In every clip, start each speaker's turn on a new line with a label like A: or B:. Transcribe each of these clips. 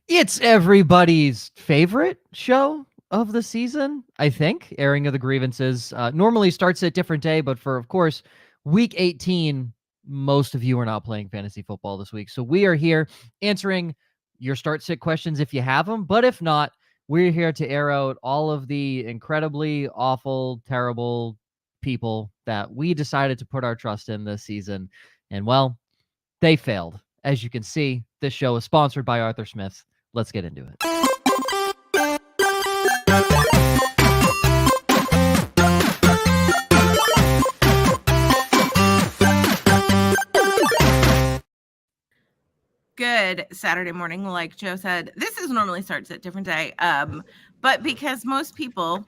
A: It's everybody's favorite show of the season, I think. Airing of the Grievances normally starts at a different day, but for, of course, week 18, most of you are not playing fantasy football this week. So we are here answering your start sit questions if you have them, but if not, we're here to air out all of the incredibly awful, terrible people that we decided to put our trust in this season. And well, they failed. As you can see, this show is sponsored by Arthur Smith. Let's get into it.
B: Good Saturday morning. Like Joe said, this is normally starts at a different day. But because most people,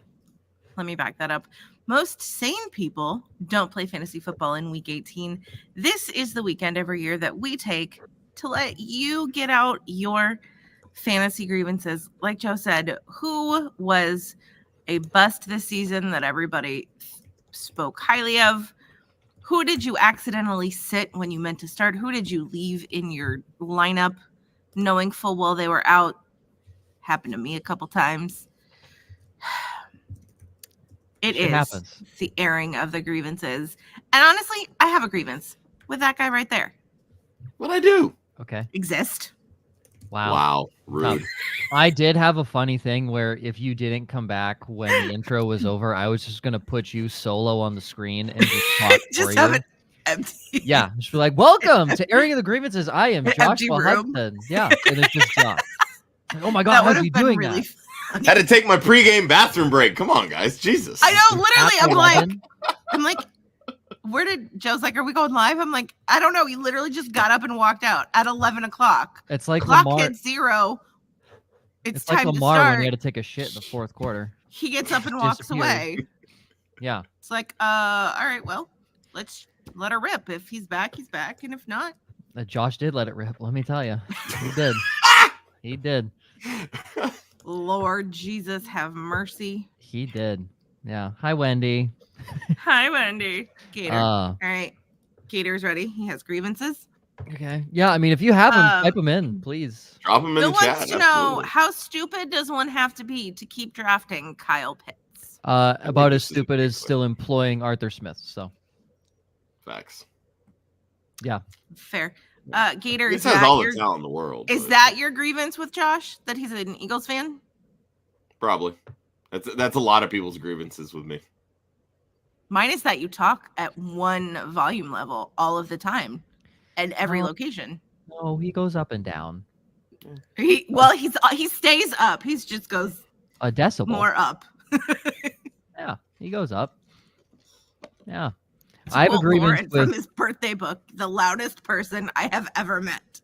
B: let me back that up. Most sane people don't play fantasy football in week 18. This is the weekend every year that we take to let you get out your fantasy grievances. Like Joe said, who was a bust this season that everybody spoke highly of? Who did you accidentally sit when you meant to start? Who did you leave in your lineup knowing full well they were out? Happened to me a couple times. It happens. The airing of the grievances. And honestly, I have a grievance with that guy right there.
C: What'd I do?
A: Okay.
B: Exist.
C: Wow. Rude.
A: I did have a funny thing where if you didn't come back when the intro was over, I was just going to put you solo on the screen and just talk
B: just
A: for
B: have
A: you.
B: it empty.
A: Yeah. Just be like, welcome to Airing of the Grievances. I am Josh Hudson. Yeah. And it's just Josh. Like, oh my God, how's he doing really that?
C: Had to take my pregame bathroom break. Come on, guys. Jesus.
B: I know, literally. I'm like, where did Joe's like, are we going live? I'm like, I don't know. He literally just got up and walked out at 11 o'clock.
A: It's like
B: clock
A: Lamar,
B: hit 0. It's time
A: like Lamar
B: to start.
A: when he had to take a shit in the fourth quarter.
B: He gets up and walks away.
A: Yeah.
B: It's like, all right, well, let's let her rip. If he's back, he's back. And if not.
A: Josh did let it rip. Let me tell you. He did. He did.
B: Lord Jesus, have mercy.
A: He did. Yeah. Hi, Wendy.
B: Hi, Wendy. Gator. All right. Gator's ready. He has grievances.
A: Okay. Yeah. I mean, if you have them, type them in, please.
C: Drop them in the chat.
B: Wants to know, how stupid does one have to be to keep drafting Kyle Pitts?
A: About as stupid as still employing Arthur Smith. So.
C: Facts.
A: Yeah.
B: Fair. Gator,
C: this has all the talent in the world.
B: Is that your grievance with Josh? That he's an Eagles fan?
C: Probably. That's a lot of people's grievances with me.
B: Mine is that you talk at one volume level all of the time, at every location.
A: No, he goes up and down.
B: He stays up. He just goes
A: a decibel
B: more up.
A: Yeah, he goes up. Yeah. I have a grievance
B: from his birthday book, the loudest person I have ever met.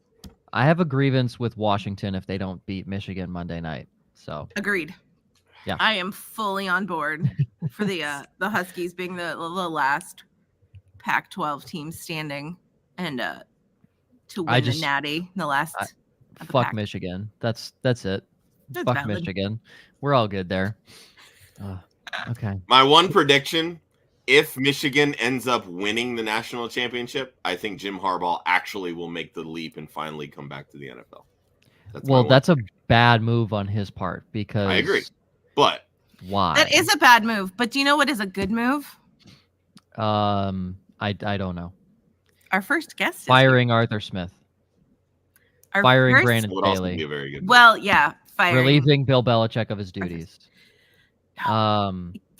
A: I have a grievance with Washington if they don't beat Michigan Monday night. So
B: agreed.
A: Yeah,
B: I am fully on board for the Huskies being the last Pac-12 team standing and to win the Natty. The last.
A: Fuck Michigan. That's it. That's fuck valid. Michigan. We're all good there. Okay.
C: My one prediction. If Michigan ends up winning the national championship, I think Jim Harbaugh actually will make the leap and finally come back to the NFL.
A: That's a bad move on his part because
C: I agree. But
A: why?
B: That is a bad move. But do you know what is a good move?
A: I don't know.
B: Our first guest
A: firing Arthur Smith. Firing Brandon Staley.
C: Be a very good
B: well, yeah, firing.
A: Relieving Bill Belichick of his duties.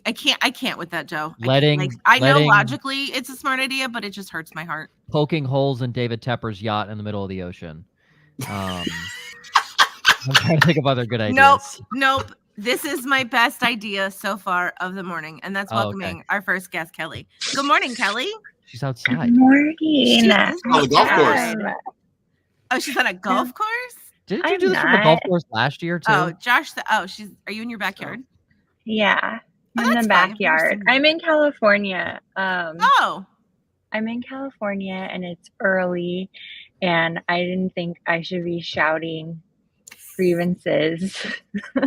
B: I can't with that, Joe.
A: I
B: know logically it's a smart idea, but it just hurts my heart.
A: Poking holes in David Tepper's yacht in the middle of the ocean. I'm trying to think of other good ideas.
B: Nope. This is my best idea so far of the morning, and that's welcoming our first guest, Kelly. Good morning, Kelly.
A: She's outside.
D: Good morning.
C: She's on the golf course.
B: Oh, she's on a golf course?
A: Didn't you do this from a golf course last year too?
B: Oh, Josh. Are you in your backyard?
D: Yeah. In the backyard. I'm in California. I'm in California and it's early and I didn't think I should be shouting grievances.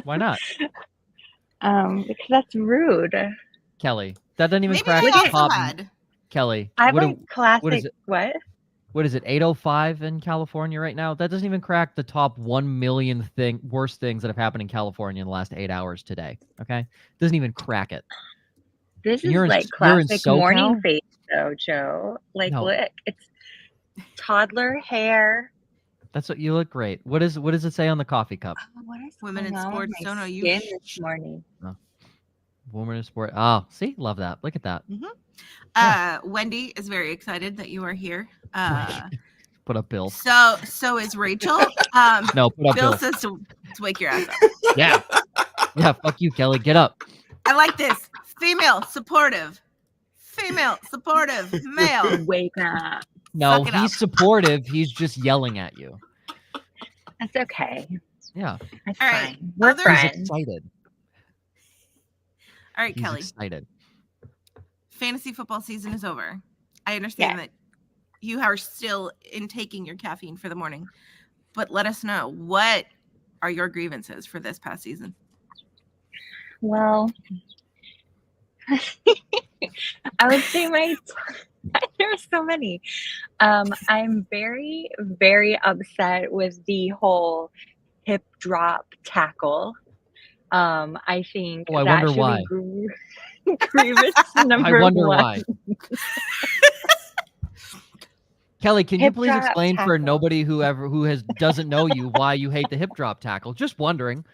A: Why not?
D: Because that's rude.
A: Kelly, that doesn't even crack
B: the
A: top. Kelly,
D: I have a classic. What
A: what is it, 8:05 in California right now? That doesn't even crack the top 1 million worst things that have happened in California in the last 8 hours today. Okay, doesn't even crack it.
D: This
A: And
D: is like classic morning face, though, Joe. Like,
A: No.
D: look, it's toddler hair.
A: That's what you look great. What does it say on the coffee cup?
D: Oh, what is
B: Women in sports don't know you
D: this morning.
A: Oh. Women in sport. Oh, see, love that. Look at that.
B: Wendy is very excited that you are here.
A: Put up Bill.
B: So is Rachel.
A: No, put up
B: Bill
A: Bill.
B: says to wake your ass up.
A: Yeah. Yeah, fuck you, Kelly. Get up.
B: I like this. Female supportive, male.
D: Wake up.
A: No, he's supportive. He's just yelling at you.
D: That's okay.
A: Yeah.
D: That's
B: All
D: fine.
B: right.
D: We're friends.
A: He's excited.
B: All right,
A: He's
B: Kelly.
A: excited.
B: Fantasy football season is over. I understand that you are still intaking your caffeine for the morning, but let us know, what are your grievances for this past season?
D: Well, I would say there are so many. I'm very, very upset with the whole hip drop tackle. I think
A: I
D: that
A: wonder
D: should
A: why.
D: be grievance number
A: I wonder
D: one.
A: why. Kelly, can you
D: Hip
A: please
D: drop
A: explain for
D: tackle.
A: nobody who doesn't know you why you hate the hip drop tackle? Just wondering.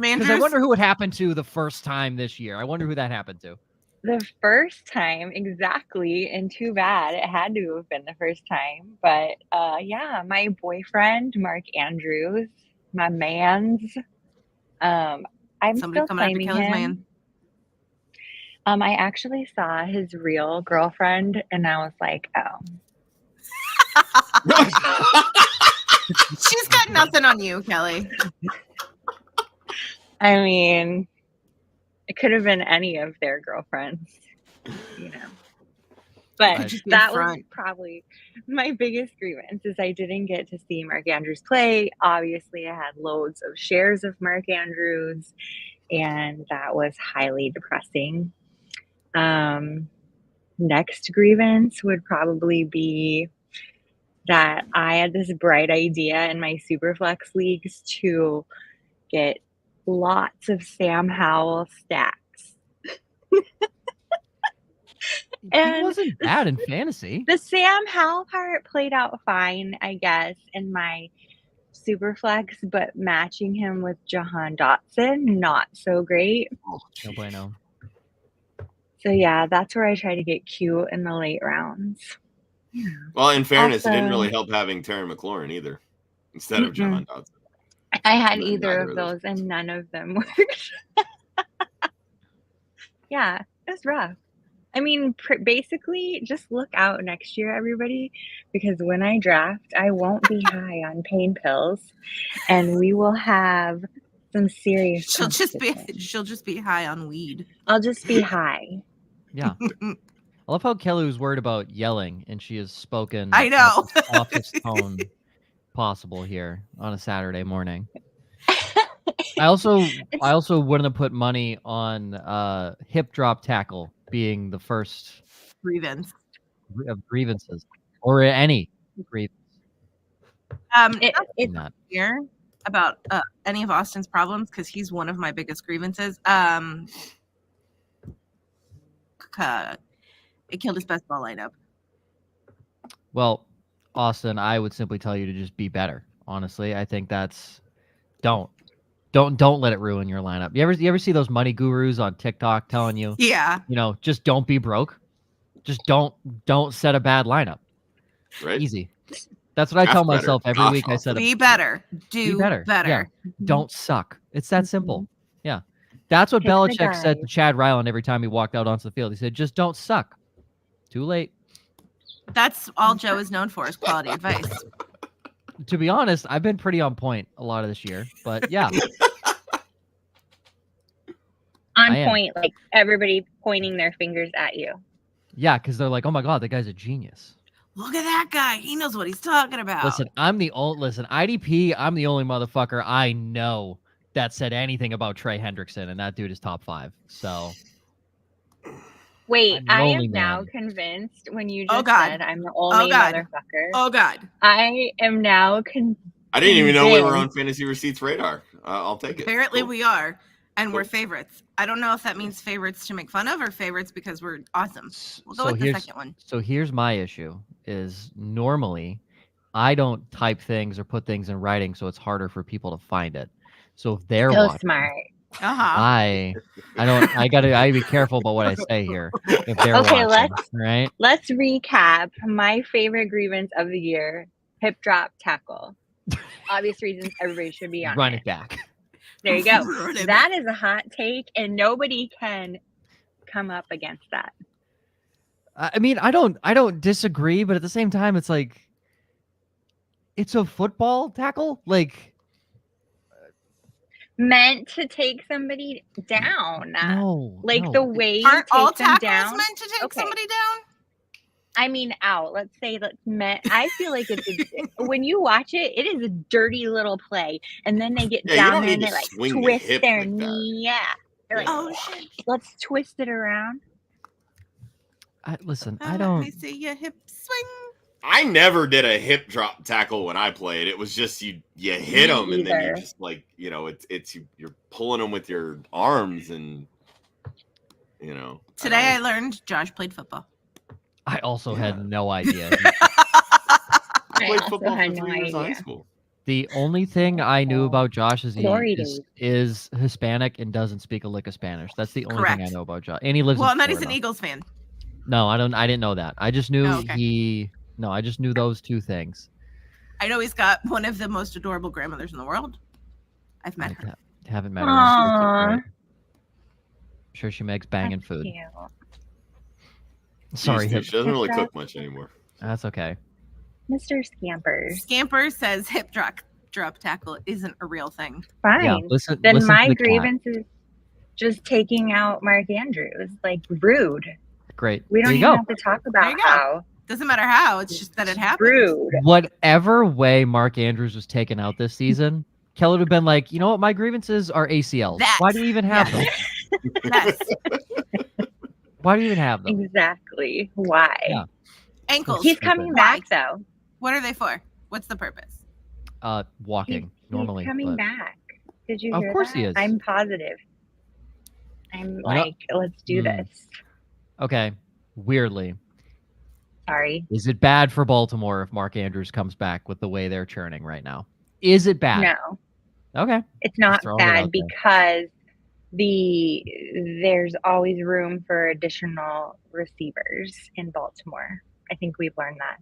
A: Because I wonder who it happened to the first time this year. I wonder who that happened to.
D: The first time, exactly, and too bad it had to have been the first time. But yeah, my boyfriend, Mark Andrews, my man's. I'm
B: Somebody
D: still
B: coming after
D: claiming
B: Kelly's
D: him.
B: man.
D: I actually saw his real girlfriend, and I was like, oh.
B: She's got nothing on you, Kelly.
D: I mean, it could have been any of their girlfriends, you know. But that was probably my biggest grievance, is I didn't get to see Mark Andrews play. Obviously, I had loads of shares of Mark Andrews, and that was highly depressing. Next grievance would probably be that I had this bright idea in my Superflex leagues to get lots of Sam Howell stacks.
A: And he wasn't bad in fantasy.
D: The Sam Howell part played out fine, I guess, in my Superflex, but matching him with Jahan Dotson, not so great.
A: No bueno.
D: So yeah, that's where I try to get cute in the late rounds. Yeah.
C: Well, in fairness, it didn't really help having Terry McLaurin either instead of Jahan Dotson.
D: I had either of those, and none of them worked. Yeah, it was rough. I mean, basically, just look out next year, everybody, because when I draft, I won't be high on pain pills, and we will have some serious.
B: She'll just be high on weed.
D: I'll just be high.
A: Yeah. I love how Kelly was worried about yelling, and she has spoken.
B: I know.
A: At the softest tone possible here on a Saturday morning. I also wouldn't have put money on hip drop tackle being the first
B: grievance
A: of grievances, or any grievance.
B: It's not here about any of Austin's problems, because he's one of my biggest grievances. It killed his best ball lineup.
A: Well, Austin, I would simply tell you to just be better. Honestly, I think that's don't let it ruin your lineup. You ever see those money gurus on TikTok telling you, just don't be broke. Just don't set a bad lineup.
C: Right.
A: Easy. That's what I tell myself every week. I said,
B: be better. Do better.
A: Yeah. Don't suck. It's that simple. Yeah. That's what Belichick said to Chad Ryland every time he walked out onto the field. He said, just don't suck. Too late.
B: That's all Joe is known for, is quality advice.
A: To be honest, I've been pretty on point a lot of this year, but yeah.
D: On point, like everybody pointing their fingers at you.
A: Yeah, because they're like, oh my God, that guy's a genius.
B: Look at that guy. He knows what he's talking about.
A: Listen, IDP, I'm the only motherfucker I know that said anything about Trey Hendrickson, and that dude is top 5. So
D: Wait, I am
A: lonely
D: now
A: man.
D: convinced when you
B: Oh,
D: just
B: God.
D: said I'm the only
B: God.
D: motherfucker.
B: Oh, God.
D: I am now convinced.
C: I didn't even know we were on Fantasy Receipts radar. I'll take it.
B: Apparently
C: Cool.
B: we are, and
C: Cool.
B: we're favorites. I don't know if that means favorites to make fun of or favorites because we're awesome. We'll go
A: So
B: with the second one.
A: So here's my issue is normally I don't type things or put things in writing, so it's harder for people to find it. So if they're
D: So
A: watching,
D: smart.
A: I gotta be careful about what I say here. If they're
D: Okay,
A: watching, right?
D: Let's recap my favorite grievance of the year: hip drop tackle. Obvious reasons everybody should be on
A: Run
D: it.
A: it back.
D: There you go. That is a hot take, and nobody can come up against that.
A: I mean, I don't disagree, but at the same time, it's like it's a football tackle, like
D: meant to take somebody down.
A: No,
D: like
A: no.
D: the way
B: Aren't
D: you
B: all
D: take them
B: tackles
D: down.
B: meant to take somebody down?
D: I mean, out. Let's say that's meant. I feel like it's when you watch it, it is a dirty little play, and then they get down there and they like twist their knee. Yeah, they're like,
B: oh shit,
D: let's twist it around.
A: Listen,
B: let me see your hip swing.
C: I never did a hip drop tackle when I played. It was just you hit them and then you just like you're pulling them with your arms and
B: Today I learned Josh played football.
A: I also had no idea.
C: I played football for 3 years in high school.
A: The only thing I knew about Josh is he is Hispanic and doesn't speak a lick of Spanish. That's the only thing I know about Josh. And he lives in Florida.
B: He's an Eagles fan.
A: No, I didn't know that. I just knew I just knew those two things.
B: I know he's got one of the most adorable grandmothers in the world. I've met her.
A: Haven't met her.
D: Aww.
A: I'm sure she makes banging food.
D: Cute.
A: Sorry,
C: she doesn't really cook much anymore.
A: That's okay.
D: Mr. Scampers.
B: Scamper says hip drop tackle isn't a real thing.
D: Fine.
A: Yeah, listen
D: my grievance is just taking out Mark Andrews. Like, rude.
A: Great.
D: We don't even have to talk about how.
B: Doesn't matter how. It's just that it happened.
D: Rude.
A: Whatever way Mark Andrews was taken out this season, Kelly would have been like, you know what? My grievances are ACLs. Why do you even have them?
B: Yes.
A: Why do you even have them?
D: Exactly. Why?
A: Yeah.
B: Ankles.
D: He's coming back, though.
B: What are they for? What's the purpose?
A: Walking normally.
D: He's coming back. Did you hear
A: Of course
D: that?
A: he is.
D: I'm positive. I'm like, let's do this.
A: Okay. Weirdly.
D: Sorry.
A: Is it bad for Baltimore if Mark Andrews comes back with the way they're churning right now? Is it bad?
D: No.
A: Okay.
D: It's not bad because there's always room for additional receivers in Baltimore. I think we've learned that.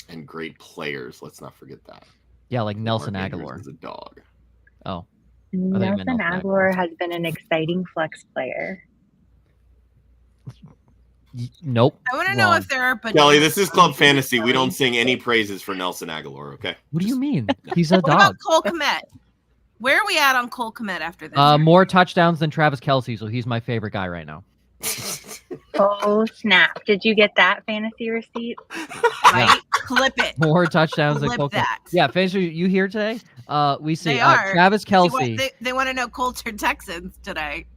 C: And great players. Let's not forget that.
A: Yeah, like Nelson
C: Mark
A: Aguilar.
C: Andrews is a dog.
A: Oh.
D: Nelson Aguilar has been an exciting flex player.
A: Nope.
B: I want to know if there are.
C: Kelly, this is Club Fantasy. We don't sing any praises for Nelson Aguilar, okay?
A: What do you mean? He's a dog.
B: What about Cole Kmet? Where are we at on Cole Kmet after this?
A: More touchdowns than Travis Kelce, so he's my favorite guy right now.
D: Oh, snap. Did you get that fantasy receipt?
B: Right? Clip it.
A: More touchdowns than Cole
B: that.
A: Kmet. Yeah, fantasy, you here today? We see
B: They
A: Travis Kelce.
B: They want to know Colts or Texans today.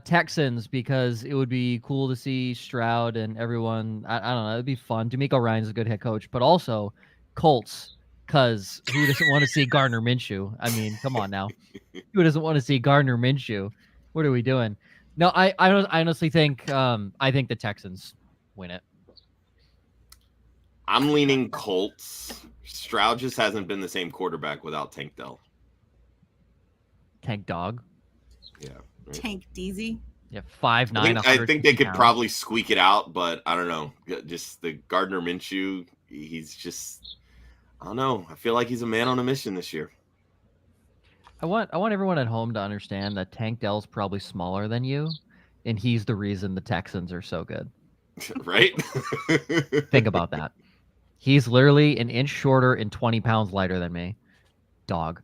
A: Texans, because it would be cool to see Stroud and everyone. I don't know. It'd be fun. D'Amico Ryan's a good head coach, but also Colts, because who doesn't want to see Gardner Minshew? I mean, come on now. Who doesn't want to see Gardner Minshew? What are we doing? No, I honestly think I think the Texans win it.
C: I'm leaning Colts. Stroud just hasn't been the same quarterback without Tank Dell.
A: Tank Dog.
C: Yeah. Right.
B: Tank Deasy.
A: Yeah, 5'9".
C: I think they could probably squeak it out, but I don't know. Just the Gardner Minshew, he's just, I don't know. I feel like he's a man on a mission this year.
A: I want everyone at home to understand that Tank Dell's probably smaller than you, and he's the reason the Texans are so good.
C: Right?
A: Think about that. He's literally an inch shorter and 20 pounds lighter than me. Dog.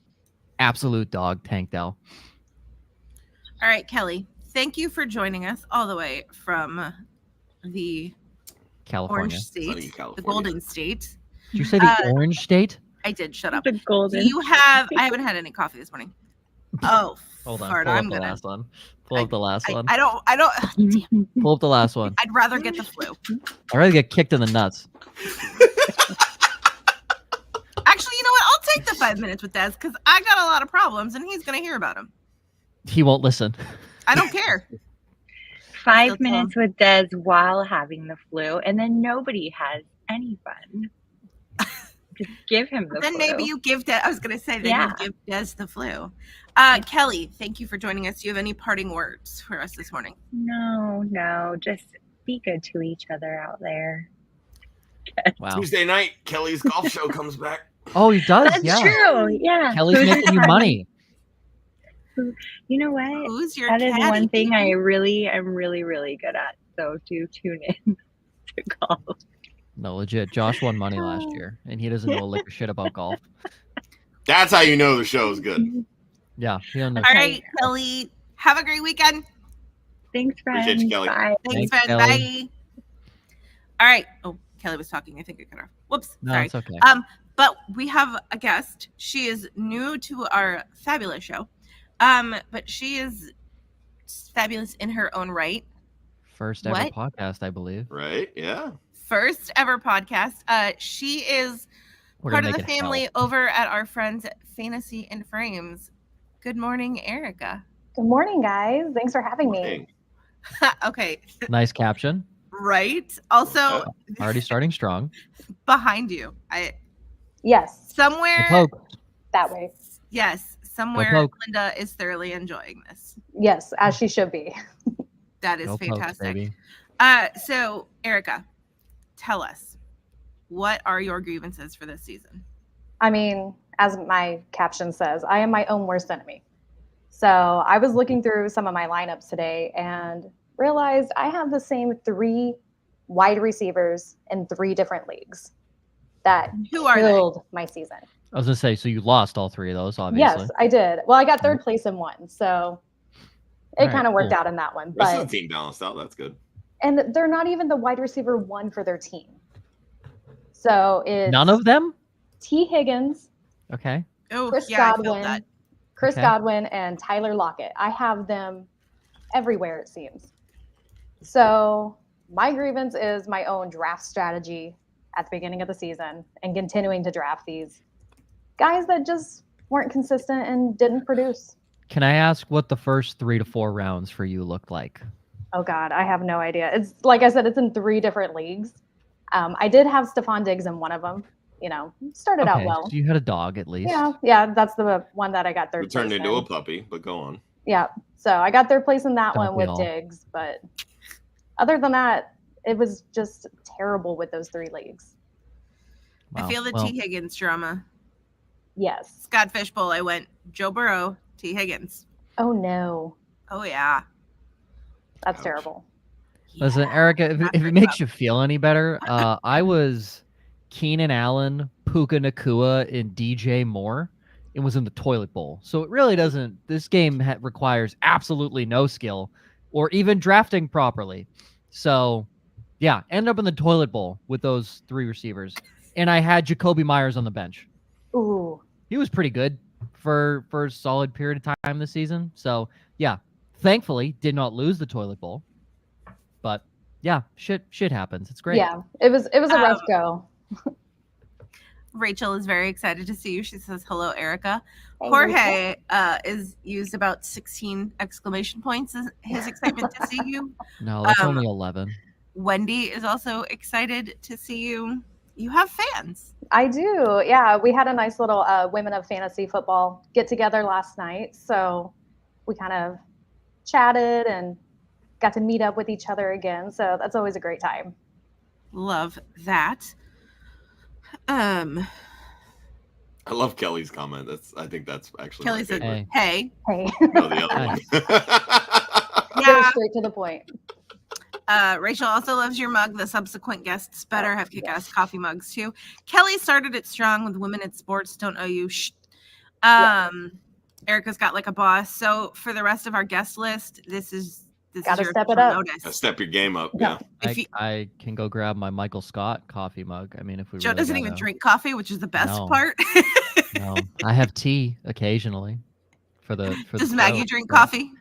A: Absolute dog, Tank Dell.
B: All right, Kelly. Thank you for joining us all the way from the
A: California.
B: Orange State, the Golden State.
A: Did you say the Orange State?
B: I did. Shut up.
D: The Golden.
B: Do you have? I haven't had any coffee this morning. Oh,
A: Hold on.
B: fart,
A: Pull up
B: I'm
A: the
B: gonna.
A: last one. Pull up the last one.
B: I don't. Damn,
A: Pull up the last one.
B: I'd rather get the flu.
A: I'd rather get kicked in the nuts.
B: Actually, you know what? I'll take the 5 minutes with Des because I got a lot of problems and he's gonna hear about them.
A: He won't listen.
B: I don't care.
D: 5 minutes with Des while having the flu, and then nobody has any fun. Just give him the
B: Then
D: flu.
B: maybe you give Des. I was gonna say then you give Des the flu. Kelly, thank you for joining us. Do you have any parting words for us this morning?
D: No, just be good to each other out there.
A: Wow.
C: Tuesday night, Kelly's golf show comes back.
A: Oh, he does.
D: That's true. Yeah.
A: Kelly's making you money.
D: You know what?
B: Who's your
D: That is
B: caddy,
D: one thing
B: baby?
D: I'm really good at. So do tune in to golf.
A: No, legit. Josh won money last year, and he doesn't know a lick of shit about golf.
C: That's how you know the show's good.
A: Yeah, he don't know.
B: All right, Kelly. Have a great weekend.
D: Thanks, friends.
C: Appreciate you, Kelly.
D: Bye.
B: Thanks,
A: Thanks,
B: friend.
A: Kelly.
B: Bye. All right. Oh, Kelly was talking. I think I cut her off. Whoops.
A: No,
B: Sorry.
A: it's okay.
B: But we have a guest. She is new to our fabulous show. But she is fabulous in her own right.
A: First ever podcast, I believe.
C: Right? Yeah.
B: First ever podcast. She is part of the family over at our friends at Fantasy and Frames. Good morning, Erica.
E: Good morning, guys. Thanks for having me.
B: Okay.
A: Nice caption.
B: Right. Also,
A: Already starting strong.
B: behind you.
E: Yes,
B: Somewhere.
E: that way.
B: Yes. Somewhere Linda is thoroughly enjoying this.
E: Yes, as she should be.
B: That is
A: Go Pokes,
B: fantastic.
A: baby.
B: So Erica, tell us, what are your grievances for this season?
E: I mean, as my caption says, I am my own worst enemy. So I was looking through some of my lineups today and realized I have the same 3 wide receivers in 3 different leagues that killed my season.
A: I was gonna say, so you lost all 3 of those, obviously.
E: Yes, I did. Well, I got 3rd place in 1, so it kind of worked out in that one.
C: The rest
E: But
C: of the team balanced out. That's good.
E: and they're not even the wide receiver 1 for their team. So it's
A: None of them?
E: T. Higgins,
A: Okay.
B: Oh,
E: Chris
B: yeah,
E: Godwin, Godwin, and Tyler Lockett. I have them everywhere, it seems. So my grievance is my own draft strategy at the beginning of the season and continuing to draft these guys that just weren't consistent and didn't produce.
A: Can I ask what the first 3 to 4 rounds for you looked like?
E: Oh God, I have no idea. It's like I said, it's in 3 different leagues. I did have Stephon Diggs in one of them. You know, started out well.
A: So you had a dog at least.
E: Yeah, that's the one that I got 3rd place.
C: Turned into a puppy, but go on.
E: Yeah, so I got 3rd place in that
A: Don't
E: one
A: we
E: with
A: all?
E: Diggs, but other than that, it was just terrible with those 3 leagues.
A: Wow.
B: I feel the T. Higgins drama.
E: Yes.
B: Scott Fishbowl, I went Joe Burrow, T. Higgins.
E: Oh no,
B: Oh, yeah.
E: that's
C: Ouch.
E: terrible.
A: Listen, Erica, if it makes you feel any better, I was Keenan Allen, Puka Nakua, and DJ Moore. It was in the toilet bowl. So it really doesn't. This game requires absolutely no skill or even drafting properly. So, yeah, end up in the toilet bowl with those 3 receivers. And I had Jacoby Myers on the bench.
E: Ooh.
A: He was pretty good for a solid period of time this season. So, yeah, thankfully did not lose the toilet bowl. But yeah, shit happens. It's great.
E: Yeah, it was a rough go.
B: Rachel is very excited to see you. She says, hello, Erica.
E: Hey,
B: Jorge is used about 16 exclamation points as his excitement to see you.
A: No, that's only 11.
B: Wendy is also excited to see you. You have fans.
E: I do. Yeah, we had a nice little Women of Fantasy Football get together last night. So we kind of chatted and got to meet up with each other again. So that's always a great time.
B: Love that.
C: I love Kelly's comment. I think that's actually
B: Kelly
C: my
B: said,
C: favorite.
B: hey.
C: No, the other one.
E: Go straight to the point.
B: Rachel also loves your mug. The subsequent guests better have kick-ass coffee mugs too. Kelly started it strong with women in sports. Don't owe you. Shh. Erica's got like a boss. So for the rest of our guest list, this is
E: Gotta
B: your
E: step it
B: official
E: up.
B: notice.
C: Step your game up. Yeah.
A: I can go grab my Michael Scott coffee mug. I mean, if we
B: Joe
A: really
B: doesn't even drink coffee, which is the best
A: No.
B: part.
A: No, I have tea occasionally for the
B: Does Maggie
A: show,
B: drink
A: so-
B: coffee?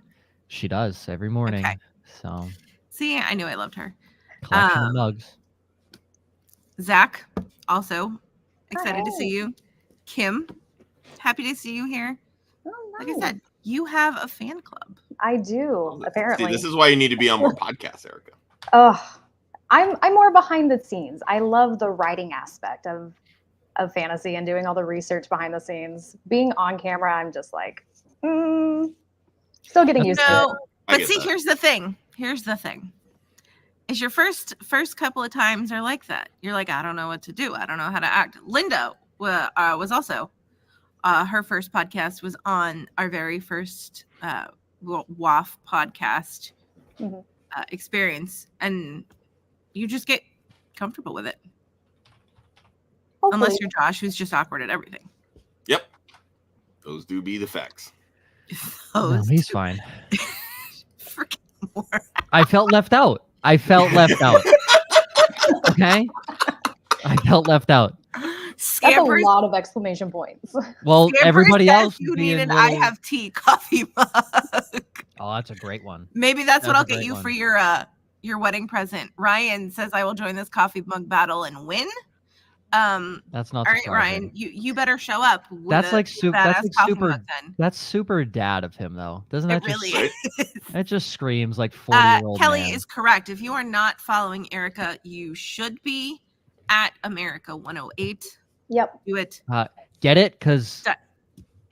A: She does every morning.
B: Okay.
A: So
B: See, I knew I loved her.
A: collection of mugs.
B: Zach, also excited to
E: Hi.
B: see you. Kim, happy to see you here.
E: Oh,
B: Like I
E: nice.
B: said, you have a fan club.
E: I do, apparently.
C: See, this is why you need to be on more podcasts, Erica.
E: I'm more behind the scenes. I love the writing aspect of fantasy and doing all the research behind the scenes. Being on camera, I'm just like, still getting used to it.
B: No,
C: I
B: but
C: get
B: see,
C: that.
B: here's the thing. Here's the thing. Is your first couple of times are like that. You're like, I don't know what to do. I don't know how to act. Linda was also her first podcast was on our very first WAF podcast
E: Mhm.
B: experience, and you just get comfortable with it.
E: Hopefully.
B: Unless you're Josh, who's just awkward at everything.
C: Yep. Those do be the facts.
A: No, he's fine.
B: Freaking more.
A: I felt left out. Okay. I felt left out.
E: That's
B: Scampers,
E: a lot of exclamation points.
A: Well,
B: Scampers
A: everybody
B: says
A: else
B: you
A: being
B: need an
A: little...
B: I have tea coffee mug.
A: Oh, that's a great one.
B: Maybe that's what
A: That's
B: I'll
A: a
B: get
A: great
B: you
A: one.
B: for your wedding present. Ryan says I will join this coffee mug battle and win.
A: That's not
B: All right,
A: surprising.
B: Ryan, you better show up. With
A: That's
B: a
A: like super.
B: badass
A: That's like
B: coffee
A: super.
B: mug then.
A: That's super dad of him, though. Doesn't
B: It
A: that just?
B: really is.
A: It just screams like 40-year-old
B: Kelly
A: man.
B: is correct. If you are not following Erica, you should be at America 108.
E: Yep.
B: Do it.
A: Get it? Because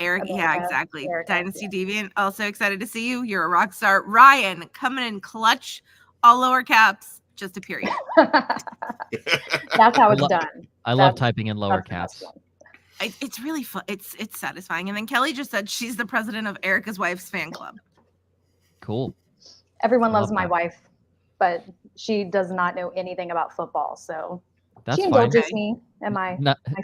B: Eric, yeah,
E: America,
B: exactly.
E: Erica,
B: Dynasty Deviant, also excited to see you. You're a rock star. Ryan, coming in clutch, all lower caps, just a period.
E: That's how it's done.
A: I love
E: That's-
A: typing in lower
E: That's the best
A: caps.
E: one.
B: It's really fun. It's satisfying. And then Kelly just said she's the president of Erica's wife's fan club.
A: Cool.
E: Everyone
A: I
E: loves
A: love
E: my
A: that.
E: wife, but she does not know anything about football. So
A: That's
E: she
A: fine.
E: indulges me and my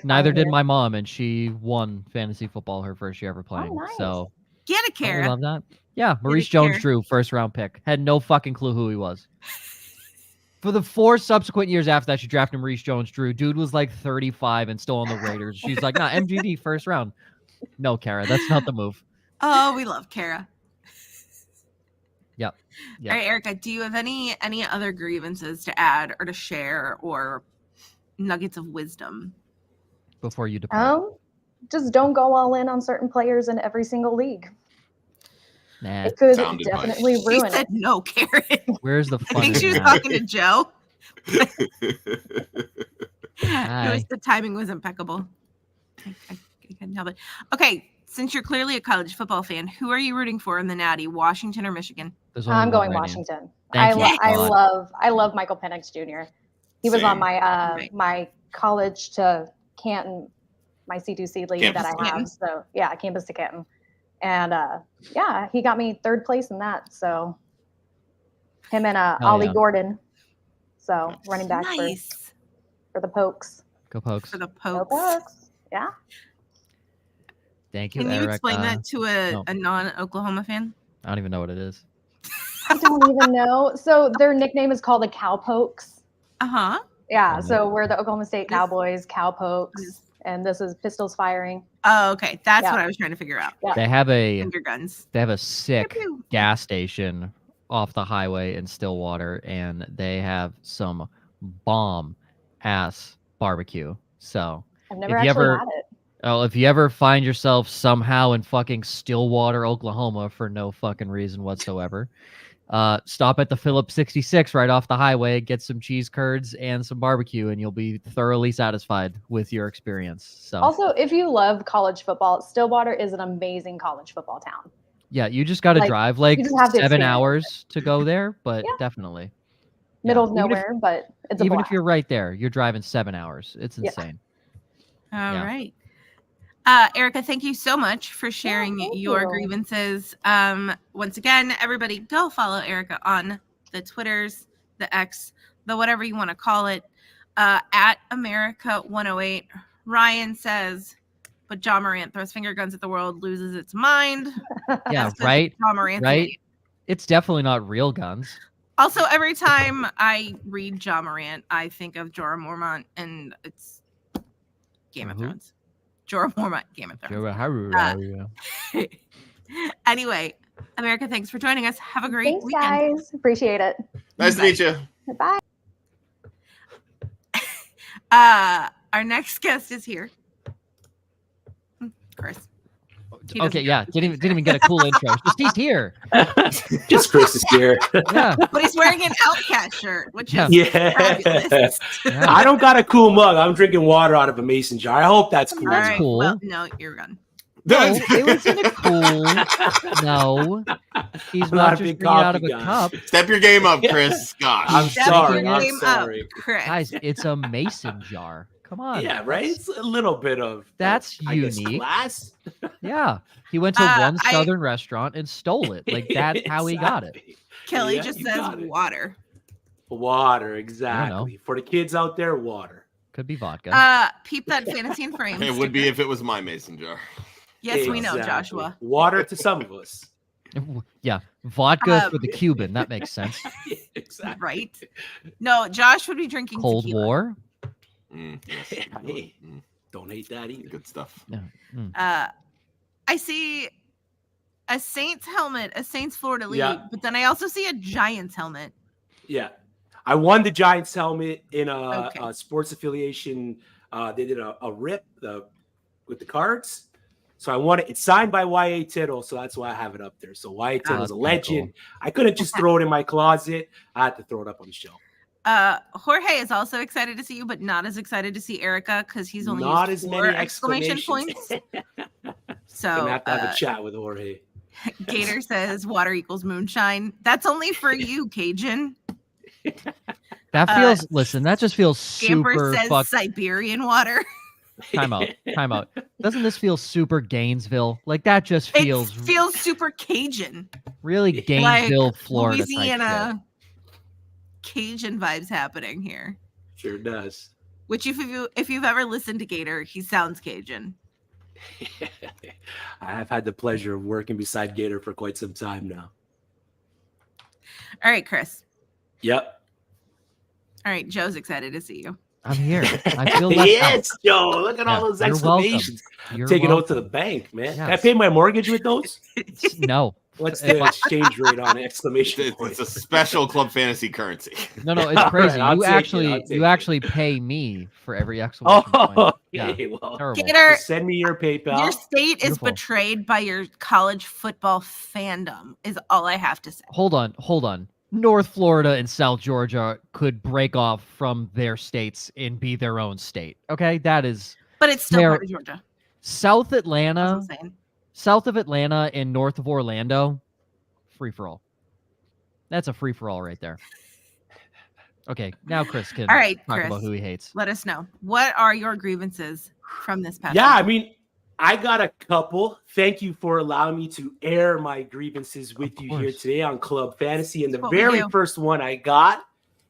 A: Neither did
E: here.
A: my mom, and she won fantasy football her first year ever playing.
E: nice.
A: So
B: Get a
A: don't we
B: Kara.
A: love that. Yeah, Maurice Jones-Drew, first round pick. Had no fucking clue who he was. For the 4 subsequent years after that, she drafted Maurice Jones-Drew. Dude was like 35 and still on the Raiders. She's like, nah, MGD first round. No, Kara, that's not the move.
B: Oh, we love Kara.
A: Yep.
B: All right, Erica, do you have any other grievances to add or to share or nuggets of wisdom?
A: Before you depart.
E: Just don't go all in on certain players in every single league.
A: Nah.
E: It could
C: Sound
E: definitely
C: advice.
E: ruin
B: She said
E: it.
B: no, Karen.
A: Where's the
B: I
A: fun?
B: think
A: in
B: she was
A: that?
B: talking to Joe.
A: Hi.
B: The timing was impeccable. I couldn't help it. Okay, since you're clearly a college football fan, who are you rooting for in the Natty, Washington or Michigan?
A: There's only
E: I'm
A: one
E: going
A: right
E: Washington.
A: Thank you,
E: I
A: God.
E: love Michael Penix Jr. He was
C: Same.
E: on my
B: Right.
E: my college to Canton, my C2C league
C: Campus
E: that
C: to
E: I have.
B: Canton.
E: So yeah, campus to Canton, and yeah, he got me 3rd place in that. So him and Ollie
A: yeah.
E: Gordon, so running back
B: Nice.
E: for the Pokes.
A: Go Pokes.
B: For the
E: Go
B: Pokes.
E: Pokes. Yeah.
A: Thank you,
B: Can you
A: Eric.
B: explain that to
A: no.
B: a non-Oklahoma fan?
A: I don't even know what it is.
E: I don't even know. So their nickname is called the Cowpokes.
B: Uh-huh.
E: Yeah.
A: Oh,
E: So we're the Oklahoma State
B: This-
E: Cowboys, Cowpokes,
B: this-
E: and this is Pistols Firing.
B: Oh, okay. That's
E: Yeah.
B: what I was trying to figure out.
E: Yeah.
A: They have a
B: Finger guns.
A: sick
B: Pew, pew.
A: gas station off the highway in Stillwater, and they have some bomb ass barbecue. So
E: I've never
A: If you
E: actually
A: ever-
E: had it.
A: if you ever find yourself somehow in fucking Stillwater, Oklahoma, for no fucking reason whatsoever, stop at the Phillips 66 right off the highway, get some cheese curds and some barbecue, and you'll be thoroughly satisfied with your experience. So
E: Also, if you love college football, Stillwater is an amazing college football town.
A: yeah, you just got to
E: like,
A: drive like
E: you just have to
A: 7
E: experience
A: hours to go there, but
E: Yeah.
A: definitely.
E: Middle of
A: Even if-
E: nowhere, but it's a
A: Even
E: blast.
A: if you're right there, you're driving 7 hours. It's
E: Yeah.
A: insane.
B: All
A: Yeah.
B: right. Erica, thank you so much for sharing
E: thank
B: your
E: you.
B: grievances. Once again, everybody go follow Erica on the Twitters, the X, the whatever you want to call it, at America 108. Ryan says, but John Morant throws finger guns at the world, loses its mind.
A: Yeah,
B: That's 'cause
A: right?
B: John Morant's an
A: Right?
B: idiot.
A: It's definitely not real guns.
B: Also, every time I read John Morant, I think of Jorah Mormont, and it's Game of
A: Who?
B: Thrones. Jorah Mormont, Game of Thrones. Anyway, America, thanks for joining us. Have a great
E: Thanks,
B: weekend.
E: guys. Appreciate it.
C: Nice to meet you.
E: Bye.
B: Our next guest is here. Chris.
A: Okay, yeah. Didn't even get a cool intro. Just he's here.
F: Just Chris is here.
A: Yeah.
B: But he's wearing an Outcast shirt, which is
F: Yeah.
B: fabulous.
A: Yeah.
F: I don't got a cool mug. I'm drinking water out of a mason jar. I hope that's cool.
A: That's cool.
B: Well, no, you're gone.
A: No, it was in a cool. No, he's
F: I'm
A: not
F: not a
A: just
F: big
A: drinking out of
F: coffee
A: a
F: guy.
A: cup.
C: Step your game up, Chris. Gosh.
F: I'm
B: Step
F: sorry.
B: your
F: I'm
B: game
F: sorry.
B: up, Chris.
A: Guys, it's a mason jar. Come on.
F: Yeah, right? It's a little bit of
A: That's
F: I guess,
A: unique.
F: class.
A: Yeah, he went to one
B: I-
A: southern restaurant and stole it. Like that's how he got it.
F: Exactly.
B: Kelly
F: Yeah,
B: just
F: you
B: says
F: got it.
B: water.
F: Water, exactly. For the kids out there, water.
A: Could be vodka.
B: Peep that fantasy and frame.
C: It would be if it was my mason jar.
B: Yes, we know,
F: Exactly.
B: Joshua.
F: Water to some of us.
A: Yeah, vodka for the Cuban. That makes sense.
F: Exactly.
B: Right? No, Josh would be drinking
A: Cold
B: tequila.
A: War.
C: Yes.
F: Hey, don't hate that either.
C: Good stuff.
A: Yeah.
B: I see a Saints helmet, a Saints Florida League,
F: Yeah.
B: but then I also see a Giants helmet.
F: Yeah. I won the Giants helmet in
B: Okay.
F: a sports affiliation. They did a rip with the cards. So I won it. It's signed by Y.A. Tittle, so that's why I have it up there. So Y.A. Tittle is
A: that's
F: a
A: kinda
F: legend.
A: cool.
F: I couldn't just throw it in my closet. I had to throw it up on the shelf.
B: Jorge is also excited to see you, but not as excited to see Erica because he's only
F: Not
B: used
F: as
B: 4
F: many
B: exclamation
F: exclamations.
B: points. So
F: Gonna have to have a chat with Jorge.
B: Gator says water equals moonshine. That's only for you, Cajun.
A: That feels. Listen, that just feels
B: Scamper
A: super.
B: says Siberian water.
A: Time out. Time out. Doesn't this feel super Gainesville? Like that just
B: It
A: feels
B: feels super Cajun.
A: really Gainesville, Florida. type shit.
B: Louisiana Cajun vibes happening here.
F: Sure does.
B: Which if you've ever listened to Gator, he sounds Cajun.
F: I have had the pleasure of working beside Gator for quite some time now.
B: All right, Chris.
F: Yep.
B: All right, Joe's excited to see you.
A: I'm here. I feel left out.
F: Yes, Joe. Look at
A: Yeah,
F: all those
A: you're welcome.
F: exclamations.
A: You're
F: Taking
A: welcome.
F: out to the bank, man. Can I
A: Yes.
F: pay my mortgage with those?
A: No,
F: What's the exchange rate on exclamation
C: It's
F: point?
C: a special club fantasy currency.
A: no, it's
F: All
A: crazy.
F: right, I'll
A: You
F: take it,
A: actually,
F: I'll take
A: you
F: it.
A: actually pay me for every exclamation
F: Oh,
A: point. Yeah,
F: okay. Well,
A: terrible.
B: Gator,
F: just send me your PayPal.
B: your state is
A: Beautiful.
B: betrayed by your college football fandom, is all I have to say.
A: Hold on. North Florida and South Georgia could break off from their states and be their own state. Okay, that is
B: But it's still
A: They're-
B: part of Georgia.
A: South
B: That's
A: Atlanta,
B: what I'm saying.
A: south of Atlanta and north of Orlando, free for all. That's a free for all right there. Okay, now Chris can
B: All right,
A: talk
B: Chris.
A: about who he hates.
B: Let us know. What are your grievances from this past
F: Yeah, I
B: week?
F: mean, I got a couple. Thank you for allowing me to air my grievances with you here
A: course.
F: today on Club Fantasy. And the
B: That's what we
F: very
B: do.
F: first one I got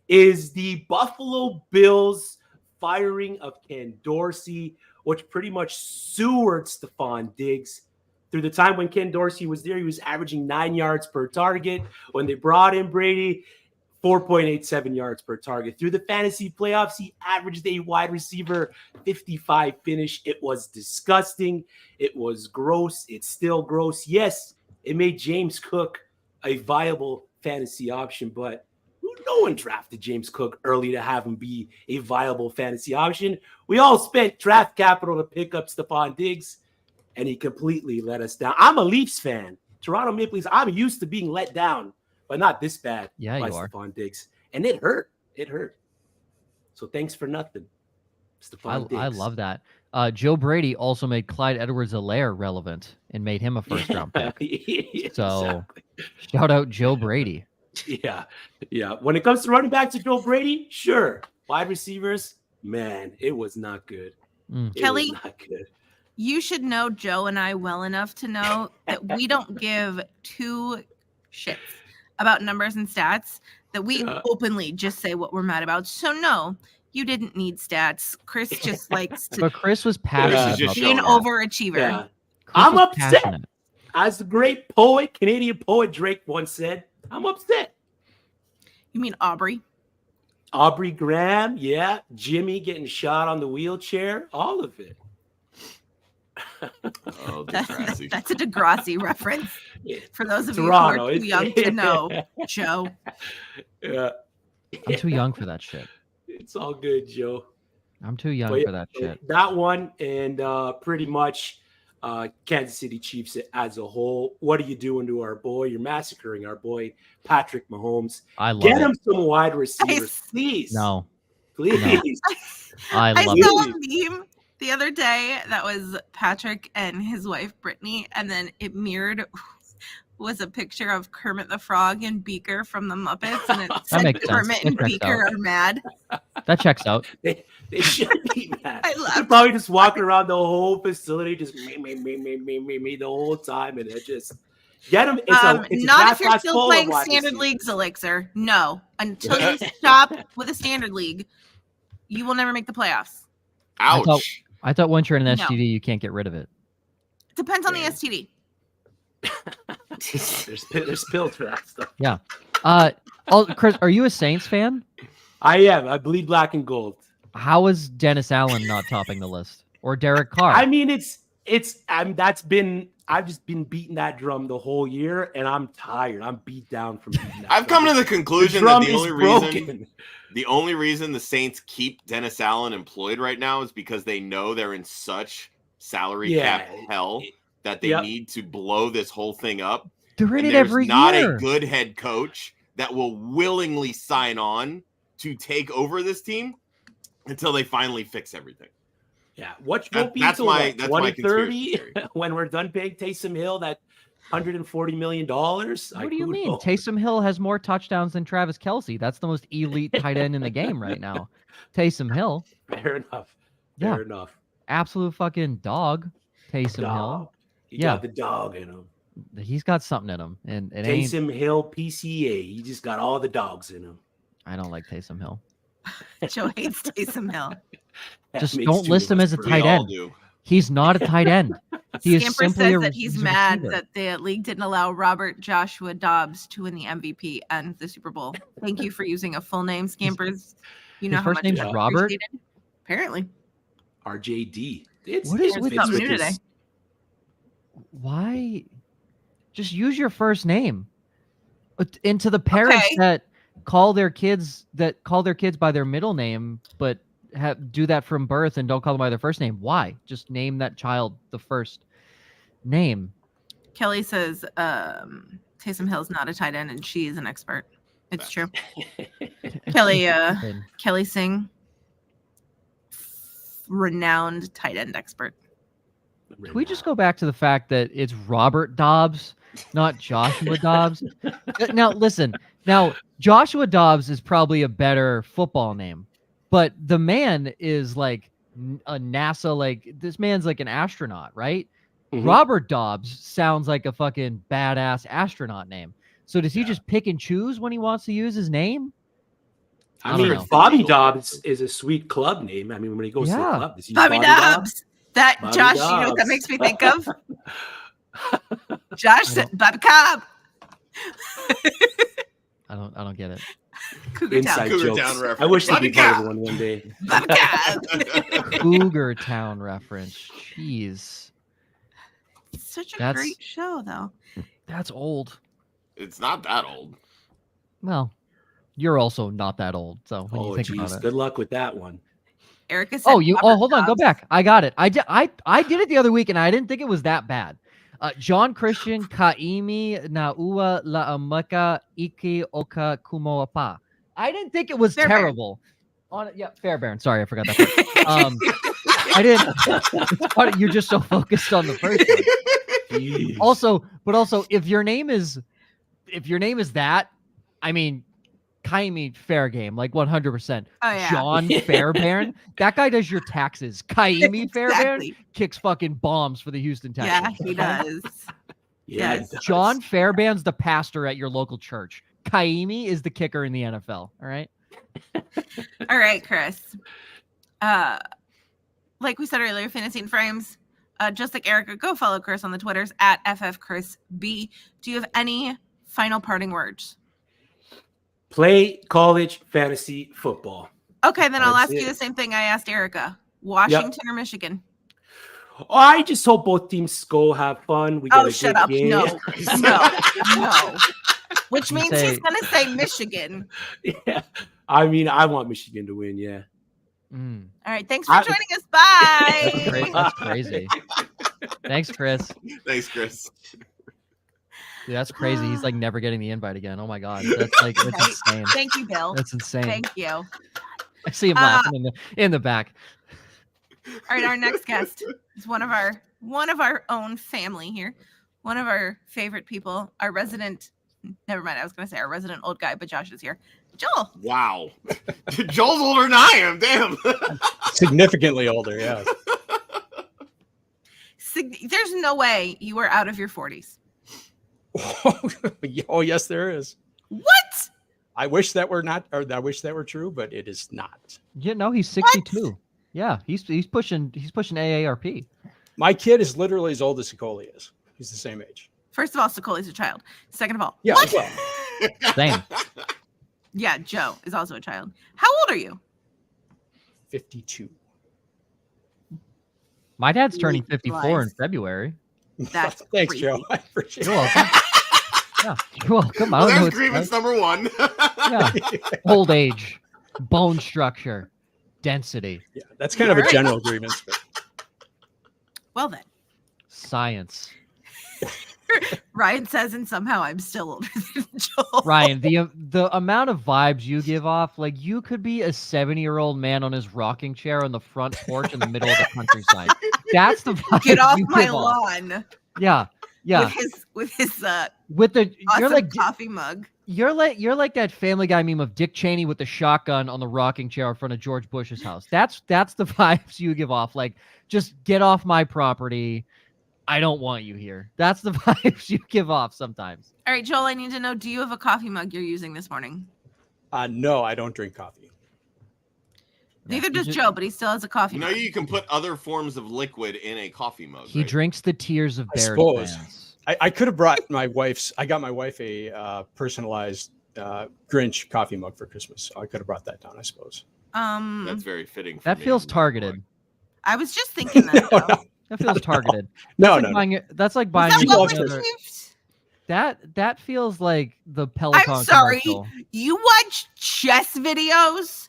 F: is the Buffalo Bills firing of Ken Dorsey, which pretty much sewered Stephon Diggs. Through the time when Ken Dorsey was there, he was averaging 9 yards per target. When they brought in Brady, 4.87 yards per target. Through the fantasy playoffs, he averaged a wide receiver 55 finish. It was disgusting. It was gross. It's still gross. Yes, it made James Cook a viable fantasy option, but no one drafted James Cook early to have him be a viable fantasy option. We all spent draft capital to pick up Stephon Diggs, and he completely let us down. I'm a Leafs fan. Toronto Maple Leafs, I'm used to being let down, but not this bad
A: Yeah,
F: by
A: you are.
F: Stephon Diggs. And it hurt. It hurt. So thanks for nothing, Stephon Diggs.
A: I love that. Joe Brady also made Clyde Edwards-Helaire relevant and made him a first round pick.
F: Yeah,
A: So
F: exactly.
A: shout out Joe Brady.
F: Yeah. When it comes to running back to Joe Brady, sure. Wide receivers, man, it was not good. It
B: Kelly?
F: was not good.
B: You should know Joe and I well enough to know that we don't give two shits about numbers and stats, that we openly just say what we're mad about. So no, you didn't need stats. Chris just likes to
A: But Chris was passionate
C: just
A: about
B: be an
A: that.
B: overachiever.
F: Yeah.
A: Chris
F: I'm
A: was
F: upset.
A: passionate.
F: As the great poet, Canadian poet Drake once said, I'm upset.
B: You mean Aubrey?
F: Aubrey Graham, yeah. Jimmy getting shot on the wheelchair, all of it.
C: Oh, Degrassi.
B: That's a Degrassi reference. For those of
F: Toronto,
B: you who are too young to know, Joe.
F: Yeah.
A: I'm too young for that shit.
F: It's all good, Joe.
A: I'm too young for that shit.
F: That one and pretty much Kansas City Chiefs as a whole. What are you doing to our boy? You're massacring our boy, Patrick Mahomes.
A: I love
F: Get
A: it.
F: him some wide receivers, please.
A: No.
F: Please.
A: No. I love
B: saw
A: it.
B: a meme the other day that was Patrick and his wife, Brittany, and then it mirrored was a picture of Kermit the Frog and Beaker from the Muppets, and it said Kermit and Beaker are mad.
A: That checks out.
F: They should be mad.
B: I
F: They're probably just walking around the whole facility, just me the whole time, and it just get them. It's
B: not if you're still playing standard leagues, Elixir. No, until you stop with a standard league, you will never make the playoffs.
C: Ouch!
A: I thought once you're in an STD, you can't get rid of it.
B: Depends on the STD.
F: There's pills for that stuff.
A: Yeah. Chris, are you a Saints fan?
F: I am. I bleed black and gold.
A: How is Dennis Allen not topping the list, or Derek Carr?
F: I mean, I've just been beating that drum the whole year, and I'm tired. I'm beat down from beating that
C: I've
F: drum.
C: come to the conclusion
F: the
C: that the only reason the Saints keep Dennis Allen employed right now is because they know they're in such salary cap hell that they need to blow this whole thing up.
A: They're in it every
C: year. There's not
A: a
C: good head coach that will willingly sign on to take over this team until they finally fix everything.
F: Yeah, won't be until 2030 when we're done paying Taysom Hill that $140 million.
A: What do you mean? Taysom Hill has more touchdowns than Travis Kelce. That's the most elite tight end in the game right now. Taysom Hill.
F: Fair enough. Fair enough.
A: Absolute fucking dog. Taysom Hill.
F: He got the dog in him.
A: He's got something in him. And it
F: Taysom Hill PCA. He just got all the dogs in him.
A: I don't like Taysom Hill.
B: Joe hates Taysom Hill.
A: Just don't list him as a tight end. He's not a tight end. He is simply
B: says that he's mad that the league didn't allow Robert Joshua Dobbs to win the MVP and the Super Bowl. Thank you for using a full name, Scampers. You know
A: his
B: how
A: first
B: much
A: name's Robert?
B: Apparently.
F: RJD.
A: What is with
B: something new today?
A: Why? Just use your first name. And to the parents that call their kids by their middle name, but do that from birth and don't call them by their first name. Why? Just name that child the first name.
B: Kelly says Taysom Hill's not a tight end and she is an expert. It's true. Kelly Singh, renowned tight end expert.
A: Can we just go back to the fact that it's Robert Dobbs, not Joshua Dobbs? Now, listen. Now, Joshua Dobbs is probably a better football name, but the man is like a NASA, like this man's like an astronaut, right? Mm-hmm. Robert Dobbs sounds like a fucking badass astronaut name. So does he just pick and choose when he wants to use his name?
F: I mean, Bobby Dobbs is a sweet club name. I mean, when he goes to the club, does he
B: Bobby Dobbs. That Bobby Josh, Dobbs. You know what that makes me think of? Josh said Bobby Cobb.
A: I don't get it.
F: Inside jokes. Town reference. I wish there'd be part of one day.
A: Cougar Town reference. Jeez.
B: It's such a great show, though.
A: That's old.
C: It's not that old.
A: Well, you're also not that old. So when you think about it.
F: Good luck with that one.
B: Erica said
A: hold on, go back. I got it. I did it the other week and I didn't think it was that bad. John Christian Kaimi Naua La'amaka Iki Oka Kumoapa. I didn't think it was terrible. Fairbairn. Sorry, I forgot that part. I didn't. You're just so focused on the first one. Also, if your name is that, I mean, Kaimi fair game, like 100%.
B: Oh, yeah.
A: John Fairbairn, that guy does your taxes. Kaimi Fairbairn kicks fucking bombs for the Houston Texans.
B: Yeah, he does.
F: Yes.
A: John Fairbairn's the pastor at your local church. Kaimi is the kicker in the NFL. All right.
B: All right, Chris. Like we said earlier, Fantasy and Frames. Just like Erica, go follow Chris on the Twitters at FFChrisB. Do you have any final parting words?
F: Play college fantasy football.
B: Okay, then I'll ask you the same thing I asked Erica. Washington or Michigan?
F: Oh, I just hope both teams go have fun. We get a
B: shut
F: good
B: up.
F: game.
B: No. Which means he's going to say Michigan.
F: Yeah. I mean, I want Michigan to win, yeah.
B: All right. Thanks for joining us. Bye.
A: That's crazy. Thanks, Chris.
C: Thanks, Chris.
A: Dude, that's crazy. He's like never getting the invite again. Oh my God. That's insane.
B: Thank you, Bill.
A: That's insane.
B: Thank you.
A: I see him laughing in the back.
B: All right, our next guest is one of our own family here. One of our favorite people, our resident, never mind, I was going to say our resident old guy, but Josh is here. Joel.
C: Wow. Joel's older than I am. Damn.
G: Significantly older, yeah.
B: There's no way you were out of your 40s.
G: Oh, yes, there is.
B: What?
G: I wish that were not, or I wish that were true, but it is not.
A: Yeah, no, he's 62. What? Yeah, he's pushing AARP.
G: My kid is literally as old as Sicoli is. He's the same age.
B: First of all, Sicoli's a child. Second of all,
G: yeah,
B: what?
G: Well.
A: Same.
B: Yeah, Joe is also a child. How old are you?
G: 52.
A: My dad's turning 54 in February.
B: That's
G: thanks,
B: crazy.
G: Joe. I appreciate it.
A: You're welcome. Yeah, you're welcome. I don't know.
C: There's grievance number one.
A: Yeah, old age, bone structure, density.
G: Yeah, that's kind of a general grievance. But...
B: Well then,
A: science.
B: Ryan says, and somehow I'm still older than Joel.
A: Ryan, the amount of vibes you give off, like you could be a 70-year-old man on his rocking chair on the front porch in the middle of the countryside. That's the vibe.
B: Get off
A: you
B: my
A: give
B: lawn.
A: Off. Yeah.
B: With his awesome
A: you're like
B: coffee mug.
A: You're like that Family Guy meme of Dick Cheney with the shotgun on the rocking chair in front of George Bush's house. That's the vibes you give off. Like, just get off my property. I don't want you here. That's the vibes you give off sometimes.
B: All right, Joel, I need to know, do you have a coffee mug you're using this morning?
G: No, I don't drink coffee.
B: Neither does Joe, but he still has a coffee mug.
C: You can put other forms of liquid in a coffee mug.
A: He drinks the tears of Bears fans.
G: I could have brought I got my wife a personalized Grinch coffee mug for Christmas. So I could have brought that down, I suppose.
C: That's very fitting.
A: That feels targeted.
B: I was just thinking that.
G: No.
A: That feels targeted.
G: No.
A: That's like buying that feels like the Peloton.
B: I'm sorry.
A: Commercial.
B: You watch chess videos?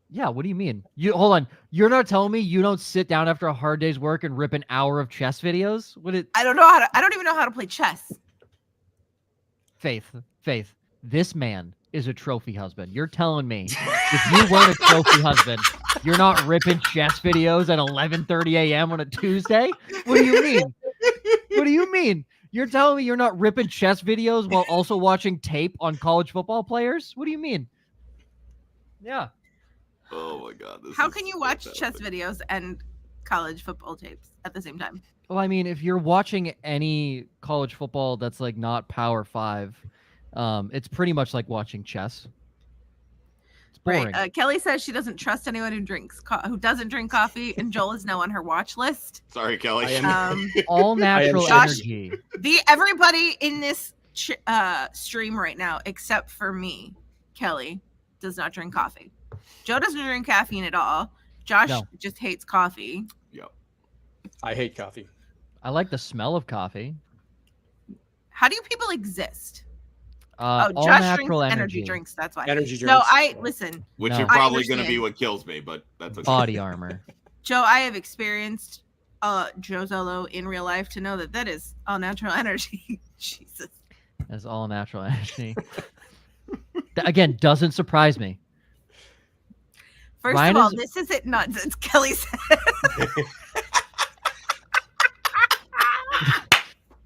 A: Yeah, what do you mean? Hold on. You're not telling me you don't sit down after a hard day's work and rip an hour of chess videos?
B: I don't even know how to play chess.
A: Faith. This man is a trophy husband. You're telling me if you weren't a trophy husband, you're not ripping chess videos at 11:30 a.m. on a Tuesday? What do you mean? What do you mean? You're telling me you're not ripping chess videos while also watching tape on college football players? What do you mean? Yeah.
C: Oh my God.
B: How can you watch chess videos and college football tapes at the same time?
A: Well, I mean, if you're watching any college football that's like not Power 5, it's pretty much like watching chess. It's boring.
B: Right. Kelly says she doesn't trust anyone who doesn't drink coffee, and Joel is now on her watch list.
C: Sorry, Kelly.
A: All natural energy.
B: Everybody in this stream right now, except for me, Kelly, does not drink coffee. Joe doesn't drink caffeine at all. Josh just hates coffee.
C: Yep.
G: I hate coffee.
A: I like the smell of coffee.
B: How do you people exist?
A: All
B: Josh
A: natural
B: drinks
A: energy
B: drinks. That's why.
G: Energy drinks.
B: No, listen.
C: Which are probably going to be what kills me, but that's okay.
A: Body armor.
B: Joe, I have experienced Joe Zollo in real life to know that is all natural energy. Jesus.
A: That's all natural energy. That, again, doesn't surprise me.
B: First of all, this isn't nonsense. Kelly said.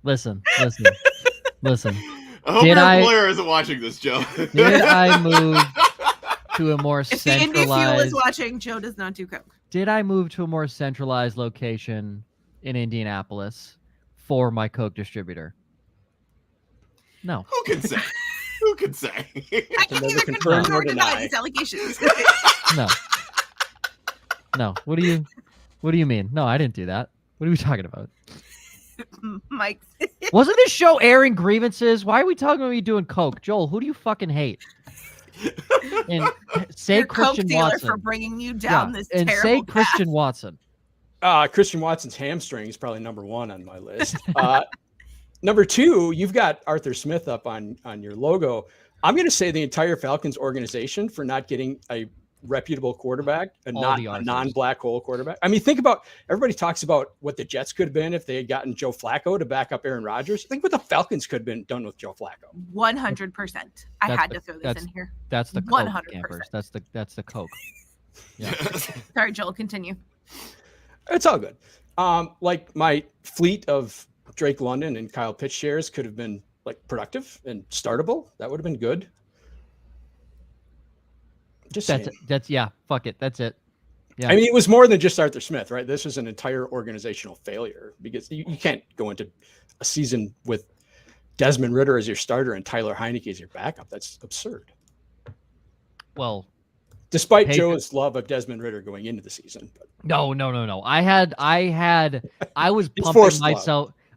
A: Listen.
C: I hope your employer isn't watching this, Joe.
A: Did I move to a more
B: if
A: centralized...
B: If the Indy Fuel is watching, Joe does not do coke.
A: Did I move to a more centralized location in Indianapolis for my Coke distributor? No.
C: Who can say? Who can say?
B: I can neither confirm nor deny these allegations.
A: No. What do you mean? No, I didn't do that. What are we talking about?
B: Mike.
A: Wasn't this show airing grievances? Why are we talking about me doing coke? Joel, who do you fucking hate? And say
B: Your
A: Christian
B: Coke dealer
A: Watson
B: for bringing you down this
A: and
B: terrible
A: say
B: path.
A: Christian Watson.
G: Christian Watson's hamstring is probably number one on my list. Number two, you've got Arthur Smith up on your logo. I'm going to say the entire Falcons organization for not getting a reputable quarterback and not a non-black hole quarterback. I mean, think about, everybody talks about what the Jets could have been if they had gotten Joe Flacco to back up Aaron Rodgers. Think what the Falcons could have been done with Joe Flacco.
B: 100%. I had to throw this in here.
A: That's the 100%. That's the Coke. Yeah.
B: Sorry, Joel, continue.
G: It's all good. Like my fleet of Drake London and Kyle Pitts shares could have been like productive and startable. That would have been good. Fuck it. That's it. Yeah. I mean, it was more than just Arthur Smith, right? This was an entire organizational failure because you can't go into a season with Desmond Ridder as your starter and Tyler Heineke as your backup. That's absurd.
A: Well,
G: despite Joe's love of Desmond Ridder going into the season. But.
A: No.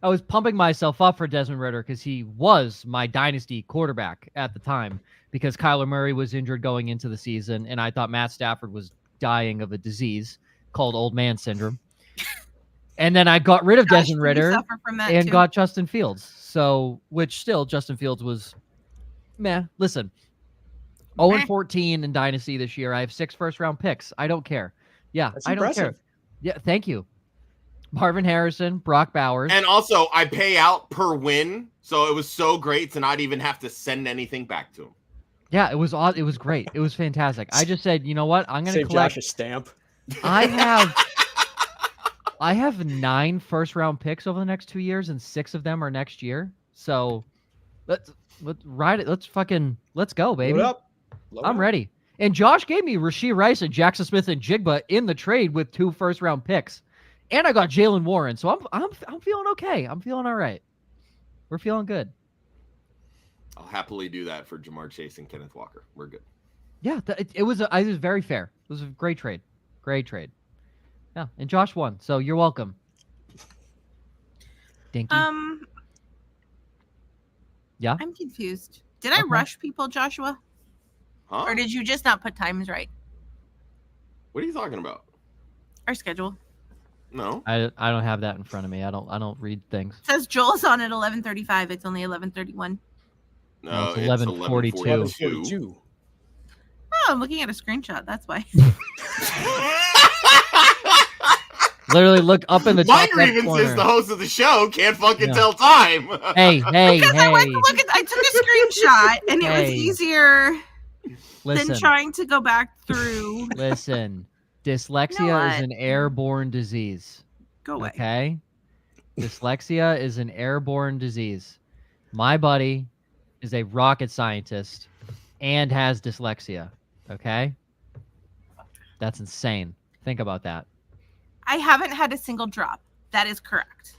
A: I was pumping myself up for Desmond Ridder because he was my dynasty quarterback at the time because Kyler Murray was injured going into the season, and I thought Matt Stafford was dying of a disease called old man syndrome. And then I got rid of Desmond Ridder and got Justin Fields. So, which still Justin Fields was meh. Listen, 0-14 in dynasty this year. I have 6 first-round picks. I don't care. Yeah,
G: that's
A: I don't care. Yeah, thank you. Marvin Harrison, Brock Bowers.
C: And also, I pay out per win, so it was so great to not even have to send anything back to him.
A: Yeah, it was it was great. It was fantastic. I just said, you know what? I'm going to collect
G: Josh a stamp.
A: I have 9 first-round picks over the next 2 years, and 6 of them are next year. So let's ride it. Let's go, baby.
G: Load up.
A: I'm ready. And Josh gave me Rashee Rice and Jackson Smith and Jigba in the trade with 2 first-round picks. And I got Jalen Warren, so I'm feeling okay. I'm feeling all right. We're feeling good.
C: I'll happily do that for Jamar Chase and Kenneth Walker. We're good.
A: Yeah, it was very fair. It was a great trade. Great trade. Yeah, and Josh won, so you're welcome. Dinky. Yeah.
B: I'm confused. Did I rush people, Joshua?
C: Huh?
B: Or did you just not put times right?
C: What are you talking about?
B: Our schedule.
C: No,
A: I don't have that in front of me. I don't read things.
B: It says Joel's on at 11:35. It's only 11:31.
C: No,
A: it's 11:42.
B: Oh, I'm looking at a screenshot. That's why.
A: Literally look up in the
C: My
A: top left
C: grievance
A: corner.
C: is the host of the show can't fucking tell time.
A: Hey.
B: I took a screenshot and it was easier than trying to go back through.
A: Listen, dyslexia is an airborne disease.
B: Go away.
A: Okay? Dyslexia is an airborne disease. My buddy is a rocket scientist and has dyslexia. Okay? That's insane. Think about that.
B: I haven't had a single drop. That is correct.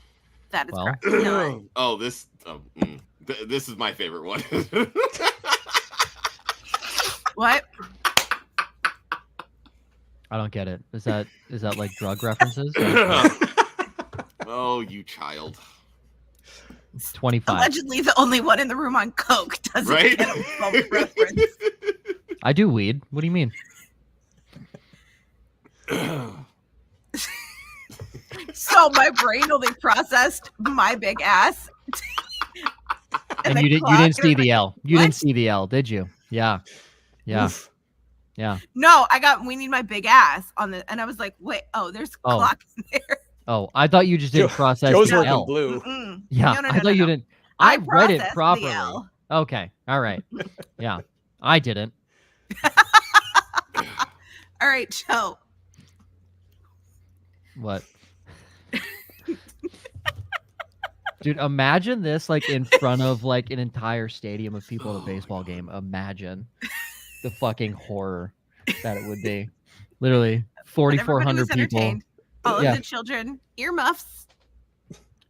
B: That is correct. No.
C: This is my favorite one.
B: What?
A: I don't get it. Is that like drug references?
C: Oh, you child.
A: 25.
B: Allegedly the only one in the room on coke doesn't get a reference.
A: I do weed. What do you mean?
B: So my brain only processed my big ass.
A: And you didn't see the L. You didn't see the L, did you? Yeah. Yeah.
G: Oof.
A: Yeah.
B: No, we need my big ass on the, and I was like, wait, there's a clock in there.
A: Oh, I thought you just didn't process
G: Joe's
A: the
G: working
A: L.
G: blue.
A: Yeah,
B: No,
A: I thought you didn't. I read it properly.
B: the L.
A: Okay. All right. Yeah. I didn't.
B: All right, Joe.
A: What? Dude, imagine this like in front of like an entire stadium of people at a baseball game. Imagine the fucking horror that it would be. Literally 4,400 people.
B: All of the children, earmuffs.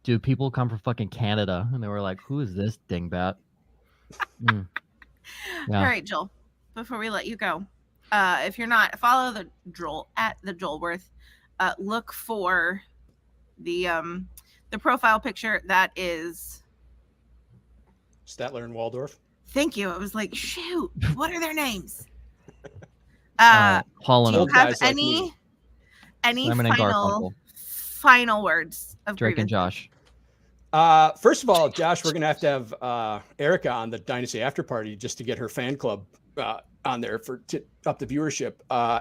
A: Dude, people come from fucking Canada and they were like, who is this dingbat? Yeah.
B: All right, Joel, before we let you go, if you're not, follow the Joel at the Joelworth. Look for the profile picture that is
G: Statler and Waldorf.
B: Thank you. I was like, shoot, what are their names?
A: Hall
B: Do you
A: and
B: have
A: Oates.
B: any
A: Simon and
B: final
A: Garfunkel.
B: final words of
A: Drake and
B: grievances.
A: Josh.
G: First of all, Josh, we're gonna have to have Erica on the Dynasty After Party just to get her fan club on there to up the viewership.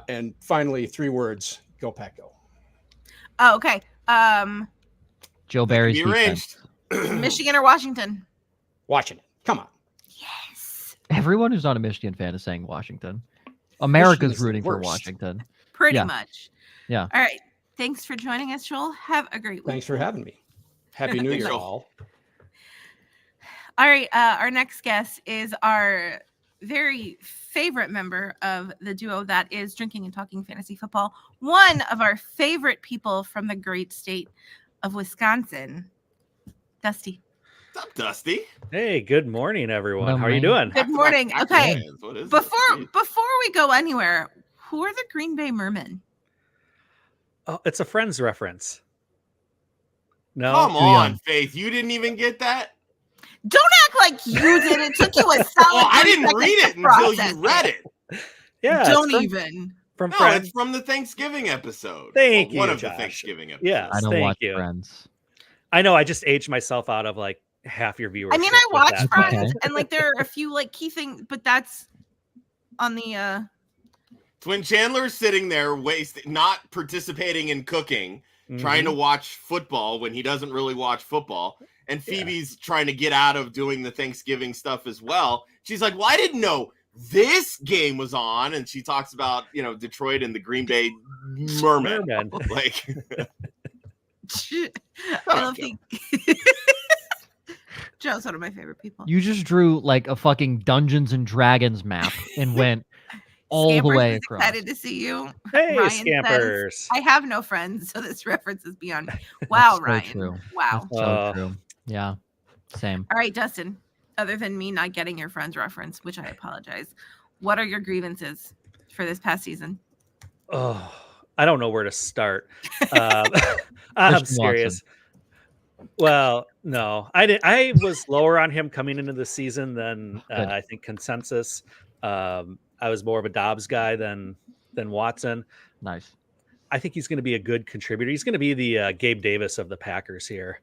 G: And finally, 3 words: Go Pack Go.
B: Oh, okay.
A: Joe Barry's defense.
B: Michigan or Washington?
G: Washington. Come on.
B: Yes.
A: Everyone who's not a Michigan fan is saying Washington. America's rooting for Washington.
B: Pretty much.
A: Yeah.
B: All right. Thanks for joining us, Joel. Have a great week.
G: Thanks for having me. Happy New Year, all.
B: All right. Our next guest is our very favorite member of the duo that is Drinking and Talking Fantasy Football. One of our favorite people from the great state of Wisconsin, Dusty.
C: What's up, Dusty?
H: Hey, good morning, everyone.
A: Hello,
H: How are you
A: man.
H: doing?
B: Good morning. Okay.
C: What is
B: Before we go anywhere, who are the Green Bay Mermen?
H: Oh, it's a Friends reference. No,
C: Come on, Faith. You didn't even get that?
B: Don't act like you did. It took you a solid.
C: Oh, I didn't read it until you read it.
H: Yeah,
B: Don't even.
H: From
C: No,
H: Friends.
C: it's from the Thanksgiving episode.
H: Thank you,
C: One of
H: Josh.
C: the Thanksgiving episodes.
H: Yes,
A: I don't
H: thank
A: watch
H: you.
A: Friends.
H: I know. I just aged myself out of like half your viewers.
B: I mean, I watch Friends,
A: Okay.
B: and like there are a few like key things, but that's on the.
C: It's when Chandler's sitting there, not participating in cooking, trying to watch football when he doesn't really watch football, and Phoebe's trying to get out of doing the Thanksgiving stuff as well. She's like, "Well, I didn't know this game was on," and she talks about Detroit and the Green Bay Mermen. Like,
B: I love the. Joe's one of my favorite people.
A: You just drew like a fucking Dungeons and Dragons map and went all
B: Scampers
A: the way
B: is
A: across.
B: excited to see you.
H: Hey,
B: Ryan
H: Scampers.
B: says, I have no friends, so this reference is beyond. Wow,
A: That's so
B: Ryan.
A: true.
B: Wow.
A: That's so true. Yeah. Same.
B: All right, Dustin. Other than me not getting your friends reference, which I apologize, what are your grievances for this past season?
H: Oh, I don't know where to start. I'm serious. Well, no, I did. I was lower on him coming into the season than I think consensus. I was more of a Dobbs guy than Watson.
A: Nice.
H: I think he's going to be a good contributor. He's going to be the Gabe Davis of the Packers here.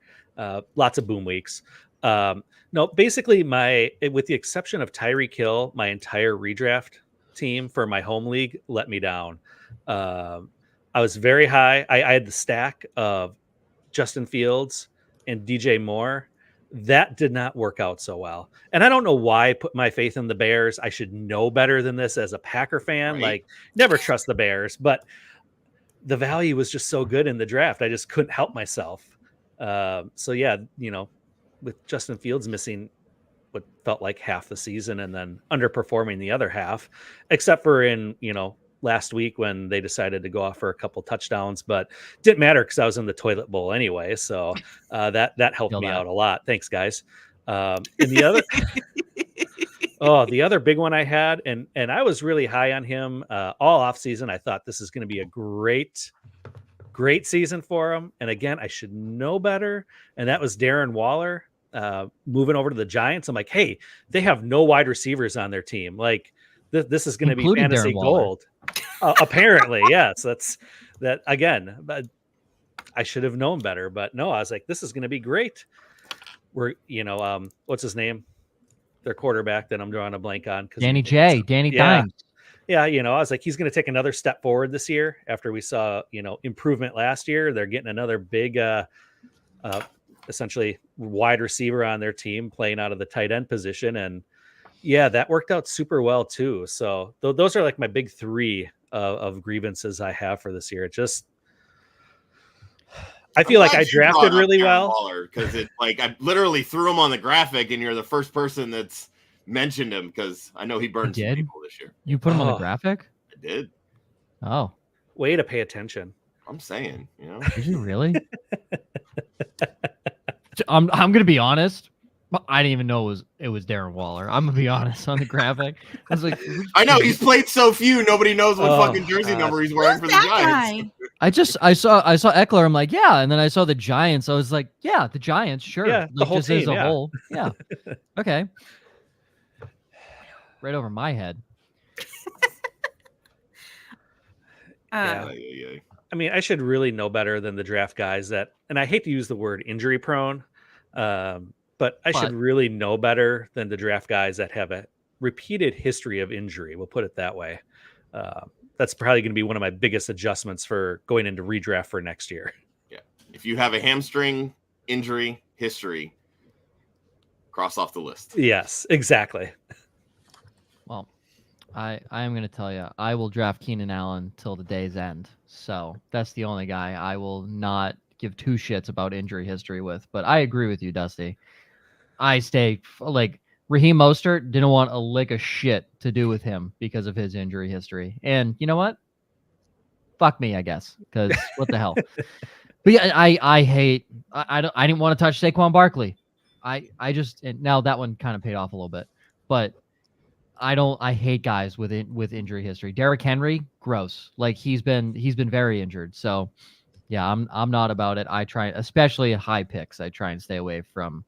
H: Lots of boom weeks. No, basically with the exception of Tyreek Hill, my entire redraft team for my home league let me down. I was very high. I had the stack of Justin Fields and DJ Moore. That did not work out so well. And I don't know why I put my faith in the Bears. I should know better than this as a Packer fan.
C: Right.
H: Like, never trust the Bears, but the value was just so good in the draft. I just couldn't help myself. So yeah, with Justin Fields missing what felt like half the season and then underperforming the other half, except for in, last week when they decided to go off for a couple touchdowns, but didn't matter because I was in the toilet bowl anyway. So that helped me out a lot. Thanks, guys. And the other, the other big one I had, and I was really high on him all off season. I thought this is going to be a great season for him. And again, I should know better. And that was Darren Waller moving over to the Giants. I'm like, hey, they have no wide receivers on their team. Like, this is going to be fantasy gold. Apparently, yes. That's that again. But I should have known better. But no, I was like, this is going to be great. We're, what's his name? Their quarterback that I'm drawing a blank on.
A: Danny Dimes.
H: Yeah, I was like, he's going to take another step forward this year after we saw, improvement last year. They're getting another big, essentially wide receiver on their team playing out of the tight end position. And yeah, that worked out super well too. So those are like my big 3 of grievances I have for this year. It just, I feel like I drafted really well
C: because I literally threw him on the graphic, and you're the first person that's mentioned him because I know he burned some people this year.
A: You put him on the graphic?
C: I did.
A: Oh,
H: way to pay attention.
C: I'm saying,
A: Did you really? I'm gonna be honest. I didn't even know it was Darren Waller. I'm gonna be honest on the graphic. I was like,
C: I know he's played so few, nobody knows what fucking jersey number he's wearing for the Giants.
A: I saw Eckler. I'm like, yeah, and then I saw the Giants. I was like, yeah, the Giants, sure.
H: Yeah, the whole team,
A: as a whole. Yeah. Okay. Right over my head.
H: I mean, I should really know better than the draft guys that, and I hate to use the word injury prone, but I should really know better than the draft guys that have a repeated history of injury. We'll put it that way. That's probably going to be one of my biggest adjustments for going into redraft for next year.
C: Yeah. If you have a hamstring injury history, cross off the list.
H: Yes, exactly.
A: Well, I am going to tell you, I will draft Keenan Allen till the day's end. So that's the only guy I will not give two shits about injury history with. But I agree with you, Dusty. I stay like Raheem Mostert didn't want a lick of shit to do with him because of his injury history. And you know what? Fuck me, I guess, because what the hell? But yeah, I didn't want to touch Saquon Barkley. I just, and now that one kind of paid off a little bit, but I hate guys with injury history. Derrick Henry, gross. Like he's been very injured. So yeah, I'm not about it. I try, especially high picks, I try and stay away from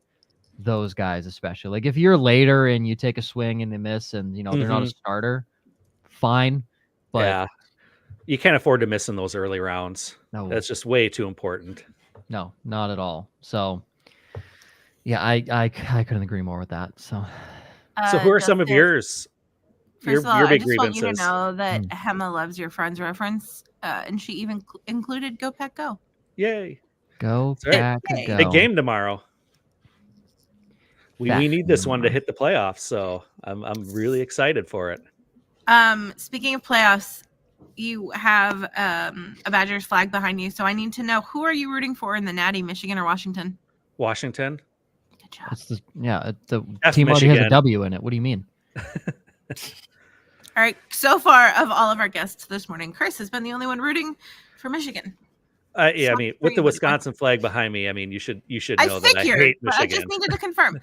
A: those guys, especially. Like if you're later and you take a swing and they miss and you know they're not a starter, fine. But
H: yeah, you can't afford to miss in those early rounds.
A: No.
H: That's just way too important.
A: No, not at all. So yeah, I couldn't agree more with that. So
H: who are some of yours?
B: First of all,
H: your big
B: I just want
H: grievances.
B: you to know that Hema loves your Friends reference, and she even included Go Pack Go.
H: Yay.
A: Go Pack Go.
H: Big game tomorrow. We need this one to hit the playoffs, so I'm really excited for it.
B: Speaking of playoffs, you have a Badgers flag behind you, so I need to know, who are you rooting for in the Natty, Michigan or Washington?
H: Washington.
B: Good job.
A: It's the
H: F
A: team already has a
H: Michigan.
A: W in it. What do you mean?
B: All right. So far, of all of our guests this morning, Chris has been the only one rooting for Michigan.
H: Yeah, I mean, with the Wisconsin flag behind me, I mean, you should know that I hate
B: but I
H: Michigan.
B: just needed to confirm.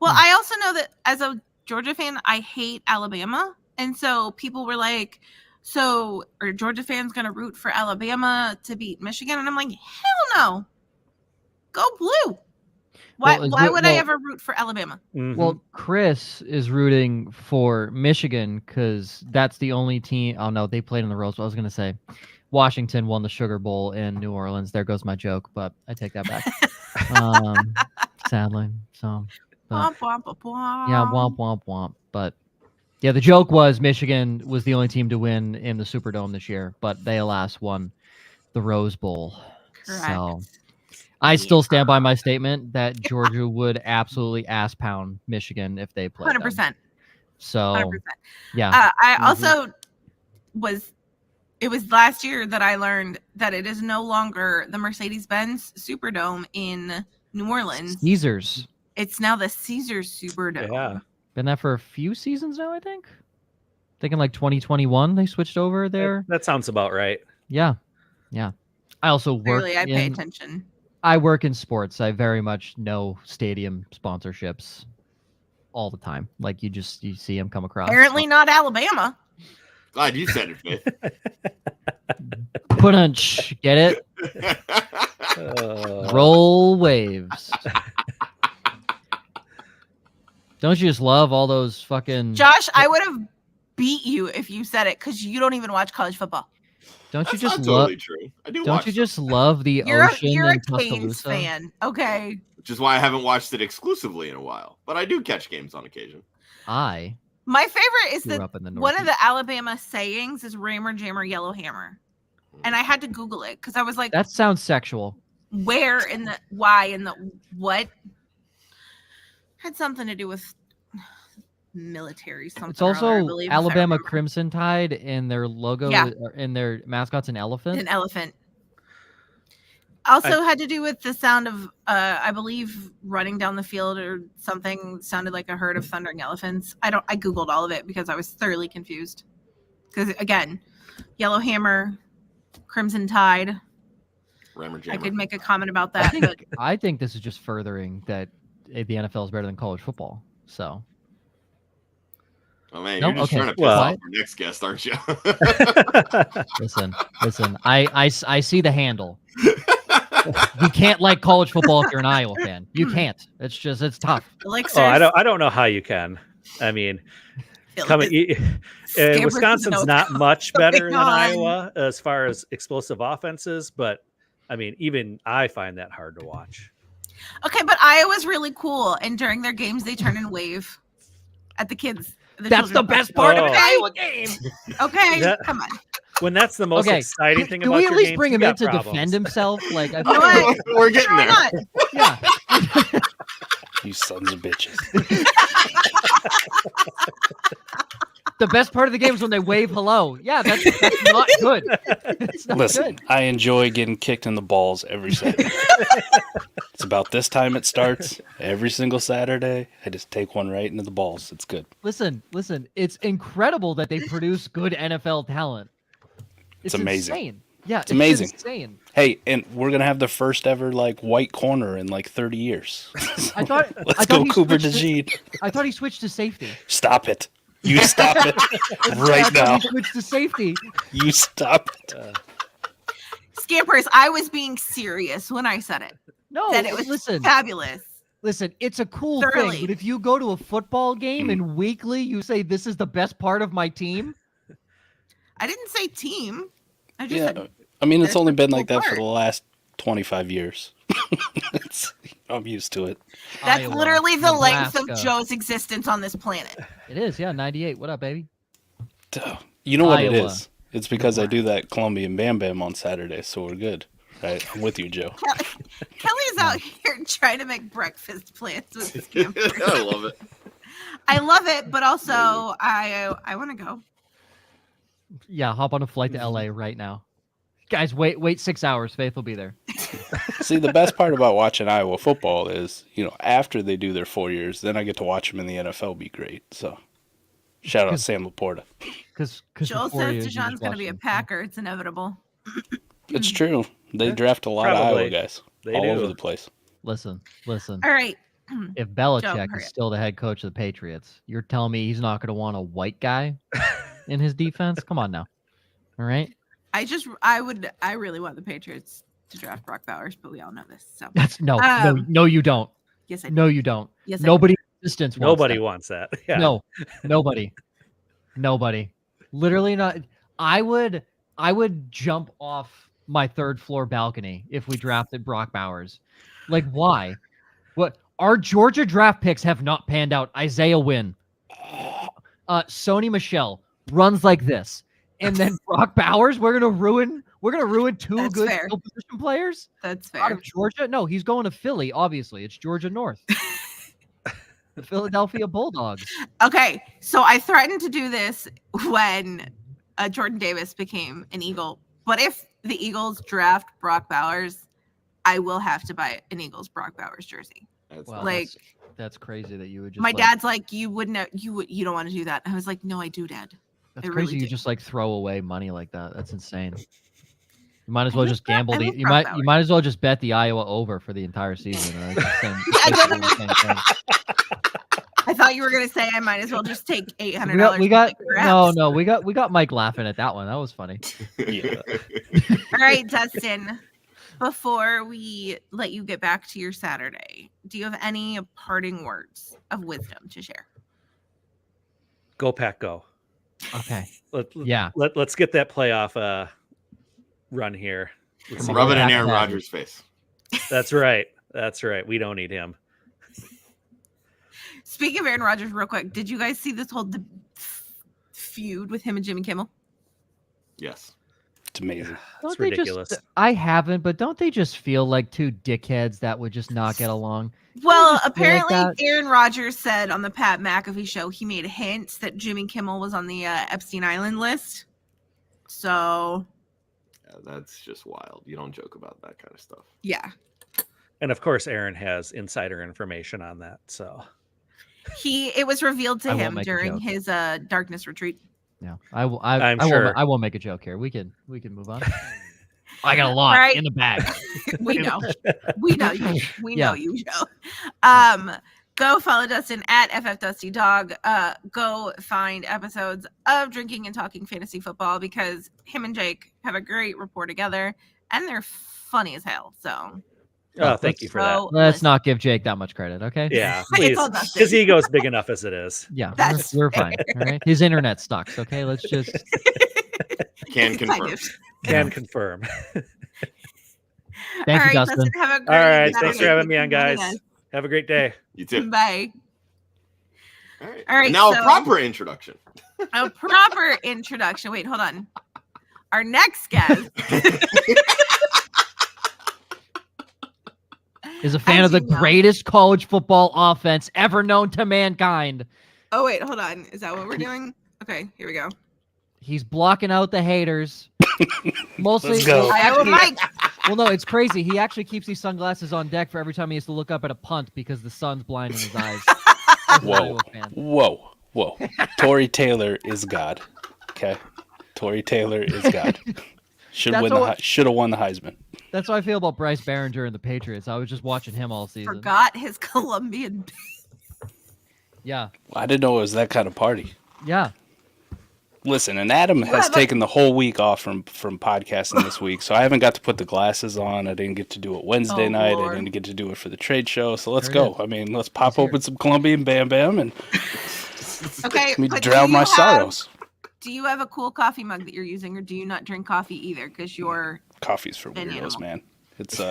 B: Well, I also know that as a Georgia fan, I hate Alabama, and so people were like, "So are Georgia fans going to root for Alabama to beat Michigan?" And I'm like, "Hell no! Go blue! Why would I ever root for Alabama?"
H: Mm-hmm.
A: Well, Chris is rooting for Michigan because that's the only team. Oh no, they played in the Rose Bowl. I was going to say Washington won the Sugar Bowl in New Orleans. There goes my joke, but I take that back. Sadly, so.
B: Womp, womp, womp, womp.
A: Yeah, womp womp womp. But yeah, the joke was Michigan was the only team to win in the Superdome this year, but they alas won the Rose Bowl.
B: Correct.
A: So I still stand by my statement that Georgia would absolutely ass pound Michigan if they played
B: 100%.
A: them. So
B: 100%.
A: yeah.
B: I also it was last year that I learned that it is no longer the Mercedes-Benz Superdome in New Orleans.
A: Caesars.
B: It's now the Caesars Superdome.
H: Yeah.
A: Been that for a few seasons now, I think. Thinking like 2021 they switched over there.
H: That sounds about right.
A: Yeah. Yeah. I also work
B: Clearly, I pay attention.
A: I work in sports. I very much know stadium sponsorships all the time. Like you see them come across.
B: Apparently not Alabama.
C: Glad you said it, Fifth.
A: Punch. Get it? Roll waves. Don't you just love all those fucking...
B: Josh, I would have beat you if you said it because you don't even watch college football.
A: Don't
C: That's
A: you just
C: not
A: love?
C: totally true. I do.
A: Don't
C: watch
A: you
C: them.
A: just love the
B: You're
A: ocean
B: a
A: in
B: Canes
A: Tuscaloosa?
B: fan, okay?
C: Which is why I haven't watched it exclusively in a while. But I do catch games on occasion.
A: I
B: My favorite is
A: grew
B: that
A: up in the
B: one of
A: Northeast.
B: the Alabama sayings is "Rammer Jammer Yellow Hammer," and I had to Google it because I was like,
A: That sounds sexual.
B: "Where in the why in the what?" Had something to do with military something.
A: It's
B: or other, I
A: also
B: believe, if I
A: Alabama
B: remember.
A: Crimson Tide, and their logo and their mascot's an elephant.
B: An elephant. Also had to do with the sound of, I believe, running down the field or something sounded like a herd of thundering elephants. I Googled all of it because I was thoroughly confused. Because again, Yellow Hammer, Crimson Tide.
C: Rammer
B: I
C: Jammer.
B: could make a comment about that. But
A: I think this is just furthering that the NFL is better than college football. So
C: Oh man,
A: Nope,
C: you're just
A: okay.
C: trying to piss
H: Well-
C: off our next guest, aren't you?
A: listen. I see the handle. You can't like college football if you're an Iowa fan. You can't. It's tough.
B: Elixirs,
H: Oh, I don't know how you can. I mean, Wisconsin's not much better than Iowa as far as explosive offenses, but I mean, even I find that hard to watch.
B: Okay, but Iowa's really cool, and during their games, they turn and wave at the kids.
A: That's the best part of an Iowa game.
B: Okay, come on.
H: When that's the most exciting thing about your game,
A: can we at least bring him in to defend himself? Like, I
B: feel
C: we're getting there.
A: Yeah.
I: You sons of bitches.
A: The best part of the game is when they wave hello. Yeah, that's not good. It's not
I: Listen,
A: good.
I: I enjoy getting kicked in the balls every Saturday. It's about this time it starts. Every single Saturday, I just take one right into the balls. It's good.
A: Listen. It's incredible that they produce good NFL talent.
I: It's amazing.
A: Insane. Yeah, it's
I: amazing.
A: Insane.
I: Hey, and we're gonna have the first ever white corner in 30 years. Let's go, Cooper DeJean.
A: I thought he switched to safety.
I: Stop it. You stop it right now.
A: He switched to safety.
I: You stop it.
B: Scampers, I was being serious when I said it.
A: No,
B: that it was fabulous.
A: Listen, it's a cool thing, but if you go to a football game and weekly you say this is the best part of my team,
B: I didn't say team. I just said
I: I mean, it's only been like that for the last 25 years. I'm used to it.
B: That's literally the length of Joe's existence on this planet.
A: It is, yeah, 98. What up, baby?
I: You know what it is? It's because I do that Colombian Bam Bam on Saturday, so we're good. Right? I'm with you, Joe.
B: Kelly's out here trying to make breakfast plans with his campers.
C: I love it.
B: I love it, but also I want to go.
A: Yeah, hop on a flight to LA right now. Guys, wait 6 hours. Faith will be there.
I: See, the best part about watching Iowa football is, after they do their 4 years, then I get to watch them in the NFL be great. So, shout out Sam Laporta.
B: Because Joel says Deshaun's going to be a Packer. It's inevitable.
I: It's true. They draft a lot of Iowa guys all over the place.
A: Listen.
B: All right.
A: If Belichick is still the head coach of the Patriots, you're telling me he's not going to want a white guy in his defense? Come on now. All right.
B: I really want the Patriots to draft Brock Bowers, but we all know this. So
A: that's no, you don't.
B: Yes, I do.
A: No, you don't.
B: Yes,
A: nobody existence.
H: Nobody wants that. Yeah.
A: No, nobody. Literally not. I would jump off my third floor balcony if we drafted Brock Bowers. Like, why? What? Our Georgia draft picks have not panned out. Isaiah Wynn, Sony Michel runs like this, and then Brock Bowers. We're gonna ruin two good skill position players.
B: That's fair.
A: Out of Georgia? No, he's going to Philly. Obviously, it's Georgia North. The Philadelphia Bulldogs.
B: Okay, so I threatened to do this when Jordan Davis became an Eagle. But if the Eagles draft Brock Bowers, I will have to buy an Eagles Brock Bowers jersey.
A: That's crazy that you would just.
B: My dad's like, you wouldn't. You don't want to do that. I was like, no, I do, Dad.
A: That's crazy. Really you just throw away money like that. That's insane. You might as well just gamble. You might as well just bet the Iowa over for the entire season.
B: I thought you were gonna say I might as well just take $800.
A: We got Mike laughing at that one. That was funny.
I: Yeah.
B: All right, Dustin. Before we let you get back to your Saturday, do you have any parting words of wisdom to share?
H: Go Pack, go.
A: Okay.
H: Let's get that playoff run here.
C: Rub it in Aaron Rodgers' face.
H: That's right. We don't need him.
B: Speaking of Aaron Rodgers, real quick, did you guys see this whole feud with him and Jimmy Kimmel?
C: Yes.
I: It's amazing.
H: It's ridiculous.
A: I haven't, but don't they just feel like two dickheads that would just not get along?
B: Well, apparently Aaron Rodgers said on the Pat McAfee show he made hints that Jimmy Kimmel was on the Epstein Island list. So
C: that's just wild. You don't joke about that kind of stuff.
B: Yeah.
H: And of course, Aaron has insider information on that. So
B: it was revealed to him during his darkness retreat.
A: Yeah, I won't make a joke here. We can move on. I got a lot in the bag.
B: We know you, Joe. Go follow Dustin at FFDustyDog. Go find episodes of Drinking and Talking Fantasy Football because him and Jake have a great rapport together and they're funny as hell. So
H: Oh, thank you for that.
A: Let's not give Jake that much credit, okay?
H: Yeah, please. His ego's big enough as it is.
A: Yeah, we're fine. All right. His internet sucks. Okay, let's just
C: can confirm.
H: Can confirm.
A: Thank you, Dustin.
B: Have a great
H: All right, thanks for having me on, guys. Have a great day.
C: You too.
B: Bye.
C: All right.
B: All right.
C: And now a proper introduction.
B: A proper introduction. Wait, hold on. Our next guest
A: is a fan of the greatest college football offense ever known to mankind.
B: Oh, wait, hold on. Is that what we're doing? Okay, here we go.
A: He's blocking out the haters. Mostly.
I: Let's go.
A: Well, no, it's crazy. He actually keeps these sunglasses on deck for every time he has to look up at a punt because the sun's blinding his eyes.
I: Whoa. Tory Taylor is God. Okay. Tory Taylor is God. Should have won the Heisman.
A: That's how I feel about Bryce Behringer and the Patriots. I was just watching him all season.
B: Forgot his Colombian.
A: Yeah.
I: I didn't know it was that kind of party.
A: Yeah.
I: Listen, and Adam has taken the whole week off from podcasting this week, so I haven't got to put the glasses on. I didn't get to do it Wednesday night.
B: Lord.
I: I didn't get to do it for the trade show. So let's go. I mean, let's pop open some Colombian Bam Bam and
B: okay,
I: drown my sorrows.
B: Do you have a cool coffee mug that you're using, or do you not drink coffee either? Because you're
I: coffee's for weirdos, man. It's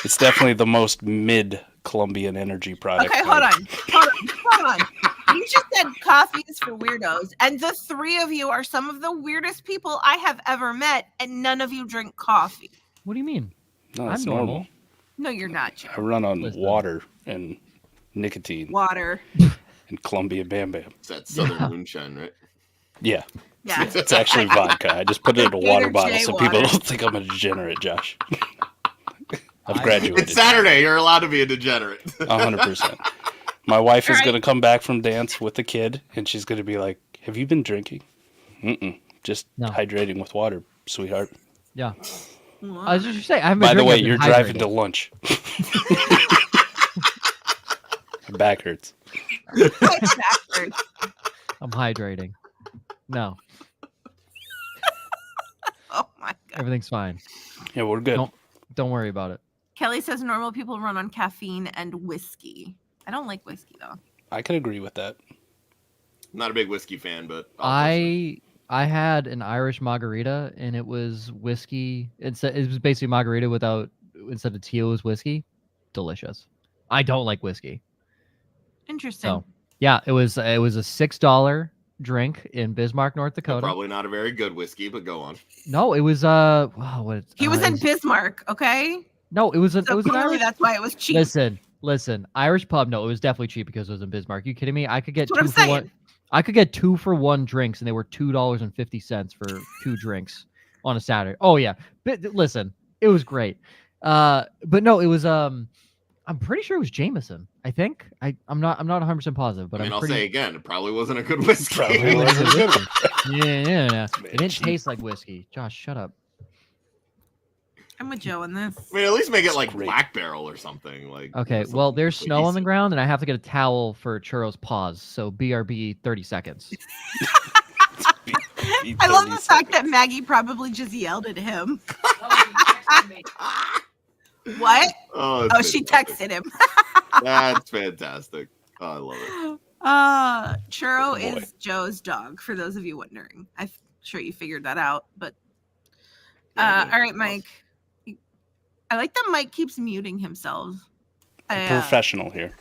I: it's definitely the most mid Colombian energy product.
B: Okay, hold on. You just said coffee is for weirdos, and the three of you are some of the weirdest people I have ever met, and none of you drink coffee.
A: What do you mean?
I: No, that's normal.
B: No, you're not, Joe.
I: I run on water and nicotine.
B: Water.
I: And Colombian Bam Bam.
C: It's that Southern moonshine, right?
I: Yeah.
B: Yeah.
I: It's actually vodka. I just put it in a water bottle so people don't think I'm a degenerate, Josh. I've graduated.
C: It's Saturday. You're allowed to be a degenerate.
I: 100%. My wife is going to come back from dance with the kid, and she's going to be like, have you been drinking? Just hydrating with water, sweetheart.
A: Yeah. I was just saying, I haven't been
I: By the way,
A: drinking,
I: you're driving to lunch. My back hurts.
A: I'm hydrating. No.
B: Oh my God.
A: Everything's fine.
I: Yeah, we're good.
A: Don't worry about it.
B: Kelly says normal people run on caffeine and whiskey. I don't like whiskey though.
I: I could agree with that.
C: I'm not a big whiskey fan, but
A: I had an Irish margarita and it was whiskey. It was basically margarita instead of tea, it was whiskey. Delicious. I don't like whiskey.
B: Interesting.
A: So yeah, it was a $6 drink in Bismarck, North Dakota.
C: Probably not a very good whiskey, but go on.
A: No, it was
B: he was in Bismarck, okay?
A: No, it was an Irish.
B: That's why it was cheap.
A: Listen, Irish pub. No, it was definitely cheap because it was in Bismarck. You kidding me? I could get two for one. I could get 2 for 1 drinks, and they were $2.50 for 2 drinks on a Saturday. Oh yeah, but listen, it was great. But no, it was I'm pretty sure it was Jameson. I think I'm not 100% positive, but
C: I'll say again, it probably wasn't a good whiskey.
A: Yeah. It didn't taste like whiskey. Josh, shut up.
B: I'm with Joe on this.
C: I mean, at least make it like Black Barrel or something. Like
A: okay, well, there's snow on the ground, and I have to get a towel for Churro's paws. So BRB 30 seconds.
B: I love the fact that Maggie probably just yelled at him. What? Oh, she texted him.
C: That's fantastic. Oh, I love it.
B: Churro is Joe's dog, for those of you wondering. I'm sure you figured that out, but all right, Mike. I like that Mike keeps muting himself.
I: Professional here.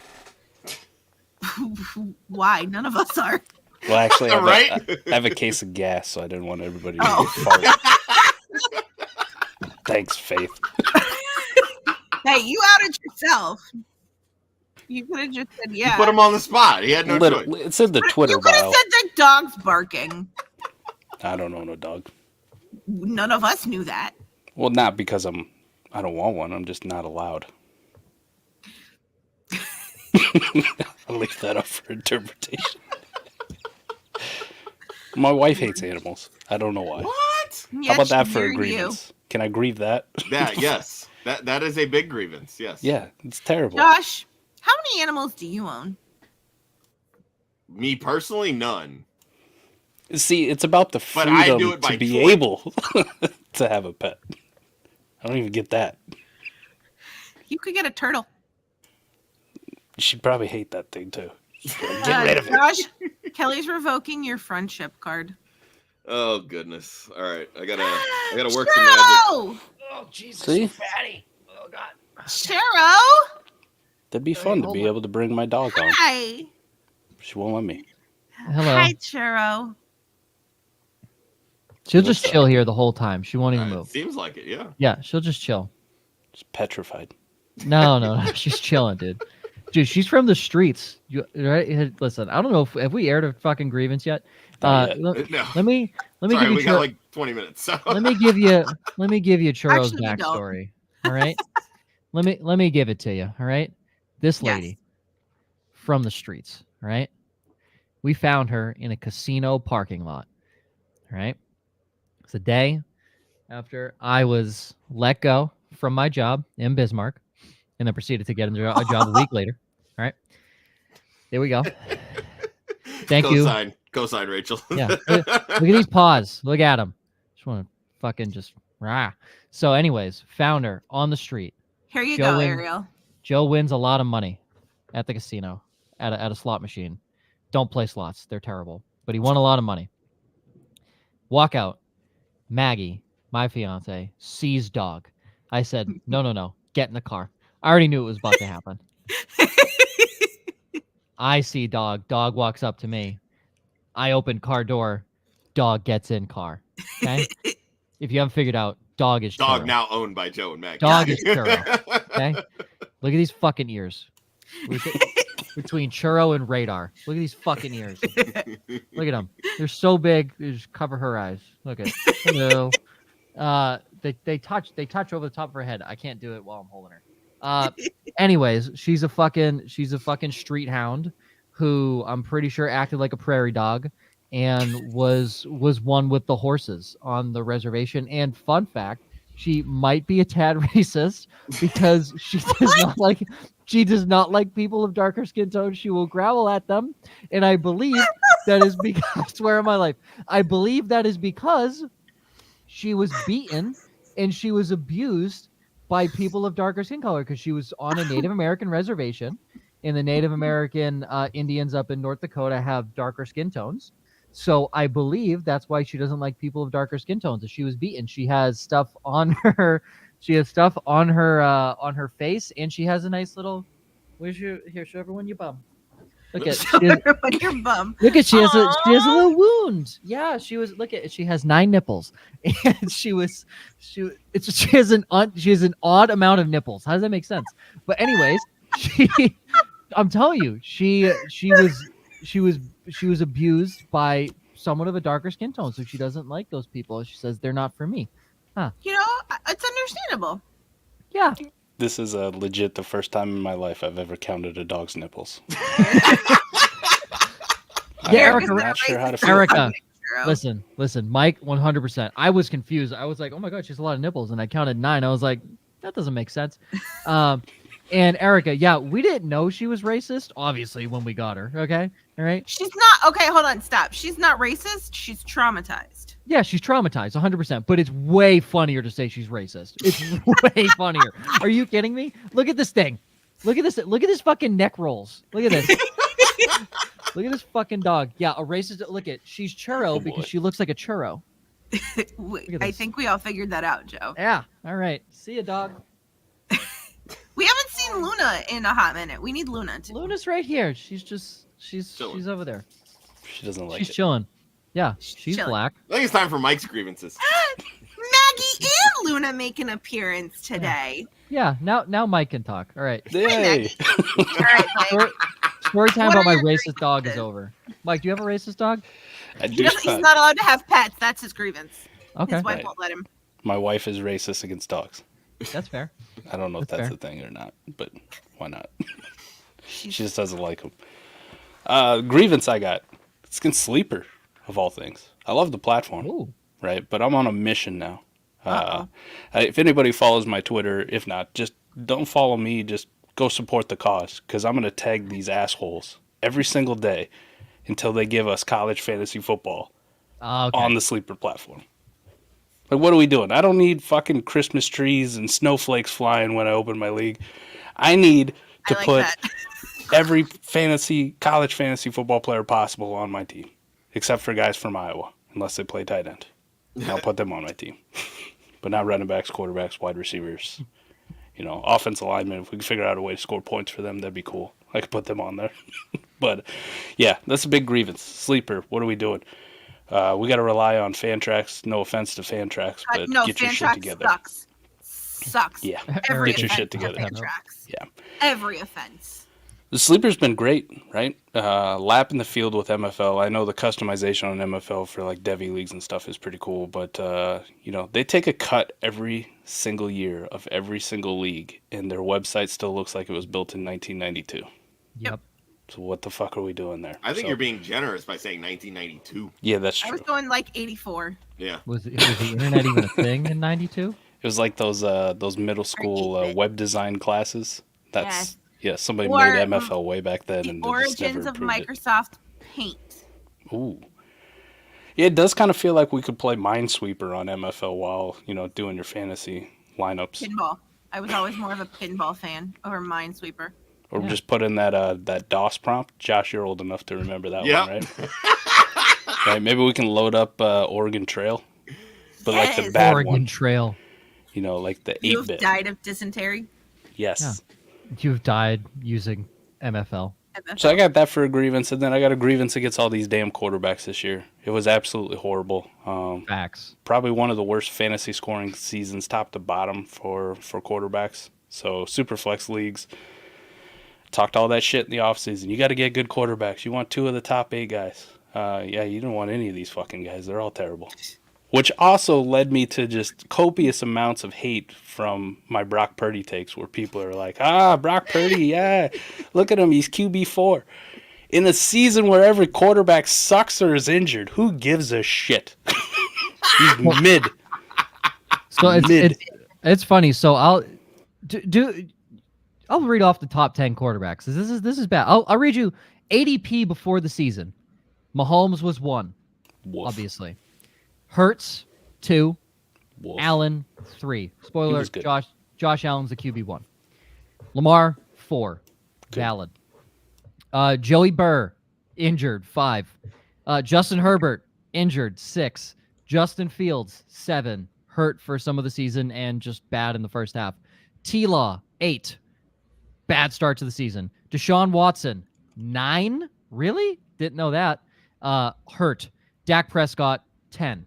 B: Why? None of us are.
I: Well, actually, I have a case of gas, so I didn't want everybody to fart. Thanks, Faith.
B: Hey, you outed yourself. You could have just said, yeah.
C: You put him on the spot. He had no choice.
I: It's in the Twitter bio.
B: You could have said the dog's barking.
I: I don't own a dog.
B: None of us knew that.
I: Well, not because I don't want one. I'm just not allowed. I'll leave that up for interpretation. My wife hates animals. I don't know why.
C: What?
I: How about that for a grievance? Can I grieve that?
C: Yes. That is a big grievance. Yes.
I: Yeah, it's terrible.
B: Josh, how many animals do you own?
C: Me personally, none.
I: See, it's about the freedom to be able to have a pet. I don't even get that.
B: You could get a turtle.
I: She'd probably hate that thing too. Get rid of it.
B: Josh, Kelly's revoking your friendship card.
C: Oh goodness! All right, I gotta work some magic.
G: Oh Jesus!
I: See?
G: So fatty. Oh God.
B: Churro.
I: That'd be fun to be able to bring my dog on.
B: Hi.
I: She won't let me.
A: Hello.
B: Hi, Churro.
A: She'll just chill here the whole time. She won't even move.
C: Seems like it, yeah.
A: Yeah, she'll just chill.
I: Just petrified.
A: No. She's chilling, dude. Dude, she's from the streets. Right? Listen, I don't know have we aired a fucking grievance yet.
C: No.
A: Let me
C: Sorry,
A: give you.
C: we got like 20 minutes. So.
A: Let me give you Churro's
B: Actually, we don't.
A: backstory. All right. let me give it to you. All right. This lady from the streets. All right. We found her in a casino parking lot. All right. It's a day after I was let go from my job in Bismarck, and then proceeded to get a job a week later. All right. There we go. Thank you.
C: Cosign, Rachel.
A: Yeah. Look at these paws. Look at them. Just want to fucking just rah. So, anyways, found her on the street.
B: Here you go, Ariel.
A: Joe wins a lot of money at the casino at a slot machine. Don't play slots. They're terrible. But he won a lot of money. Walk out. Maggie, my fiance, sees dog. I said, no. Get in the car. I already knew it was about to happen. I see dog. Dog walks up to me. I open car door. Dog gets in car. Okay? If you haven't figured out, dog is
C: Dog
A: Churro.
C: now owned by Joe and Maggie.
A: Dog is Churro. Okay? Look at these fucking ears. Between Churro and Radar. Look at these fucking ears. Look at them. They're so big. They just cover her eyes. Look at hello. They touch over the top of her head. I can't do it while I'm holding her. Anyways, she's a fucking street hound who I'm pretty sure acted like a prairie dog and was one with the horses on the reservation. And fun fact, she might be a tad racist because she does not like people of darker skin tones. She will growl at them, and I believe that is because I swear on my life, I believe that is because she was beaten and she was abused by people of darker skin color because she was on a Native American reservation, and the Native American Indians up in North Dakota have darker skin tones. So I believe that's why she doesn't like people of darker skin tones. If she was beaten, she has stuff on her. She has stuff on her face, and she has a nice little. Show everyone your bum. Look at
B: your bum.
A: Look at she has a little wound. Yeah, she has 9 nipples, and she has an odd amount of nipples. How does that make sense? But anyways, I'm telling you, she was abused by someone of a darker skin tone, so she doesn't like those people. She says they're not for me. Huh.
B: You know, it's understandable.
A: Yeah.
I: This is legit the first time in my life I've ever counted a dog's nipples.
A: Yeah,
I: I'm not sure how to feel.
A: Erica, listen, Mike, 100%. I was confused. I was like, oh my God, she has a lot of nipples. And I counted 9. I was like, that doesn't make sense. And Erica, yeah, we didn't know she was racist, obviously, when we got her. Okay. All right.
B: She's not. Okay, hold on. Stop. She's not racist. She's traumatized.
A: Yeah, she's traumatized 100%, but it's way funnier to say she's racist. It's way funnier. Are you kidding me? Look at this thing. Look at this. Look at this fucking neck rolls. Look at this. Look at this fucking dog. Yeah, a racist. Look at, she's Churro because she looks like a churro.
B: I think we all figured that out, Joe.
A: Yeah. All right. See ya, dog.
B: We haven't seen Luna in a hot minute. We need Luna too.
A: Luna's right here. She's over there.
I: She doesn't like
A: She's
I: it.
A: chilling. Yeah, she's
B: chilling.
A: black.
C: I think it's time for Mike's grievances.
B: Maggie and Luna make an appearance today.
A: Yeah, now Mike can talk. All right.
I: Yay!
B: All right, Mike.
A: Story time
B: What
A: about
B: are
A: my
B: your
A: racist dog is
B: grievances?
A: over. Mike, do you have a racist dog?
I: I do
B: He's not allowed to have pets. That's his grievance.
A: Okay.
B: His wife
I: Right.
B: won't let him.
I: My wife is racist against dogs.
A: That's fair.
I: I don't know if
A: That's
I: that's
A: fair.
I: a thing or not, but why not? She
B: She's
I: just doesn't like them. Grievance I got. It's against Sleeper, of all things. I love the platform,
A: Ooh.
I: right? But I'm on a mission now. If anybody follows my Twitter, if not, just don't follow me. Just go support the cause, because I'm going to tag these assholes every single day until they give us college fantasy football
A: Okay.
I: on the Sleeper platform. Like, what are we doing? I don't need fucking Christmas trees and snowflakes flying when I open my league. I need to put every college fantasy football player possible on my team, except for guys from Iowa, unless they play tight end. I'll put them on my team. But not running backs, quarterbacks, wide receivers, offensive linemen. If we can figure out a way to score points for them, that'd be cool. I could put them on there. But, yeah, that's a big grievance. Sleeper, what are we doing? We got to rely on Fantrax. No offense to Fantrax, but get your shit together.
B: Sucks.
I: Yeah,
B: Every
I: get your shit together.
B: Yeah, every offense.
I: The sleeper's been great, right? Lap in the field with MFL. I know the customization on MFL for like Devi leagues and stuff is pretty cool, but they take a cut every single year of every single league, and their website still looks like it was built in 1992.
A: Yep.
I: So what the fuck are we doing there?
C: I think you're being generous by saying 1992.
I: Yeah, that's true.
B: I was going like 84.
C: Yeah.
A: Was the internet even a thing in 92?
I: It was like those middle school web design classes. That's somebody made MFL way back then.
B: The origins of Microsoft Paint.
I: Ooh. Yeah, it does kind of feel like we could play Minesweeper on MFL while, doing your fantasy lineups.
B: Pinball. I was always more of a pinball fan over Minesweeper.
I: Or just put in that DOS prompt. Josh, you're old enough to remember that one, right? Right? Maybe we can load up Oregon Trail. But like the bad
A: Oregon
I: one.
A: Trail.
I: Like the 8-bit.
B: You've died of dysentery?
I: Yes.
A: Yeah. You've died using MFL.
I: So I got that for a grievance, and then I got a grievance against all these damn quarterbacks this year. It was absolutely horrible.
A: Facts.
I: Probably one of the worst fantasy scoring seasons top to bottom for quarterbacks. So super flex leagues. Talked all that shit in the offseason. You got to get good quarterbacks. You want 2 of the top 8 guys. You don't want any of these fucking guys. They're all terrible. Which also led me to just copious amounts of hate from my Brock Purdy takes, where people are like, Brock Purdy, yeah, look at him, he's QB4. In a season where every quarterback sucks or is injured, who gives a shit? He's mid.
A: So it's funny. So I'll read off the top 10 quarterbacks. This is bad. I'll read you ADP before the season. Mahomes was 1, obviously. Hurts 2, Allen 3. Spoiler: Josh Allen's the QB1. Lamar 4, valid. Joey Burr injured 5. Justin Herbert injured 6. Justin Fields 7, hurt for some of the season and just bad in the first half. T-Law 8, bad start to the season. Deshaun Watson 9, really? Didn't know that. Hurt. Dak Prescott 10.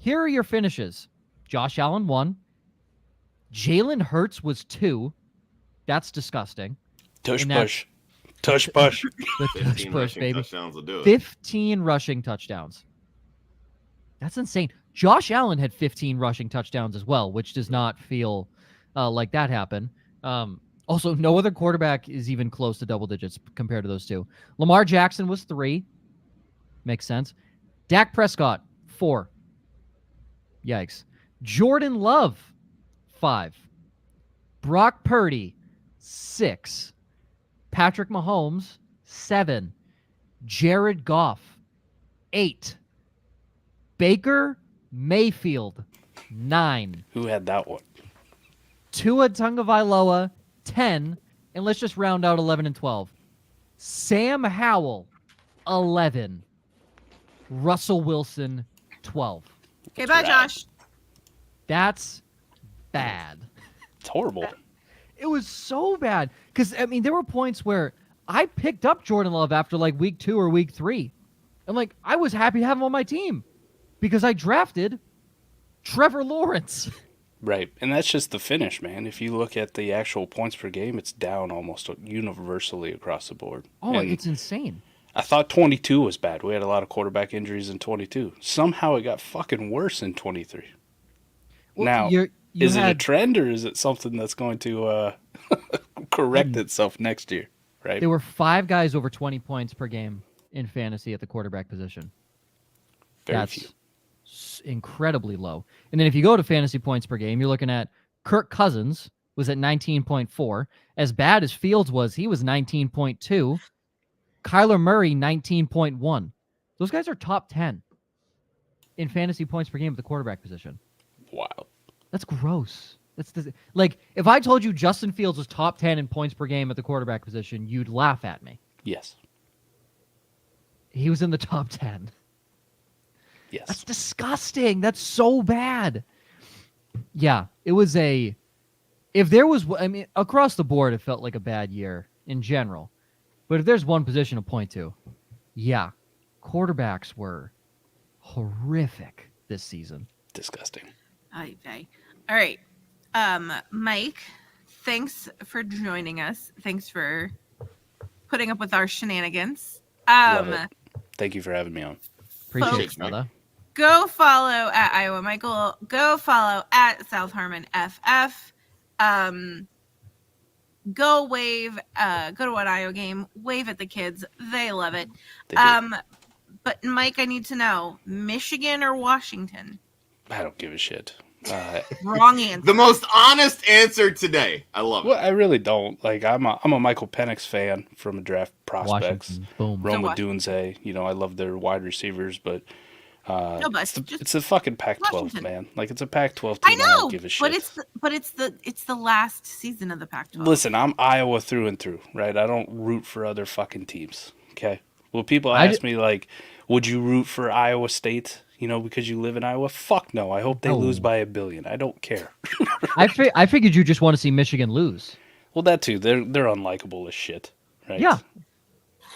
A: Here are your finishes. Josh Allen 1. Jalen Hurts was 2. That's disgusting.
I: Tush push. Tush push.
A: The tush push, baby. 15 rushing touchdowns. That's insane. Josh Allen had 15 rushing touchdowns as well, which does not feel like that happened. Also, no other quarterback is even close to double digits compared to those two. Lamar Jackson was 3. Makes sense. Dak Prescott, 4. Yikes. Jordan Love, 5. Brock Purdy, 6. Patrick Mahomes, 7. Jared Goff, 8. Baker Mayfield, 9.
I: Who had that one?
A: Tua Tagovailoa, 10. And let's just round out 11 and 12. Sam Howell, 11. Russell Wilson, 12.
B: Okay, bye, Josh.
A: That's bad.
I: It's horrible.
A: It was so bad. Because, there were points where I picked up Jordan Love after like week 2 or week 3. I'm like, I was happy to have him on my team because I drafted Trevor Lawrence.
I: Right. And that's just the finish, man. If you look at the actual points per game, it's down almost universally across the board.
A: Oh,
I: and
A: it's insane.
I: I thought 22 was bad. We had a lot of quarterback injuries in 22. Somehow it got fucking worse in 23. Well, now, is it a trend or is it something that's going to correct itself next year? Right.
A: There were 5 guys over 20 points per game in fantasy at the quarterback position. That's few. Incredibly low. And then if you go to fantasy points per game, you're looking at Kirk Cousins was at 19.4. As bad as Fields was, he was 19.2. Kyler Murray, 19.1. Those guys are top 10 in fantasy points per game at the quarterback position. That's gross. Like, if I told you Justin Fields was top 10 in points per game at the quarterback position, you'd laugh at me.
I: Yes.
A: He was in the top 10.
I: Yes.
A: That's disgusting. That's so bad. Yeah, it was if there was, across the board, it felt like a bad year in general. But if there's one position to point to, yeah, quarterbacks were horrific this season.
I: Disgusting.
B: All right. Mike, thanks for joining us. Thanks for putting up with our shenanigans.
I: Love it. Thank you for having me on.
A: Appreciate it, brother.
B: Go follow at Iowa Michael. Go follow at South Harmon FF. Go wave. Go to an Iowa game. Wave at the kids. They love it. But Mike, I need to know: Michigan or Washington?
I: I don't give a shit.
B: Wrong answer.
C: The most honest answer today. I love it.
I: Well, I really don't. Like, I'm a Michael Penix fan from a draft prospects.
A: Boom.
I: Roma Dunze. I love their wide receivers, but it's the fucking Pac-12,
B: Washington.
I: man. Like, it's a Pac-12 team.
B: I know,
I: I don't give a shit.
B: but it's the last season of the Pac-12.
I: Listen, I'm Iowa through and through, right? I don't root for other fucking teams. Okay. Well, people ask me, like, would you root for Iowa State? Because you live in Iowa? Fuck no. I hope they lose by 1 billion. I don't care.
A: I figured you just want to see Michigan lose.
I: Well, that too. They're unlikable as shit, right?
A: Yeah.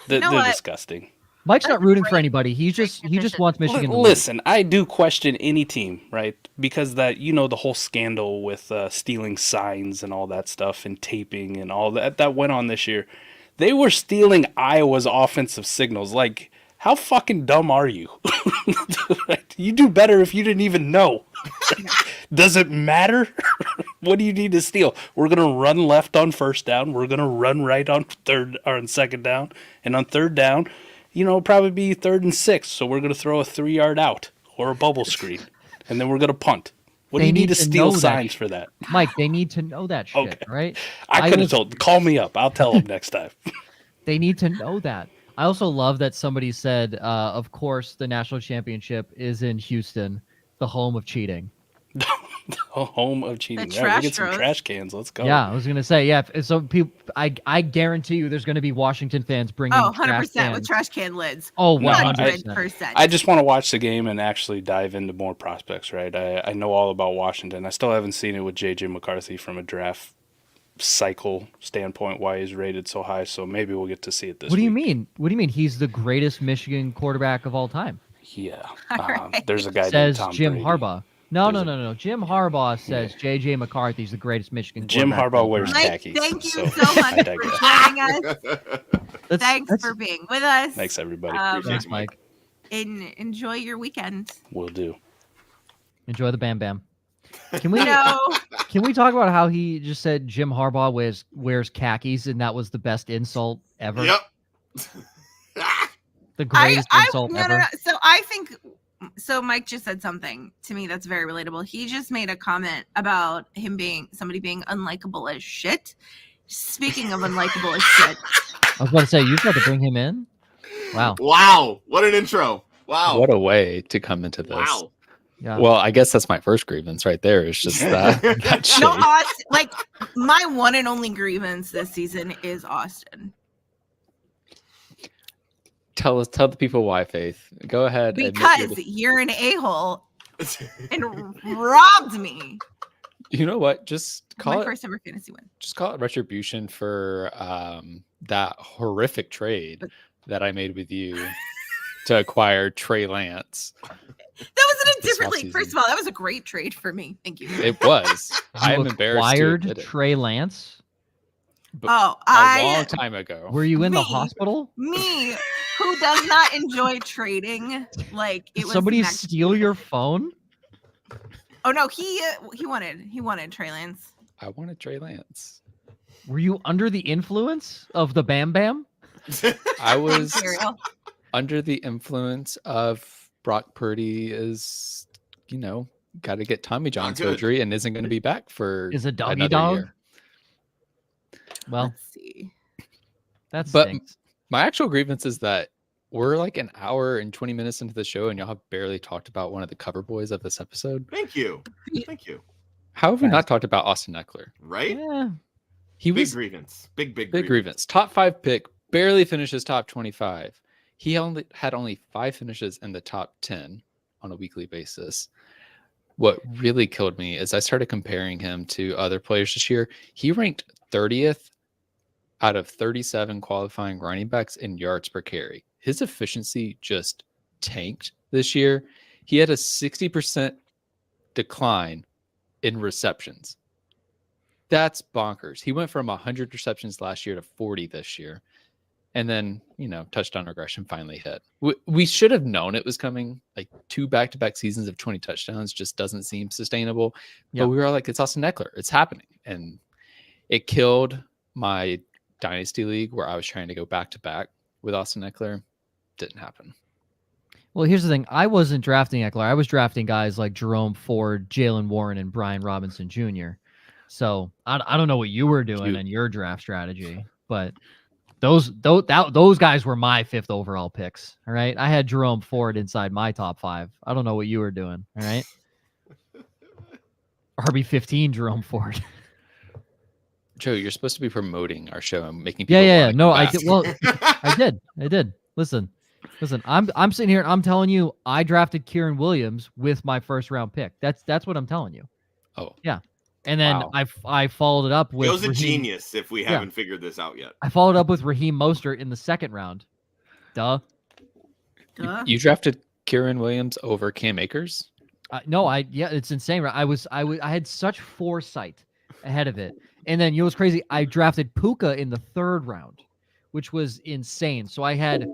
I: They're disgusting.
A: Mike's not rooting for anybody. He just wants Michigan to lose.
I: Listen, I do question any team, right? Because the whole scandal with stealing signs and all that stuff and taping and all that went on this year. They were stealing Iowa's offensive signals. Like, how fucking dumb are you? You do better if you didn't even know. Does it matter? What do you need to steal? We're going to run left on first down. We're going to run right on second down. And on third down, it'll probably be 3rd and 6. So we're going to throw a 3-yard out or a bubble screen. And then we're going to punt. What do you need to steal signs for that?
A: Mike, they need to know that shit,
I: okay.
A: Right?
I: I could have told. Call me up. I'll tell them next time.
A: They need to know that. I also love that somebody said, of course, the national championship is in Houston, the home of cheating.
I: The home of cheating.
B: Yeah,
I: we get some trash cans. Let's go.
A: Yeah, I was going to say, yeah. So people, I guarantee you there's going to be Washington fans bringing
B: 100% with trash can lids.
A: Oh,
B: 100%.
I: I just want to watch the game and actually dive into more prospects, right? I know all about Washington. I still haven't seen it with J.J. McCarthy from a draft cycle standpoint, why he's rated so high, so maybe we'll get to see it this week.
A: What do you mean? What do you mean he's the greatest Michigan quarterback of all time?
I: Yeah. There's a guy
A: says
I: named Tom
A: Jim
I: Brady.
A: Harbaugh. No. Jim Harbaugh says J.J. McCarthy's the greatest Michigan
I: Jim
A: quarterback.
I: Harbaugh wears
B: Mike,
I: khakis.
B: thank you so much for joining us. Thanks for being with us.
I: Thanks, everybody.
A: Thanks, Mike.
B: Enjoy your weekend.
I: Will do.
A: Enjoy the Bam Bam. Can we talk about how he just said Jim Harbaugh wears khakis and that was the best insult ever?
C: Yep.
A: The greatest insult ever.
B: No. So Mike just said something to me that's very relatable. He just made a comment about somebody being unlikable as shit. Speaking of unlikable as shit.
A: I was about to say, you just got to bring him in? Wow.
C: Wow. What an intro. Wow.
J: What a way to come into this.
C: Wow.
A: Yeah.
J: Well, I guess that's my first grievance right there. It's just that shit.
B: No, Austin, like my one and only grievance this season is Austin.
J: Tell the people why, Faith. Go ahead.
B: Because you're an a-hole and robbed me.
J: You know what? Just call
B: my first ever fantasy win.
J: Just call it retribution for that horrific trade that I made with you to acquire Trey Lance.
B: That was in a different league. First of all, that was a great trade for me. Thank you.
J: It was. I'm embarrassed to admit it.
A: Trey Lance?
J: A long time ago.
A: Were you in the hospital?
B: Me, who does not enjoy trading. Like it was
A: somebody steal your phone?
B: Oh no, he wanted Trey Lance.
J: I wanted Trey Lance.
A: Were you under the influence of the Bam Bam?
J: I was under the influence of Brock Purdy is, got to get Tommy John surgery and isn't going to be back for
A: is a doggy
J: another
A: dog.
J: Year.
A: Well,
B: let's see.
J: But my actual grievance is that we're like an hour and 20 minutes into the show and y'all have barely talked about one of the cover boys of this episode.
C: Thank you.
J: How have we not talked about Austin Eckler?
C: Right?
A: Yeah.
C: He was grievance. Big
J: grievance. Top 5 pick, barely finishes top 25. He had only 5 finishes in the top 10 on a weekly basis. What really killed me is I started comparing him to other players this year. He ranked 30th out of 37 qualifying running backs in yards per carry. His efficiency just tanked this year. He had a 60% decline in receptions. That's bonkers. He went from 100 receptions last year to 40 this year. And then, touchdown regression finally hit. We should have known it was coming. Like 2 back-to-back seasons of 20 touchdowns just doesn't seem sustainable. But we were all like, it's Austin Eckler. It's happening. And it killed my Dynasty League where I was trying to go back-to-back with Austin Eckler. Didn't happen.
A: Well, here's the thing. I wasn't drafting Eckler. I was drafting guys like Jerome Ford, Jalen Warren, and Brian Robinson Jr. So I don't know what you were doing in your draft strategy, but those guys were my 5th overall picks. All right. I had Jerome Ford inside my top 5. I don't know what you were doing. All right. RB15 Jerome Ford.
J: Joe, you're supposed to be promoting our show and making people.
A: Yeah. No, I did. Well, I did. Listen, I'm sitting here and I'm telling you, I drafted Kieran Williams with my 1st round pick. That's what I'm telling you.
J: Oh,
A: yeah. And then I followed it up with.
C: Joe's a genius if we haven't figured this out yet.
A: I followed up with Raheem Mostert in the 2nd round. Duh.
J: You drafted Kieran Williams over Cam Akers?
A: No, it's insane. I had such foresight ahead of it. And then what's crazy? I drafted Puka in the 3rd round, which was insane. So I had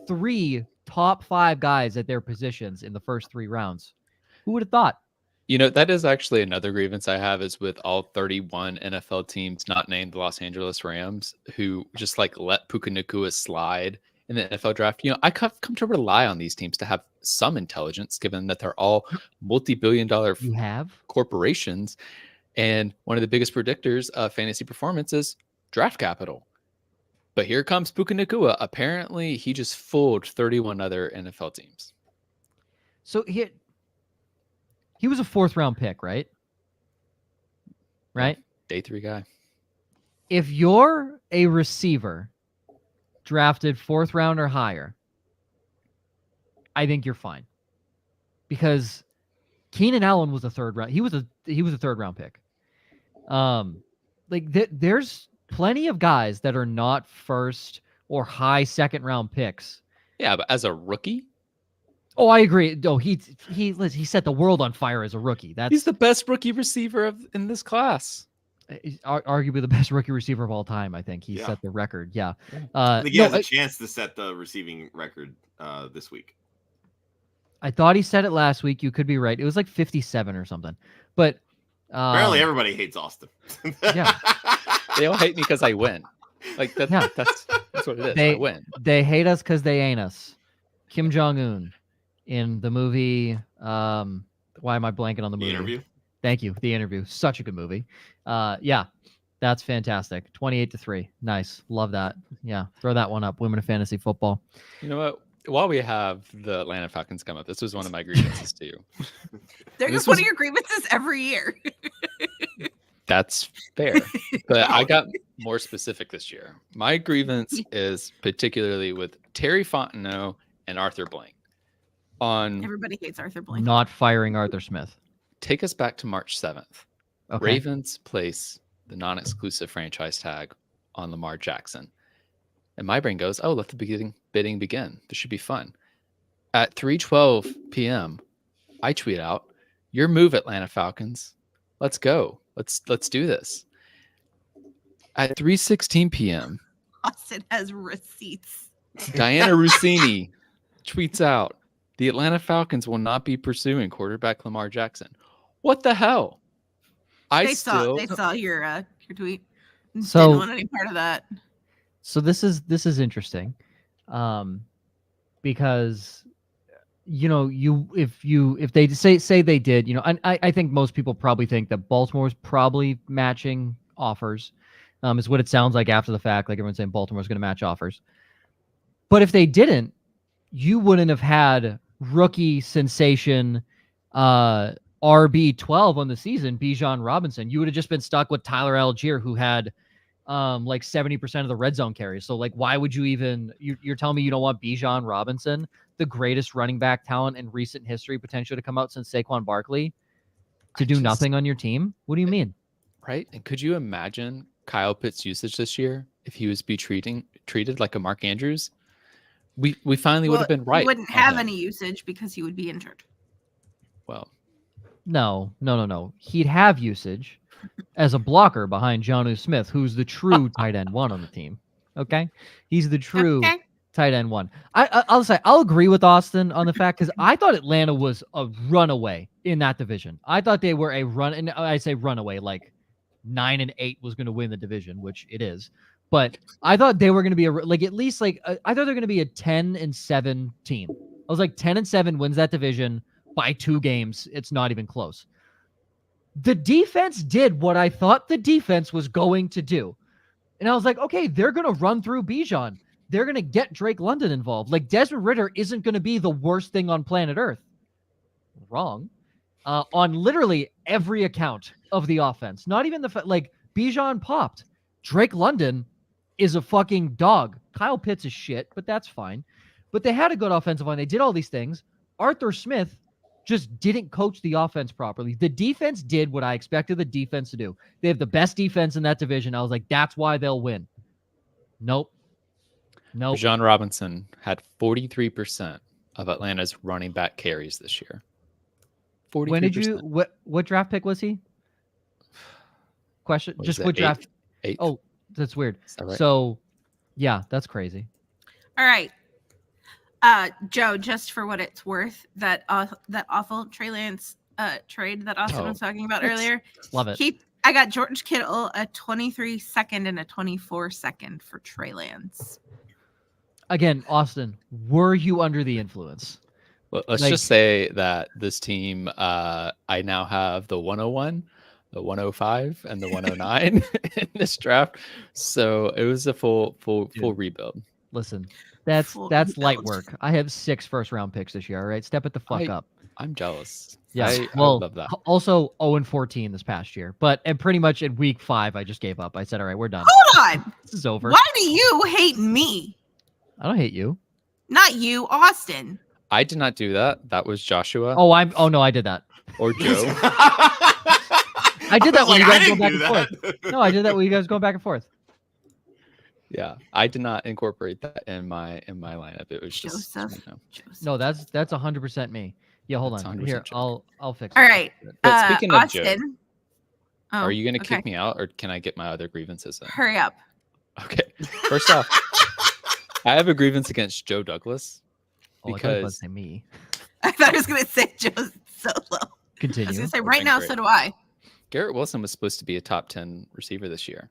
A: 3 top 5 guys at their positions in the first 3 rounds. Who would have thought?
J: That is actually another grievance I have is with all 31 NFL teams not named the Los Angeles Rams who just let Puka Nacua slide in the NFL draft. I come to rely on these teams to have some intelligence given that they're all multi-billion-dollar corporations. And one of the biggest predictors of fantasy performance is draft capital. But here comes Puka Nacua. Apparently, he just fooled 31 other NFL teams.
A: So he was a 4th round pick, right? Right?
J: Day 3 guy.
A: If you're a receiver drafted 4th round or higher, I think you're fine. Because Keenan Allen was a 3rd round. He was a 3rd round pick. There's plenty of guys that are not 1st or high 2nd round picks.
J: Yeah, but as a rookie?
A: Oh, I agree. No, he set the world on fire as a rookie.
J: He's the best rookie receiver in this class.
A: Arguably the best rookie receiver of all time. I think he set the record. Yeah.
C: I think he has a chance to set the receiving record this week.
A: I thought he said it last week. You could be right. It was like 57 or something. But
C: apparently everybody hates Austin.
A: Yeah.
J: They all hate me because I win. That's what it is. I win.
A: They hate us because they ain't us. Kim Jong-un in the movie. Why am I blanking on the movie?
C: The Interview.
A: Thank you. The Interview. Such a good movie. Yeah, that's fantastic. 28-3. Nice. Love that. Yeah. Throw that one up. Women of fantasy football.
J: You know what? While we have the Atlanta Falcons come up, this was one of my grievances too.
B: They're one of your grievances every year.
J: That's fair. But I got more specific this year. My grievance is particularly with Terry Fontenot and Arthur Blank.
B: Everybody hates Arthur Blank.
A: Not firing Arthur Smith.
J: Take us back to March 7th.
A: Okay.
J: Ravens place the non-exclusive franchise tag on Lamar Jackson. And my brain goes, let the bidding begin. This should be fun. At 3:12 p.m., I tweet out, your move, Atlanta Falcons. Let's go. Let's do this. At 3:16 p.m.,
B: Austin has receipts.
J: Diana Rossini tweets out, the Atlanta Falcons will not be pursuing quarterback Lamar Jackson. What the hell?
B: They saw your tweet.
A: So,
B: didn't want any part of that.
A: So this is interesting, because if they say they did, and I think most people probably think that Baltimore's probably matching offers, is what it sounds like after the fact. Like everyone's saying Baltimore's going to match offers, but if they didn't, you wouldn't have had rookie sensation RB12 on the season, Bijan Robinson, you would have just been stuck with Tyler Algier, who had like 70% of the red zone carries. So like, why would you even, you're telling me you don't want Bijan Robinson, the greatest running back talent in recent history, potentially to come out since Saquon Barkley, to do nothing on your team? What do you mean?
J: Right. And could you imagine Kyle Pitts' usage this year if he was treated like a Mark Andrews? We finally would have been right.
B: He wouldn't have any usage because he would be injured.
J: Well,
A: no. He'd have usage as a blocker behind Jonnu Smith, who's the true tight end 1 on the team. Okay, he's the true tight end 1. I'll agree with Austin on the fact, because I thought Atlanta was a runaway in that division. I thought they were a run, and I say runaway like 9-8 was going to win the division, which it is. But I thought they were going to be at least I thought they're going to be a 10-7 team. I was like 10-7 wins that division by 2 games. It's not even close. The defense did what I thought the defense was going to do. And I was like, okay, they're going to run through Bijan. They're going to get Drake London involved. Like, Desmond Ridder isn't going to be the worst thing on planet Earth. Wrong. On literally every account of the offense. Not even Bijan popped. Drake London is a fucking dog. Kyle Pitts is shit, but that's fine. But they had a good offensive line. They did all these things. Arthur Smith just didn't coach the offense properly. The defense did what I expected the defense to do. They have the best defense in that division. I was like, that's why they'll win. Nope.
J: Bijan Robinson had 43% of Atlanta's running back carries this year. 43%.
A: When did you, what draft pick was he? Question.
J: What
A: just
J: is
A: what
J: it,
A: draft?
J: Eighth?
A: Oh, that's weird.
J: Is that right?
A: So, yeah, that's crazy.
B: All right. Joe, just for what it's worth, that awful Trey Lance trade that Austin was talking about earlier.
A: Love it.
B: I got George Kittle a 23-second and a 24-second for Trey Lance.
A: Again, Austin, were you under the influence?
J: Well, let's just say that this team, I now have the 101, the 105, and the 109 in this draft. So it was a full rebuild.
A: Listen, that's light work. I have 6 first-round picks this year. All right, step it the fuck up.
J: I'm jealous.
A: Yeah,
J: I love that.
A: Also 0-14 this past year, and pretty much in week 5, I just gave up. I said, all right, we're done.
B: Hold on,
A: this is over.
B: Why do you hate me?
A: I don't hate you.
B: Not you, Austin.
J: I did not do that. That was Joshua.
A: Oh no, I did that.
J: Or Joe.
A: I did that when you guys go back and forth. No, I did that when you guys go back and forth.
J: Yeah, I did not incorporate that in my lineup. It was just
B: Joseph.
A: No, that's 100% me. Yeah, hold on. Here,
J: Joe.
A: I'll fix it.
B: All right.
J: But speaking of Joe,
B: Austin.
J: are you going to kick me out, or can I get my other grievances in?
B: Hurry up.
J: Okay. First off, I have a grievance against Joe Douglas because
A: say me.
B: I thought I was going to say Joe Zollo.
A: Continue.
B: I was going to say right now, so do I.
J: Garrett Wilson was supposed to be a top 10 receiver this year.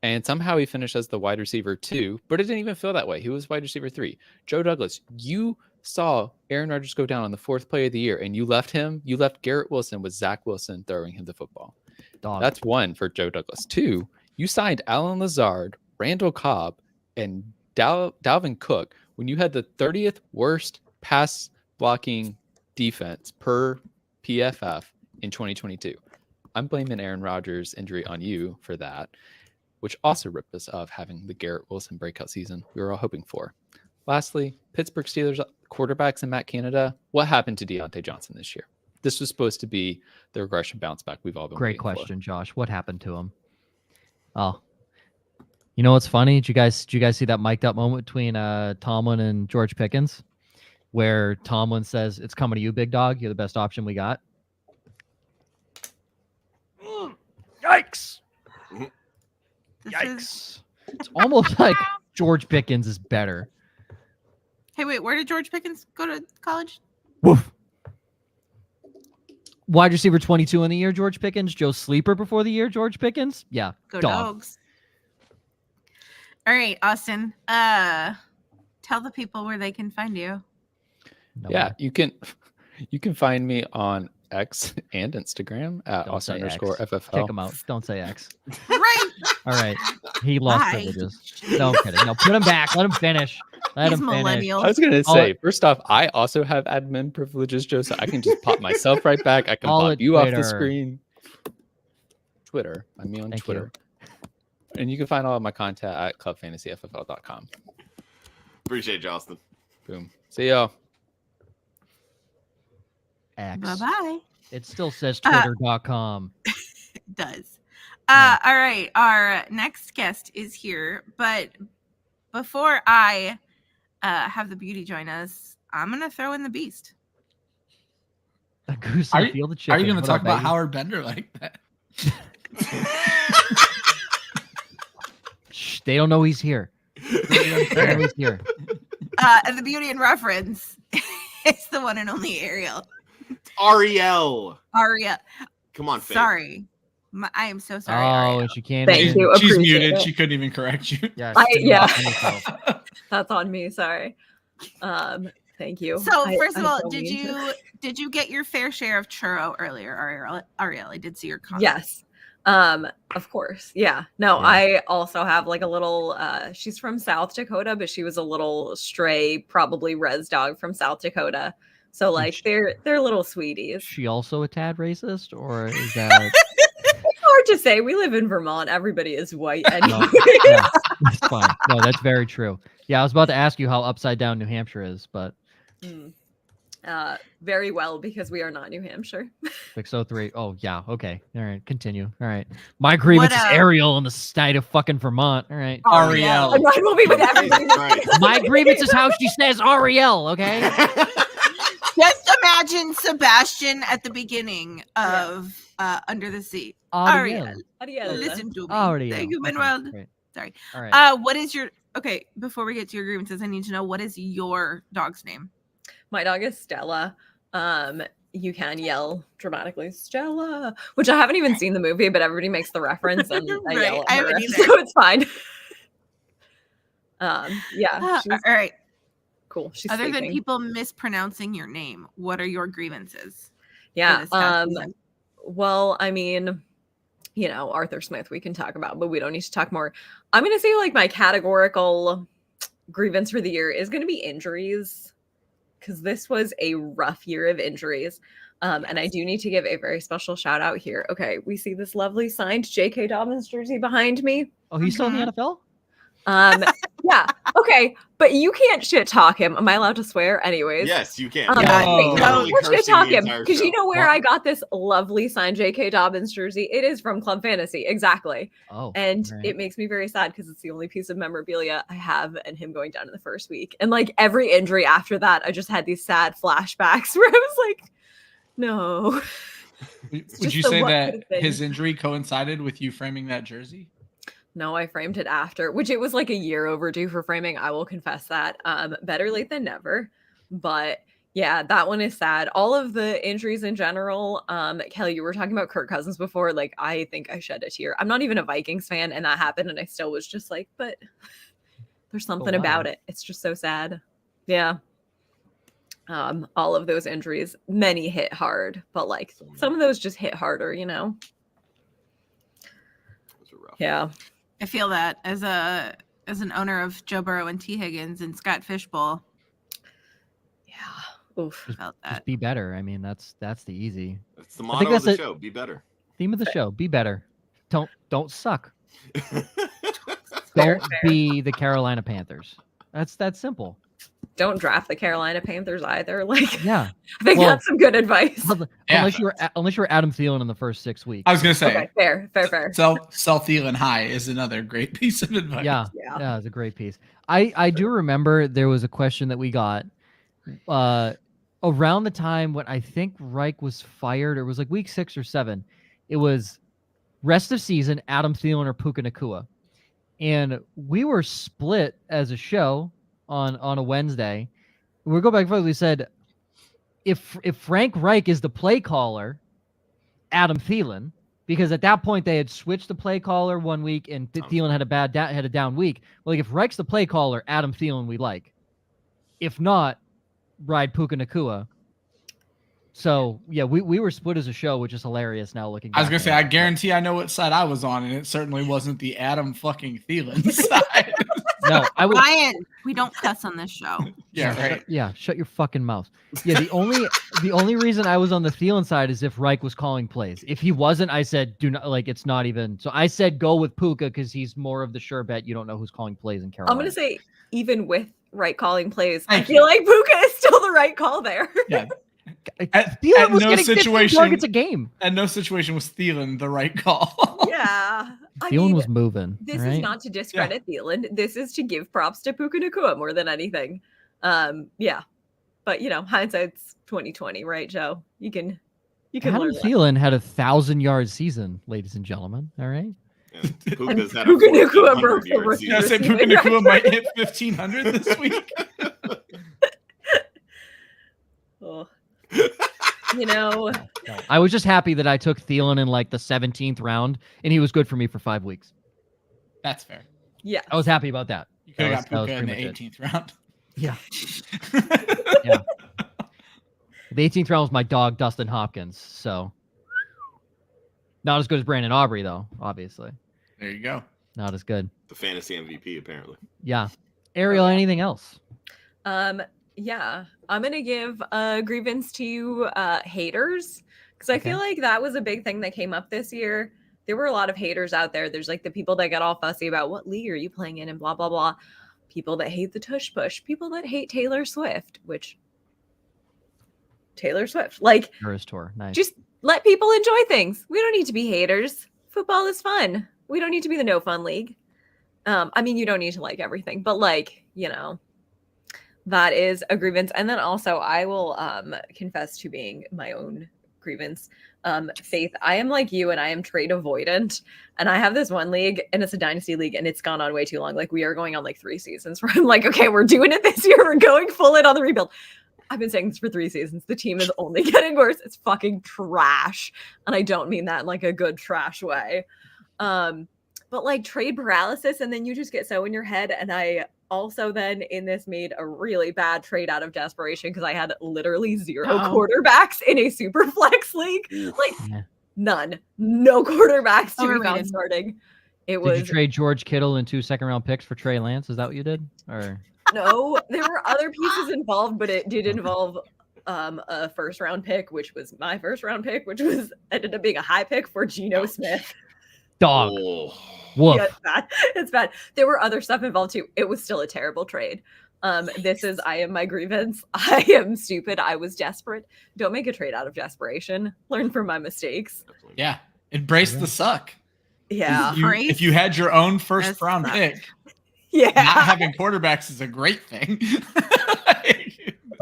J: And somehow he finished as the wide receiver 2, but it didn't even feel that way. He was wide receiver 3. Joe Douglas, you saw Aaron Rodgers go down on the 4th play of the year, and you left him. You left Garrett Wilson with Zach Wilson throwing him the football.
A: Dog.
J: That's 1 for Joe Douglas. 2, you signed Alan Lazard, Randall Cobb, and Dalvin Cook when you had the 30th worst pass blocking defense per PFF in 2022. I'm blaming Aaron Rodgers' injury on you for that, which also ripped us of having the Garrett Wilson breakout season we were all hoping for. Lastly, Pittsburgh Steelers quarterbacks and Matt Canada. What happened to Deontay Johnson this year? This was supposed to be the regression bounce back we've all been
A: Great
J: waiting
A: question,
J: for.
A: Josh. What happened to him? Oh, you know what's funny? Did you guys see that mic'd up moment between Tomlin and George Pickens, where Tomlin says, "It's coming to you, big dog. You're the best option we got." Yikes! Yikes! It's almost like George Pickens is better.
B: Hey, wait, where did George Pickens go to college?
A: Woof. Wide receiver 22 in the year, George Pickens. Joe Sleeper before the year, George Pickens. Yeah,
B: Go
A: dog.
B: Dogs. All right, Austin. Tell the people where they can find you.
J: Yeah, you can find me on X and Instagram at
A: Don't say
J: Austin_FFL.
A: Kick him out. Don't say X.
B: Right.
A: All right. He lost
B: Bye.
A: privileges. No, I'm kidding. No, put him back. Let him finish.
B: He's millennial.
J: I was going to say, first off, I also have admin privileges, Joe, so I can just pop myself right back. I can pop you off the screen. Twitter. I'm me on Twitter. And you can find all of my content at clubfantasyffl.com.
C: Appreciate it, Justin.
J: Boom. See y'all.
B: Bye-bye.
A: It still says twitter.com.
B: It does. All right. Our next guest is here. But before I have the beauty join us, I'm going to throw in the beast.
A: A goose
K: Are
A: in the field of chicken.
K: you going to
A: What
K: talk
A: up,
K: about
A: baby?
K: Howard Bender like that?
A: Shh, they don't know he's here. They don't know he's here.
B: The beauty in reference is the one and only Ariel.
C: Ariel. Come on, Faith.
B: Sorry. I am so sorry.
A: Oh,
B: Ariel.
A: and she can't.
L: Thank you.
K: She's
L: Appreciate
K: muted.
L: it.
K: She couldn't even correct you.
A: Yes.
L: That's on me. Sorry. Thank you.
B: So first of all, did you get your fair share of churro earlier, Ariel? I did see your comment.
L: Yes. Of course. Yeah. No,
A: Yeah.
L: I also have like a little she's from South Dakota, but she was a little stray, probably res dog from South Dakota. So like they're little sweeties.
A: Is she also a tad racist, or is that
L: It's hard to say. We live in Vermont. Everybody is white anyway.
A: no, yeah, that's fine. No, that's very true. Yeah, I was about to ask you how upside down New Hampshire is, but
L: Very well, because we are not New Hampshire.
A: 603. Oh, yeah. Okay. All right. Continue. All right. My grievance is Ariel in the state of fucking Vermont. All right.
K: Ariel.
L: And mine will be with everybody.
A: My grievance is how she says Ariel. Okay.
B: Just imagine Sebastian at the beginning of Under the Sea. Ariel. Listen to me.
A: Ariel.
B: Thank you,
A: Okay,
B: Manuel.
A: great.
B: Sorry.
A: All right.
B: What is your before we get to your grievances, I need to know, what is your dog's name?
L: My dog is Stella. You can yell dramatically, Stella, which I haven't even seen the movie, but everybody makes the reference and I yell at
B: I
L: her,
B: haven't either.
L: so it's fine. Yeah.
B: All right.
L: Cool. She's
B: Other
L: sleeping.
B: than people mispronouncing your name, what are your grievances?
L: Yeah. Well, I mean, you know, Arthur Smith we can talk about, but we don't need to talk more. I'm gonna say like my categorical grievance for the year is gonna be injuries, because this was a rough year of injuries. And I do need to give a very special shout out here. Okay, we see this lovely signed J.K. Dobbins jersey behind me.
A: Oh, he's still in the NFL?
L: Yeah. Okay, but you can't shit talk him. Am I allowed to swear? Anyways.
C: Yes, you can.
L: Don't shit
C: cursing
L: talk
C: the
L: him,
C: entire
L: because you
C: show.
L: know where I got this lovely signed J.K. Dobbins jersey. It is from Club Fantasy, exactly.
A: Oh,
L: and
A: right.
L: it makes me very sad because it's the only piece of memorabilia I have, and him going down in the first week. And like every injury after that, I just had these sad flashbacks where I was like, no.
K: Would you say that his injury coincided with you framing that jersey?
L: No, I framed it after, which it was like a year overdue for framing. I will confess that. Better late than never. But yeah, that one is sad. All of the injuries in general. Kelly, you were talking about Kirk Cousins before. Like, I think I shed a tear. I'm not even a Vikings fan, and that happened, and I still was just like, but there's something about it. It's just so sad. Yeah. All of those injuries, many hit hard, but like some of those just hit harder, you know? Yeah.
B: I feel that as an owner of Joe Burrow and T. Higgins and Scott Fishbowl.
L: Yeah. Oof.
B: Felt that.
A: Just be better. I mean, that's the easy.
C: That's the motto of the show. Be better.
A: Theme of the show. Be better. Don't suck. Don't be the Carolina Panthers. That's that simple.
L: Don't draft the Carolina Panthers either. Like,
A: yeah,
L: I think that's some good advice.
A: Unless you're Adam Thielen in the first 6 weeks.
K: I was gonna say,
L: okay, fair.
K: Sell Thielen high is another great piece of advice.
A: Yeah, it's a great piece. I do remember there was a question that we got around the time when I think Reich was fired, or it was like week 6 or 7. It was rest of season, Adam Thielen or Puka Nacua, and we were split as a show on a Wednesday. We'll go back and forth. We said, if Frank Reich is the play caller, Adam Thielen, because at that point they had switched the play caller 1 week and Thielen had a down week. Well, like if Reich's the play caller, Adam Thielen we like. If not, ride Puka Nacua. So yeah, we were split as a show, which is hilarious now looking back.
K: I was gonna say, I guarantee I know what side I was on, and it certainly wasn't the Adam fucking Thielen side.
A: No, I would.
B: Ryan, we don't cuss on this show.
K: Yeah, right.
A: Shut your fucking mouth. Yeah, the only reason I was on the Thielen side is if Reich was calling plays. If he wasn't, I said do not, like, it's not even. So I said go with Puka because he's more of the sure bet. You don't know who's calling plays in Carolina.
L: I'm gonna say even with Reich calling plays, I feel like Puka is still the right call there.
K: Yeah.
A: Thielen was getting 15 targets a game.
K: At no situation was Thielen the right call.
L: Yeah.
A: Thielen was moving.
L: This is not to discredit Thielen. This is to give props to Puka Nacua more than anything. Yeah. But hindsight's 2020, right, Joe? You can
A: Adam
L: learn
A: Thielen had 1,000-yard season, ladies and gentlemen. All right.
C: Yeah, Puka's had
L: Puka
C: a
L: Nacua broke the
C: 1,400-yard
L: record.
C: season.
K: I said Puka Nacua might hit 1,500 this week.
L: Oh.
A: I was just happy that I took Thielen in like the 17th round, and he was good for me for 5 weeks.
K: That's fair.
L: Yeah.
A: I was happy about that.
K: You could have got Puka in the 18th round.
A: Yeah. Yeah. The 18th round was my dog, Dustin Hopkins. So not as good as Brandon Aubrey, though, obviously.
K: There you go.
A: Not as good.
C: The fantasy MVP, apparently.
A: Yeah. Ariel, anything else?
L: Yeah. I'm going to give a grievance to haters because I feel like that was a big thing that came up this year. There were a lot of haters out there. There's like the people that get all fussy about what league are you playing in and blah, blah, blah. People that hate the tush push. People that hate Taylor Swift, like
A: Tour. Nice.
L: Just let people enjoy things. We don't need to be haters. Football is fun. We don't need to be the no fun league. I mean, you don't need to like everything, but that is a grievance. And then also I will confess to being my own grievance. Faith, I am like you and I am trade avoidant. And I have this one league and it's a dynasty league and it's gone on way too long. Like we are going on like 3 seasons where I'm like, okay, we're doing it this year. We're going full in on the rebuild. I've been saying this for 3 seasons. The team is only getting worse. It's fucking trash. And I don't mean that in like a good trash way. But like trade paralysis, and then you just get so in your head. And I also then in this made a really bad trade out of desperation because I had literally 0 quarterbacks in a super flex league. Like none. No quarterbacks to be found starting. Did
A: you trade George Kittle and 2 second-round picks for Trey Lance? Is that what you did? Or
L: no, there were other pieces involved, but it did involve a first-round pick, which was my first-round pick, which ended up being a high pick for Geno Smith.
A: Dog.
L: Woof. Yeah, it's bad. There were other stuff involved too. It was still a terrible trade. I am my grievance. I am stupid. I was desperate. Don't make a trade out of desperation. Learn from my mistakes.
K: Yeah. Embrace the suck.
L: Yeah.
K: If you had your own first round pick, not having quarterbacks is a great thing.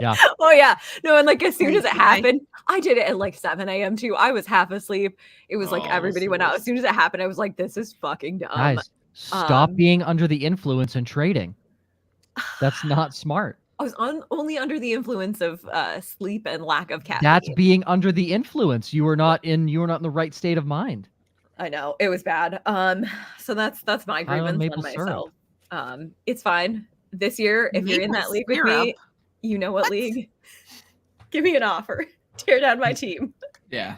A: Yeah.
L: Oh yeah. No, and like as soon as it happened, I did it at like 7 a.m. too. I was half asleep. It was like everybody went out. As soon as it happened, I was like, this is fucking dumb.
A: Guys, stop being under the influence and trading. That's not smart.
L: I was only under the influence of sleep and lack of caffeine.
A: That's being under the influence. You were not in the right state of mind.
L: I know. It was bad. So that's my grievance on myself. It's fine. This year, if you're in that league with me, you know what league? Give me an offer. Tear down my team.
K: Yeah.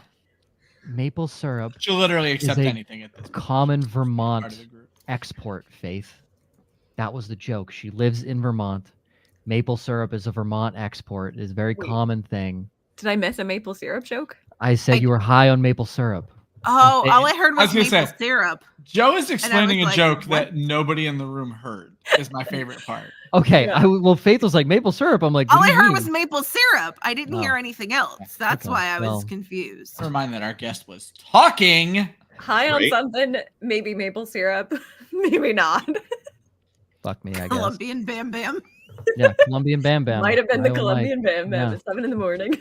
A: Maple syrup.
K: She'll literally accept anything at this
A: common Vermont export, Faith. That was the joke. She lives in Vermont. Maple syrup is a Vermont export. It's a very common thing.
L: Did I miss a maple syrup joke?
A: I said you were high on maple syrup.
B: Oh, all I heard was maple syrup.
K: Joe is explaining a joke that nobody in the room heard. Is my favorite part.
A: Okay, well, Faith was like maple syrup. I'm like,
B: all I heard was maple syrup. I didn't hear anything else. That's why I was confused.
K: Remind that our guest was talking.
L: High on something, maybe maple syrup, maybe not.
A: Fuck me, I guess.
B: Colombian Bam Bam.
A: Yeah, Colombian Bam Bam.
L: Might have been the Colombian Bam Bam at 7 a.m.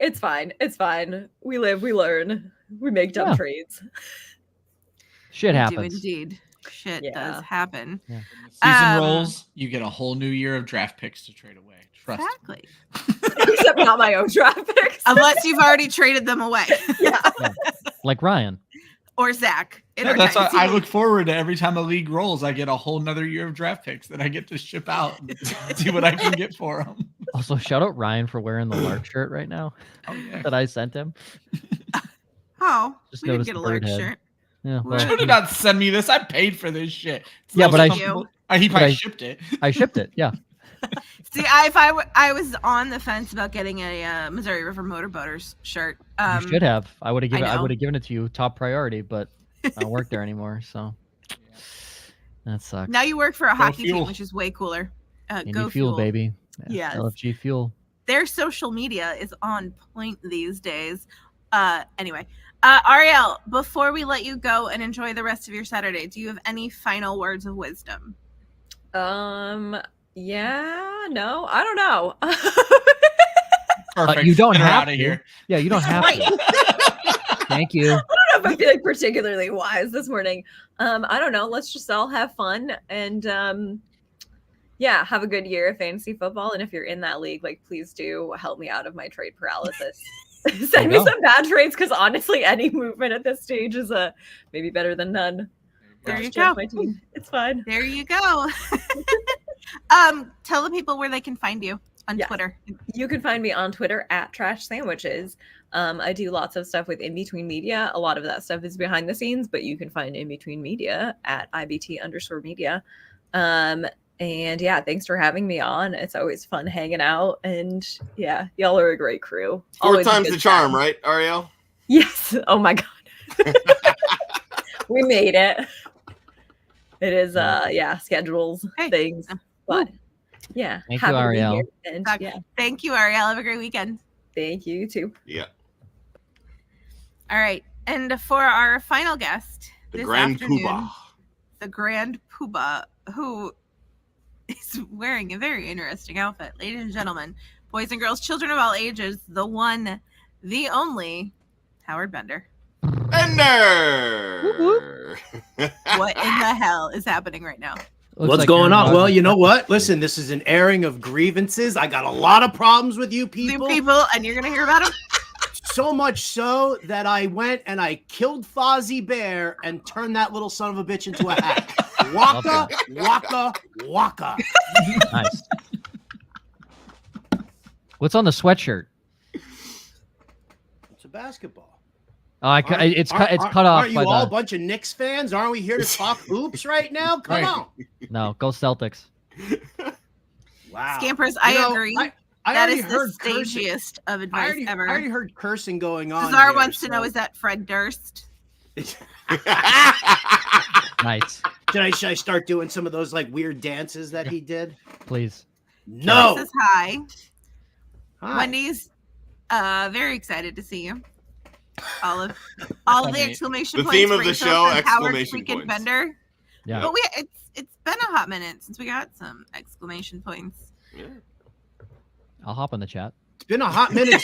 L: It's fine. It's fine. We live, we learn, we make dumb trades.
A: Shit happens.
B: Indeed. Shit does happen.
A: Yeah.
K: Season rolls, you get a whole new year of draft picks to trade away. Trust me.
L: Except not my own draft picks.
B: Unless you've already traded them away.
L: Yeah.
A: Like Ryan.
B: Or Zach.
K: That's why I look forward to every time a league rolls. I get a whole nother year of draft picks that I get to ship out and see what I can get for them.
A: Also, shout out Ryan for wearing the Lark shirt right now.
K: Oh, yeah.
A: That I sent him.
B: Oh,
A: Just
B: we didn't
A: noticed
B: get a
A: the
B: Lark
A: bird head.
B: shirt.
A: Yeah,
K: well, do not send me this. I paid for this shit.
A: Yeah, but
K: he probably shipped it.
A: I shipped it. Yeah.
B: See, I was on the fence about getting a Missouri River Motorboaters shirt.
A: You should have. I would have given it to you top priority, but I don't work there anymore, so that sucks.
B: Now you work for a hockey team, which is way cooler. Go
A: Fuel, baby.
B: Yeah.
A: LFG Fuel.
B: Their social media is on point these days. Anyway, Ariel, before we let you go and enjoy the rest of your Saturday, do you have any final words of wisdom?
L: Yeah, no, I don't know.
K: Perfect.
A: You don't
K: Get her
A: have
K: out of
A: to.
K: here.
A: Yeah, you don't have to. Thank you.
L: I don't know if I feel like particularly wise this morning. I don't know. Let's just all have fun and yeah, have a good year of fantasy football. And if you're in that league, like, please do help me out of my trade paralysis. Send me some bad trades, because honestly, any movement at this stage is maybe better than none.
B: There you go.
L: My team. It's fine.
B: There you go. Tell the people where they can find you on Twitter.
L: You can find me on Twitter at Trash Sandwiches. I do lots of stuff with In Between Media. A lot of that stuff is behind the scenes, but you can find In Between Media at IBT_media. And yeah, thanks for having me on. It's always fun hanging out. And yeah, y'all are a great crew.
C: Fourth time's the charm, right, Ariel?
L: Yes. Oh my God. We made it. It is, schedules, things. But yeah.
A: Thank you, Ariel.
L: And,
B: Thank you, Ariel. Have a great weekend.
L: Thank you, too.
C: Yeah.
B: All right. And for our final guest,
C: the Grand Poobah.
B: The Grand Poobah, who is wearing a very interesting outfit. Ladies and gentlemen, boys and girls, children of all ages, the one, the only, Howard Bender.
C: Bender!
B: What in the hell is happening right now?
F: What's going on? Well, you know what? Listen, this is an airing of grievances. I got a lot of problems with you people.
B: And you're going to hear about them?
F: So much so that I went and I killed Fozzie Bear and turned that little son of a bitch into a hat. Waka, waka, waka.
A: Nice. What's on the sweatshirt?
F: It's a basketball.
A: It's cut off.
F: Aren't you all a bunch of Knicks fans? Aren't we here to talk hoops right now? Come on.
A: No, go Celtics.
F: Wow.
B: Scampers, I agree. That is the stagiest of advice ever.
F: I already heard cursing going on.
B: Cesar wants to know, is that Fred Durst?
A: Nice.
F: Should I start doing some of those like weird dances that he did?
A: Please.
F: No.
B: Says hi. Wendy's very excited to see you. All of the exclamation points.
C: The theme of the show, exclamation points.
B: Bender.
A: Yeah.
B: But it's been a hot minute since we got some exclamation points.
C: Yeah.
A: I'll hop on the chat.
F: It's been a hot minute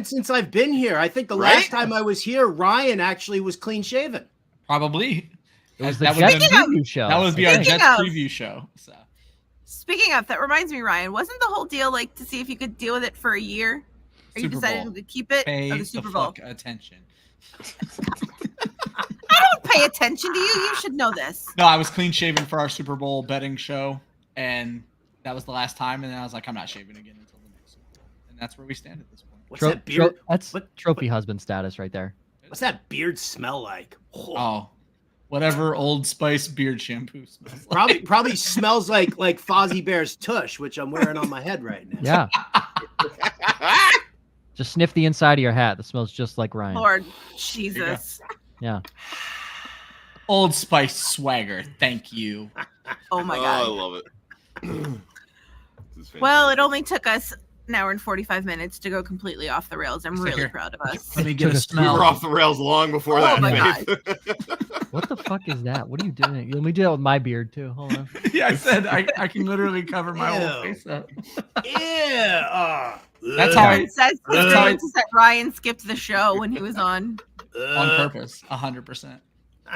F: since I've been here. I think the last time I was here, Ryan actually was clean shaven.
K: Probably.
A: That was the Jets preview show.
K: That would be our Jets preview show. So.
B: Speaking of, that reminds me, Ryan, wasn't the whole deal like to see if you could deal with it for a year? Or you decided to keep it?
K: Pay
B: the Super Bowl.
K: Fuck attention.
B: I don't pay attention to you. You should know this.
K: No, I was clean shaven for our Super Bowl betting show, and that was the last time. And then I was like, I'm not shaving again until the next one. And that's where we stand at this point.
F: What's that beard?
A: That's trophy husband status right there.
F: What's that beard smell like?
K: Oh, whatever Old Spice beard shampoo smells like.
F: Probably smells like Fozzie Bear's tush, which I'm wearing on my head right now.
A: Yeah. Just sniff the inside of your hat. That smells just like Ryan.
B: Lord Jesus.
A: Yeah.
K: Old Spice swagger. Thank you.
B: Oh my God.
C: I love it.
B: Well, it only took us an hour and 45 minutes to go completely off the rails. I'm really proud of us.
K: Let me get a smell.
C: We were off the rails long before that.
B: My God.
A: What the fuck is that? What are you doing? Let me do that with my beard too. Hold on.
K: Yeah, I said I can literally cover my whole face up.
F: Yeah.
K: That's how
B: it says that Ryan skipped the show when he was on
K: purpose. 100%.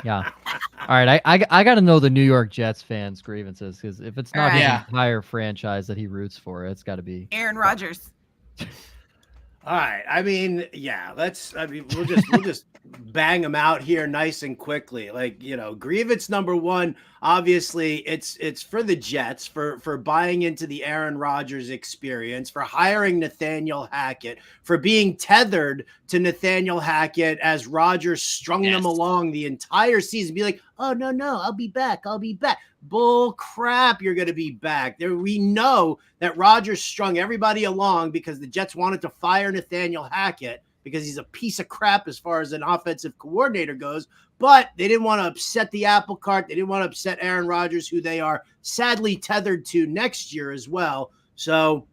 A: Yeah. All right. I got to know the New York Jets fans' grievances, because if it's not his entire franchise that he roots for, it's got to be
B: Aaron Rodgers.
M: All right. I mean, yeah, we'll just bang them out here nice and quickly. Like, grievance number one, obviously it's for the Jets for buying into the Aaron Rodgers experience, for hiring Nathaniel Hackett, for being tethered to Nathaniel Hackett as Rodgers strung them along the entire season. Be like, oh, no, I'll be back. Bull crap, you're going to be back. We know that Rodgers strung everybody along because the Jets wanted to fire Nathaniel Hackett because he's a piece of crap as far as an offensive coordinator goes, but they didn't want to upset the apple cart. They didn't want to upset Aaron Rodgers, who they are sadly tethered to next year as well. So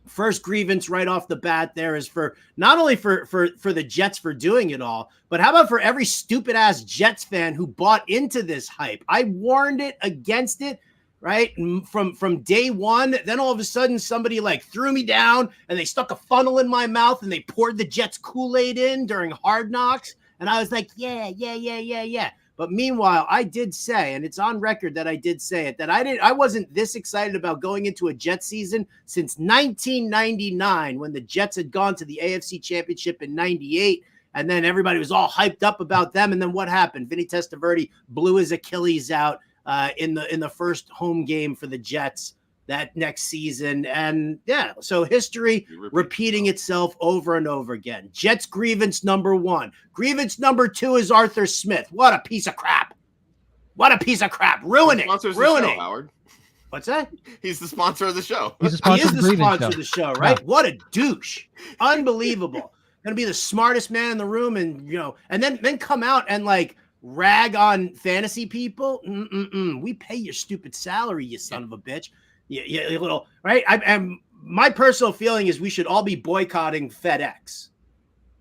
M: first grievance right off the bat there is for not only for the Jets for doing it all, but how about for every stupid ass Jets fan who bought into this hype? I warned it against it, right? From day one. Then all of a sudden somebody like threw me down and they stuck a funnel in my mouth and they poured the Jets Kool-Aid in during Hard Knocks. And I was like, yeah. But meanwhile, I did say, and it's on record that I did say it, that I wasn't this excited about going into a Jets season since 1999 when the Jets had gone to the AFC Championship in 98. And then everybody was all hyped up about them. And then what happened? Vinny Testaverde blew his Achilles out in the first home game for the Jets that next season. And yeah, so history repeating itself over and over again. Jets grievance number one. Grievance number two is Arthur Smith. What a piece of crap. Ruin it.
C: Howard.
M: What's that?
C: He's the sponsor of the show.
M: He is the sponsor of the show, right? Yeah. What a douche. Unbelievable. Gonna be the smartest man in the room, and and then come out and like rag on fantasy people. We pay your stupid salary, you son of a bitch. Yeah, little right. And my personal feeling is we should all be boycotting FedEx,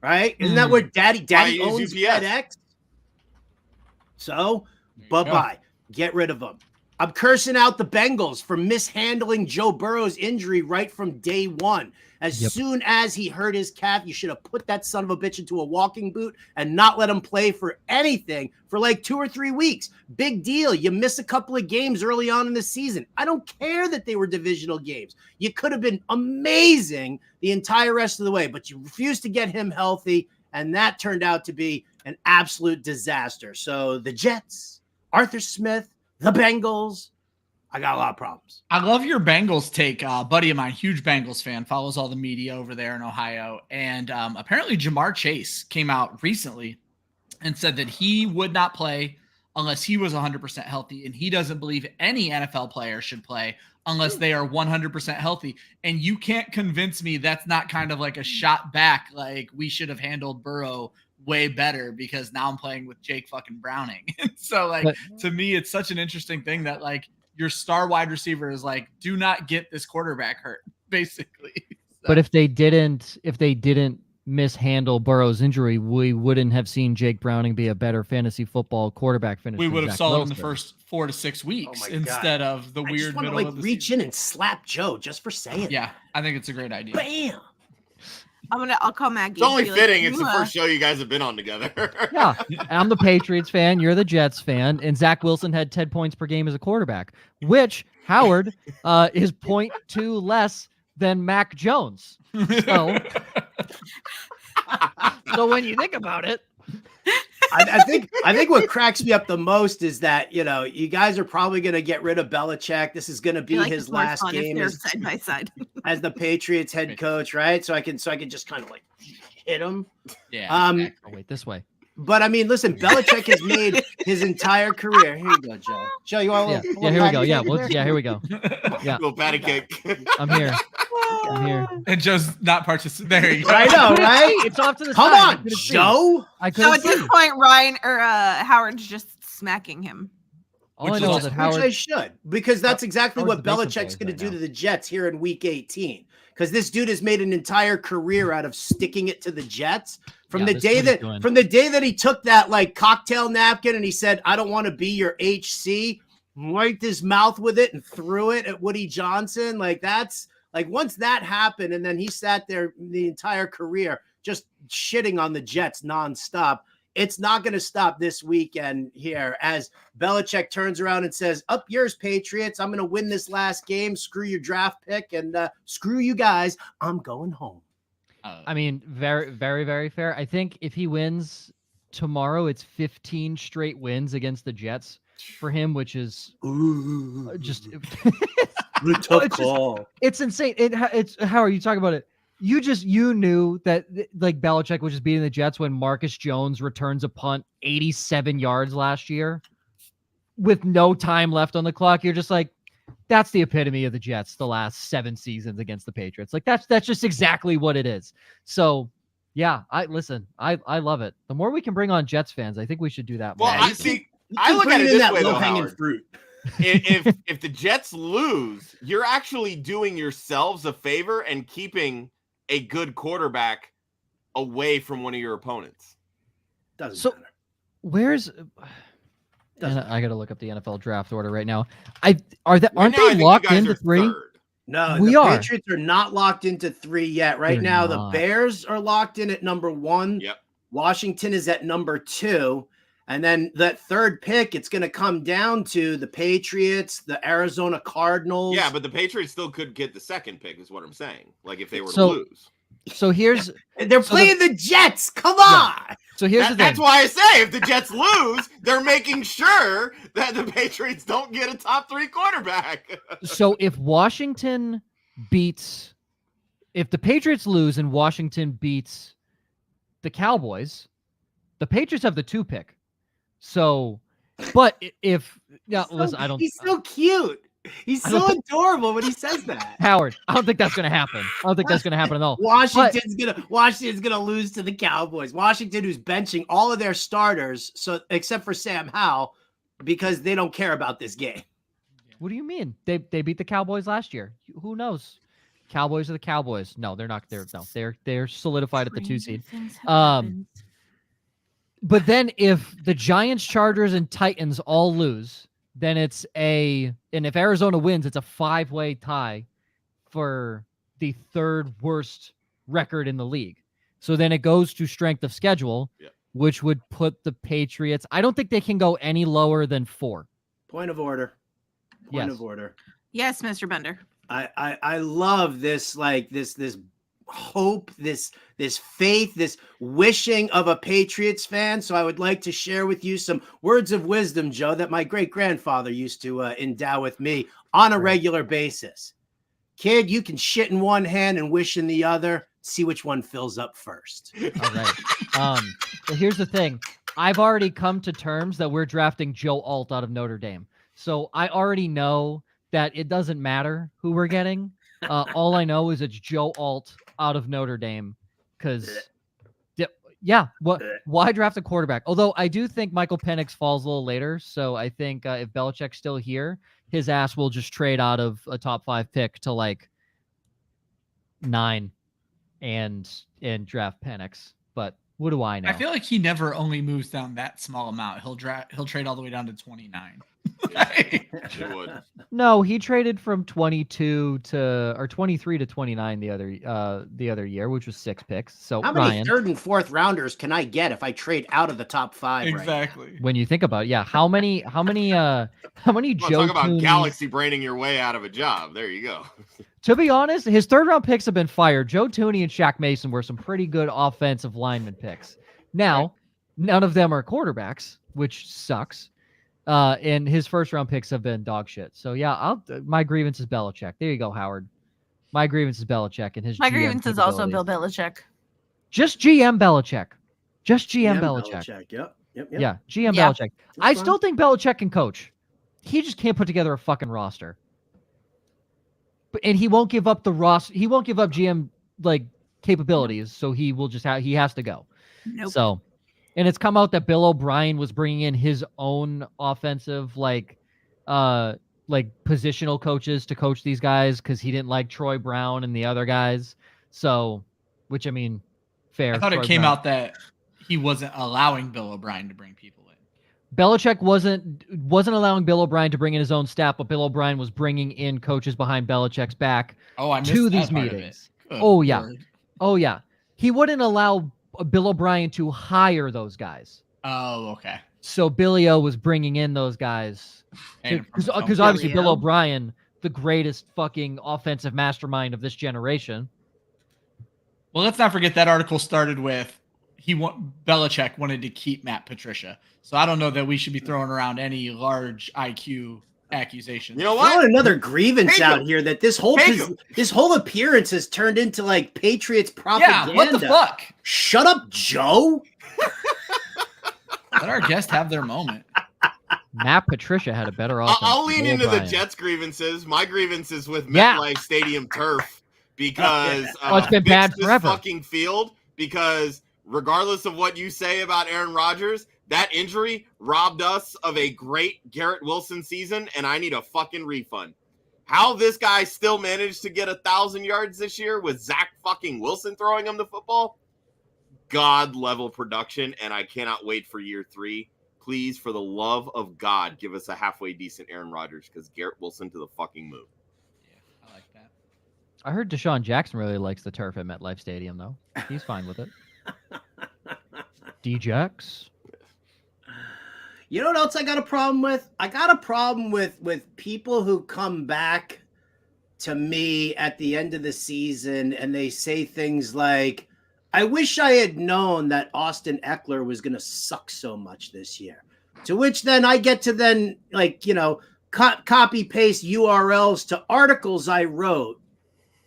M: right? Isn't that where Daddy owns FedEx? So bye. Get rid of them. I'm cursing out the Bengals for mishandling Joe Burrow's injury right from day one. As soon as he hurt his calf, you should have put that son of a bitch into a walking boot and not let him play for anything for like 2 or 3 weeks. Big deal. You miss a couple of games early on in the season. I don't care that they were divisional games. You could have been amazing the entire rest of the way, but you refused to get him healthy, and that turned out to be an absolute disaster. So the Jets, Arthur Smith, the Bengals, I got a lot of problems.
K: I love your Bengals take. Buddy of mine, huge Bengals fan, follows all the media over there in Ohio. And apparently Jamar Chase came out recently and said that he would not play unless he was 100% healthy. And he doesn't believe any NFL player should play unless they are 100% healthy. And you can't convince me that's not kind of like a shot back. Like, we should have handled Burrow way better because now I'm playing with Jake fucking Browning. So like, to me, it's such an interesting thing that like, your star wide receiver is like, do not get this quarterback hurt, basically. So.
A: But if they didn't mishandle Burrow's injury, we wouldn't have seen Jake Browning be a better fantasy football quarterback finish.
K: We would have saw it in the first 4 to 6 weeks instead of the weird middle of the
M: reach in and slap Joe just for saying it.
K: Yeah, I think it's a great idea.
M: Bam.
B: I'll call Maggie.
C: It's only fitting. It's the first show you guys have been on together.
A: Yeah. I'm the Patriots fan. You're the Jets fan. And Zach Wilson had 10 points per game as a quarterback, which Howard is 0.2 less than Mac Jones. So when you think about it,
M: I think what cracks me up the most is that, you guys are probably going to get rid of Belichick. This is going to be his last game
B: side by side
M: as the Patriots head coach, right? So I can just kind of like hit him.
K: Yeah.
A: Wait, this way.
M: But I mean, listen, Belichick has made his entire career. Here you go, Joe. Joe, you want a little?
A: Here we go. Yeah, here we go. Yeah,
C: little patty cake.
A: I'm here.
K: And Joe's not participating. There you go.
M: I know, right?
A: It's off to the
M: Come
A: side.
M: on, Joe.
B: So at this point, Ryan or Howard's just smacking him.
A: All I know is that Howard.
M: Which I should, because that's exactly what Belichick's going to do to the Jets here in Week 18. Because this dude has made an entire career out of sticking it to the Jets. From the day that he took that like cocktail napkin and he said, "I don't want to be your HC," wiped his mouth with it and threw it at Woody Johnson. Like that's like once that happened, and then he sat there the entire career just shitting on the Jets nonstop. It's not going to stop this weekend here as Belichick turns around and says, "Up yours, Patriots. I'm going to win this last game. Screw your draft pick and screw you guys. I'm going home."
A: I mean, very, very, very fair. I think if he wins tomorrow, it's 15 straight wins against the Jets for him, which is just
M: tough call.
A: It's insane. It's how are you talking about it? You knew that like Belichick was just beating the Jets when Marcus Jones returns a punt 87 yards last year with no time left on the clock. You're just like, that's the epitome of the Jets the last 7 seasons against the Patriots. Like that's just exactly what it is. So yeah, I love it. The more we can bring on Jets fans, I think we should do that more.
C: Well, I look at it this way though, Howard. Fruit. if the Jets lose, you're actually doing yourselves a favor and keeping a good quarterback away from one of your opponents.
M: Doesn't matter.
A: Where's I got to look up the NFL draft order right now. Aren't they locked into 3?
M: No,
A: we
M: the Patriots are not locked into 3 yet. Right now, the Bears are locked in at number 1.
C: Yep.
M: Washington is at number 2. And then that third pick, it's going to come down to the Patriots, the Arizona Cardinals.
C: Yeah, but the Patriots still could get the second pick, is what I'm saying. Like if they were to lose.
A: So here's
M: they're playing the Jets. Come on.
A: Yeah. So here's the thing.
C: That's why I say if the Jets lose, they're making sure that the Patriots don't get a top 3 quarterback.
A: So if the Patriots lose and Washington beats the Cowboys, the Patriots have the 2 pick. So, but if listen, I don't.
M: He's so cute. He's so adorable when he says that.
A: Howard, I don't think that's going to happen. I don't think that's going to happen at all.
M: Washington's gonna lose to the Cowboys. Washington, who's benching all of their starters, so except for Sam Howell, because they don't care about this game.
A: What do you mean? They beat the Cowboys last year. Who knows? Cowboys are the Cowboys. No, they're not. They're solidified at the 2 seed. But then if the Giants, Chargers, and Titans all lose, then and if Arizona wins, it's a 5-way tie for the 3rd worst record in the league. So then it goes to strength of schedule, which would put the Patriots. I don't think they can go any lower than 4.
M: Point of order. Point of order.
B: Yes, Mr. Bender.
M: I love this, like this hope, this faith, this wishing of a Patriots fan. So I would like to share with you some words of wisdom, Joe, that my great-grandfather used to endow with me on a regular basis. Kid, you can shit in one hand and wish in the other. See which one fills up first.
A: All right. So here's the thing. I've already come to terms that we're drafting Joe Alt out of Notre Dame. So I already know that it doesn't matter who we're getting. All I know is it's Joe Alt out of Notre Dame because, why draft a quarterback? Although I do think Michael Penix falls a little later, so I think if Belichick's still here, his ass will just trade out of a top 5 pick to like 9 and draft Penix. But what do I know?
K: I feel like he never only moves down that small amount. He'll trade all the way down to 29.
A: No, he traded from 22 to 23 to 29 the other year, which was 6 picks. So
M: how many 3rd and 4th rounders can I get if I trade out of the top 5?
K: Exactly.
M: Right now?
A: When you think about it, yeah, how many Joe
C: talk about galaxy braining your way out of a job. There you go.
A: To be honest, his 3rd round picks have been fired. Joe Thuney and Shaq Mason were some pretty good offensive lineman picks. Now, none of them are quarterbacks, which sucks. And his 1st round picks have been dog shit. So yeah, my grievance is Belichick. There you go, Howard. My grievance is Belichick and his.
B: My grievance is also Bill Belichick.
A: Just GM Belichick. Just GM Belichick.
M: Yep.
A: Yeah, GM Belichick. I still think Belichick can coach. He just can't put together a fucking roster. And he won't give up the roster. He won't give up GM like capabilities. So he will just he has to go.
B: Nope.
A: So. And it's come out that Bill O'Brien was bringing in his own offensive, like positional coaches to coach these guys because he didn't like Troy Brown and the other guys. So, which I mean, fair.
K: I thought it came out that he wasn't allowing Bill O'Brien to bring people in.
A: Belichick wasn't allowing Bill O'Brien to bring in his own staff, but Bill O'Brien was bringing in coaches behind Belichick's back to these meetings. Oh yeah. He wouldn't allow Bill O'Brien to hire those guys.
K: Oh, okay.
A: So Billy O was bringing in those guys because obviously Bill O'Brien, the greatest fucking offensive mastermind of this generation.
K: Well, let's not forget that article started with Belichick wanted to keep Matt Patricia. So I don't know that we should be throwing around any large IQ accusations.
M: You know what? Throwing another grievance out here that this whole appearance has turned into like Patriots propaganda.
K: Yeah, what the fuck?
M: Shut up, Joe.
K: Let our guests have their moment.
A: Matt Patricia had a better offense.
C: I'll lean into the Jets grievances. My grievances with MetLife Stadium turf because
A: it's been bad forever.
C: Fucking field, because regardless of what you say about Aaron Rodgers, that injury robbed us of a great Garrett Wilson season, and I need a fucking refund. How this guy still managed to get 1,000 yards this year with Zach fucking Wilson throwing him the football? God level production, and I cannot wait for year 3. Please, for the love of God, give us a halfway decent Aaron Rodgers, because Garrett Wilson to the fucking moon.
K: Yeah, I like that.
A: I heard Deshaun Jackson really likes the turf at MetLife Stadium, though. He's fine with it. D-Jax.
M: You know what else I got a problem with? I got a problem with people who come back to me at the end of the season and they say things like, I wish I had known that Austin Eckler was going to suck so much this year. To which then I get to then, like, you know, copy paste URLs to articles I wrote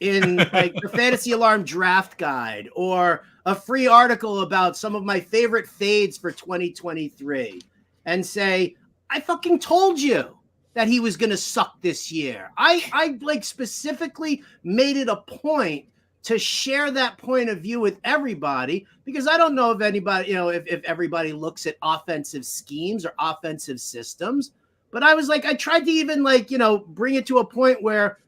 M: in like the Fantasy Alarm Draft Guide, or a free article about some of my favorite fades for 2023, and say, I fucking told you that he was going to suck this year. I like specifically made it a point to share that point of view with everybody, because I don't know if anybody, you know, if everybody looks at offensive schemes or offensive systems, but I was like, I tried to even like, you know, bring it to a point where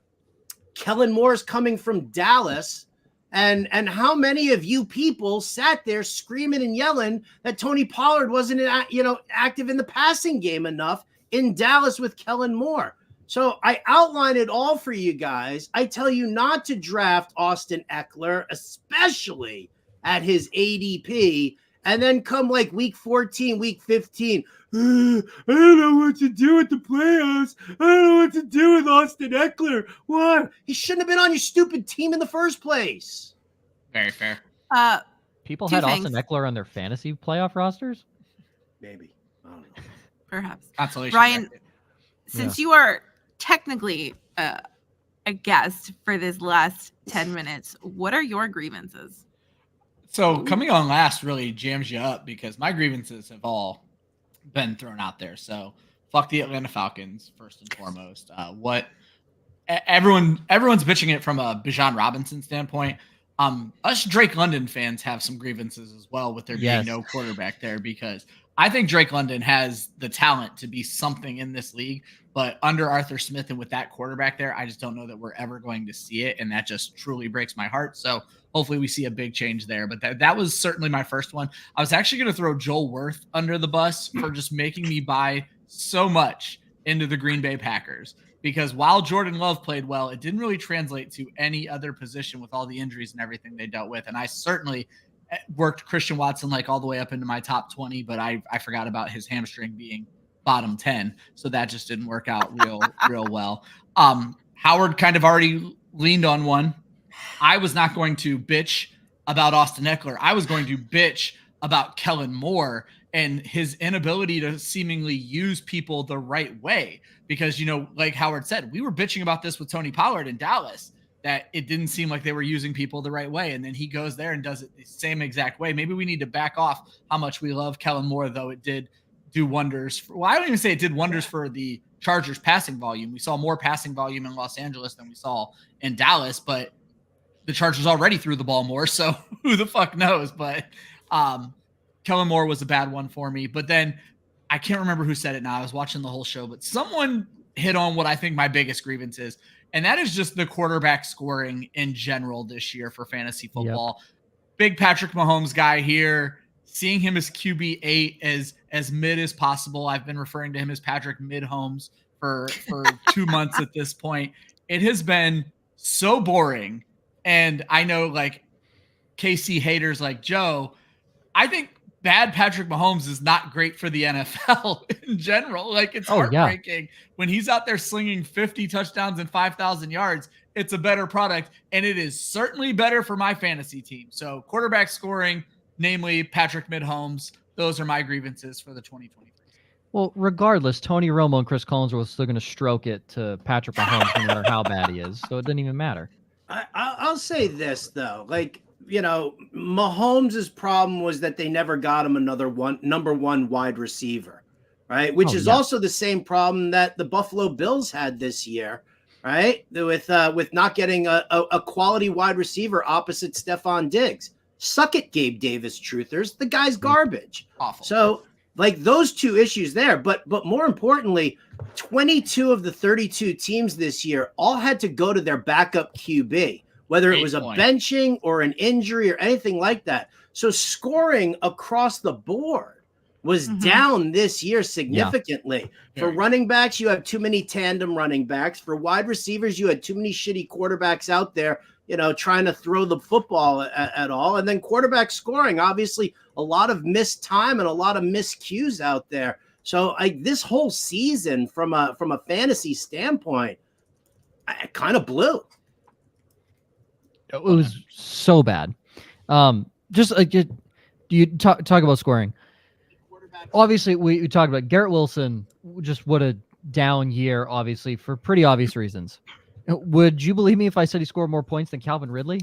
M: Kellen Moore is coming from Dallas, and how many of you people sat there screaming and yelling that Tony Pollard wasn't, you know, active in the passing game enough in Dallas with Kellen Moore. So I outline it all for you guys. I tell you not to draft Austin Eckler, especially at his ADP, and then come like week 14, week 15. I don't know what to do with the playoffs. I don't know what to do with Austin Eckler. Why? He shouldn't have been on your stupid team in the first place.
K: Very fair.
A: People had Austin Eckler on their fantasy playoff rosters?
M: Maybe. I don't know.
B: Perhaps.
K: Consolation.
B: Ryan, since you are technically a guest for this last 10 minutes, what are your grievances?
K: So coming on last really jams you up, because my grievances have all been thrown out there. So fuck the Atlanta Falcons first and foremost. Everyone's bitching it from a Bijan Robinson standpoint. Us Drake London fans have some grievances as well with there being no quarterback there, because I think Drake London has the talent to be something in this league, but under Arthur Smith and with that quarterback there, I just don't know that we're ever going to see it, and that just truly breaks my heart. So hopefully we see a big change there. But that was certainly my first one. I was actually going to throw Joel Wirth under the bus for just making me buy so much into the Green Bay Packers, because while Jordan Love played well, it didn't really translate to any other position with all the injuries and everything they dealt with. And I certainly worked Christian Watson like all the way up into my top 20, but I forgot about his hamstring being bottom 10. So that just didn't work out real well. Howard kind of already leaned on one. I was not going to bitch about Austin Eckler. I was going to bitch about Kellen Moore and his inability to seemingly use people the right way. Because, you know, like Howard said, we were bitching about this with Tony Pollard in Dallas, that it didn't seem like they were using people the right way. And then he goes there and does it the same exact way. Maybe we need to back off how much we love Kellen Moore, though it did do wonders. I don't even say it did wonders for the Chargers passing volume. We saw more passing volume in Los Angeles than we saw in Dallas, but the Chargers already threw the ball more. So who the fuck knows? But Kellen Moore was a bad one for me. But then I can't remember who said it now. I was watching the whole show, but someone hit on what I think my biggest grievance is. And that is just the quarterback scoring in general this year for fantasy football. Yep. Big Patrick Mahomes guy here, seeing him as QB8 as mid as possible. I've been referring to him as Patrick Mid-Holmes for 2 months at this point. It has been so boring. And I know, like, KC haters like Joe, I think bad Patrick Mahomes is not great for the NFL in general. Like, it's heartbreaking when he's out there slinging 50 touchdowns and 5,000 yards. It's a better product, and it is certainly better for my fantasy team. So quarterback scoring, namely Patrick Mahomes, those are my grievances for the 2023.
A: Well, regardless, Tony Romo and Chris Collinsworth are still going to stroke it to Patrick Mahomes no matter how bad he is. So it doesn't even matter.
M: I'll say this, though. Like, you know, Mahomes' problem was that they never got him another number one wide receiver, right? Which is also the same problem that the Buffalo Bills had this year, right? With not getting a quality wide receiver opposite Stephon Diggs. Suck it, Gabe Davis truthers. The guy's garbage.
K: Awful.
M: So, like, those two issues there. But more importantly, 22 of the 32 teams this year all had to go to their backup QB, whether it was a benching or an injury or anything like that. So scoring across the board was down this year significantly. For running backs, you have too many tandem running backs. For wide receivers, you had too many shitty quarterbacks out there, you know, trying to throw the football at all. And then quarterback scoring, obviously a lot of missed time and a lot of miscues out there. So this whole season from a fantasy standpoint, I kind of blew.
A: It was so bad. You talk about scoring. Obviously, we talked about Garrett Wilson, just what a down year, obviously, for pretty obvious reasons. Would you believe me if I said he scored more points than Calvin Ridley?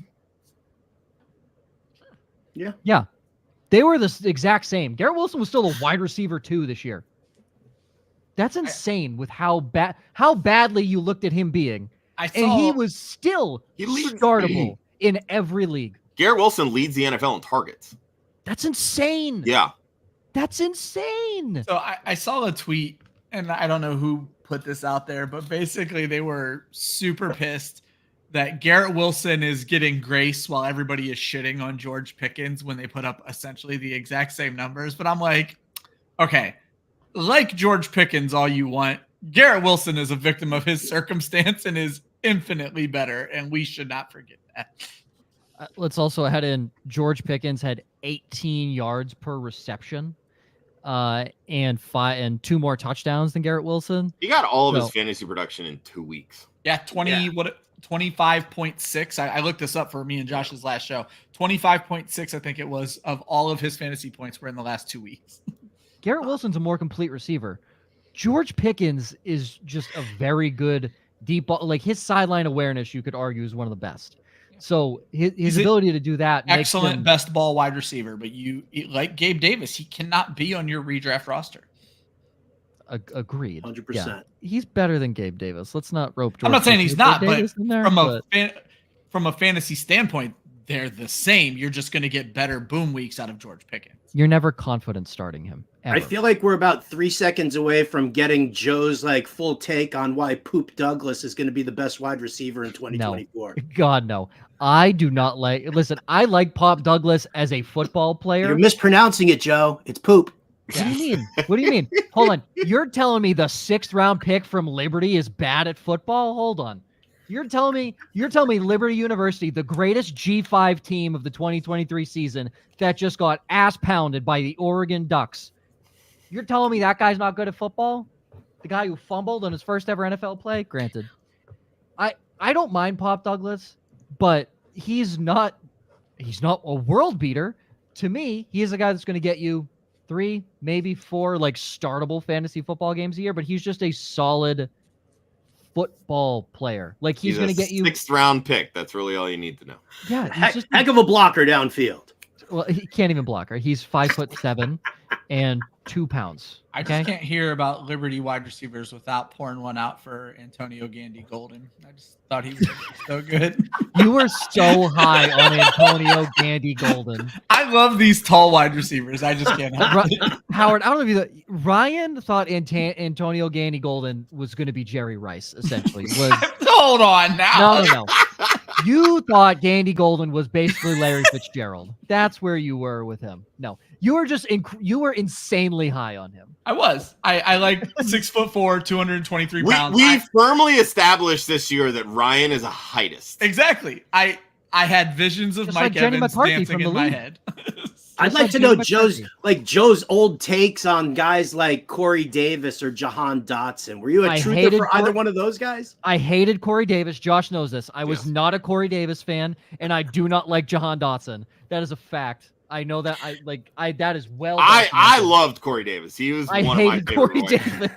M: Yeah.
A: Yeah. They were the exact same. Garrett Wilson was still a wide receiver 2 this year. That's insane with how badly you looked at him being. And he was still startable in every league.
C: Garrett Wilson leads the NFL in targets.
A: That's insane.
C: Yeah.
A: That's insane.
K: So I saw a tweet, and I don't know who put this out there, but basically they were super pissed that Garrett Wilson is getting grace while everybody is shitting on George Pickens when they put up essentially the exact same numbers. But I'm like, okay, like George Pickens all you want, Garrett Wilson is a victim of his circumstance and is infinitely better, and we should not forget that.
A: Let's also add in George Pickens had 18 yards per reception and 2 more touchdowns than Garrett Wilson.
C: He got all of his fantasy production in 2 weeks.
K: Yeah, 25.6. I looked this up for me and Josh's last show. 25.6, I think it was, of all of his fantasy points were in the last 2 weeks.
A: Garrett Wilson's a more complete receiver. George Pickens is just a very good deep ball. Like, his sideline awareness, you could argue, is one of the best. So his ability to do that makes
K: excellent
A: him
K: best ball wide receiver, but like Gabe Davis, he cannot be on your redraft roster.
A: Agreed.
M: 100%.
A: Yeah. He's better than Gabe Davis. Let's not rope George.
K: I'm not saying he's not, but
A: there,
K: from a fantasy standpoint, they're the same. You're just going to get better boom weeks out of George Pickens.
A: You're never confident starting him. Ever.
M: I feel like we're about 3 seconds away from getting Joe's full take on why Poop Douglas is going to be the best wide receiver in 2024.
A: No. God, no. I do not listen, I like Pop Douglas as a football player.
M: You're mispronouncing it, Joe. It's Poop.
A: What do you mean? What do you mean? Hold on. You're telling me the 6th round pick from Liberty is bad at football? Hold on. You're telling me Liberty University, the greatest G5 team of the 2023 season that just got ass pounded by the Oregon Ducks. You're telling me that guy's not good at football? The guy who fumbled on his first ever NFL play? Granted. I don't mind Pop Douglas, but he's not a world beater. To me, he is a guy that's going to get you 3, maybe 4 startable fantasy football games a year, but he's just a solid football player. He's going to get you
C: 6th round pick. That's really all you need to know.
A: Yeah,
M: heck of a blocker downfield.
A: Well, he can't even block her. He's 5'7" and 2 pounds.
K: I just can't hear about Liberty wide receivers without pouring one out for Antonio Gandy Golden. I just thought he was so good.
A: You were so high on Antonio Gandy Golden.
K: I love these tall wide receivers. I just can't help it.
A: Howard, I don't know if you Ryan thought Antonio Gandy Golden was going to be Jerry Rice, essentially.
K: Hold on now.
A: No. You thought Gandy Golden was basically Larry Fitzgerald. That's where you were with him. No, you were you were insanely high on him.
K: I was. I like 6'4", 223 pounds.
C: We firmly established this year that Ryan is a heightist.
K: Exactly. I had visions of
A: Just
K: Mike
A: like Jenny
K: Evans
A: McCarthy
K: dancing
A: from
K: in
A: the
K: my
A: league.
K: head.
M: I'd like to know Joe's old takes on guys like Corey Davis or Jahan Dotson. Were you a truther for either one of those guys?
A: I hated Corey Davis. Josh knows this. I was not a Corey Davis fan, and I do not like Jahan Dotson. That is a fact. I know that. That is well.
C: I loved Corey Davis. He was one of my favorite
A: Corey Davis.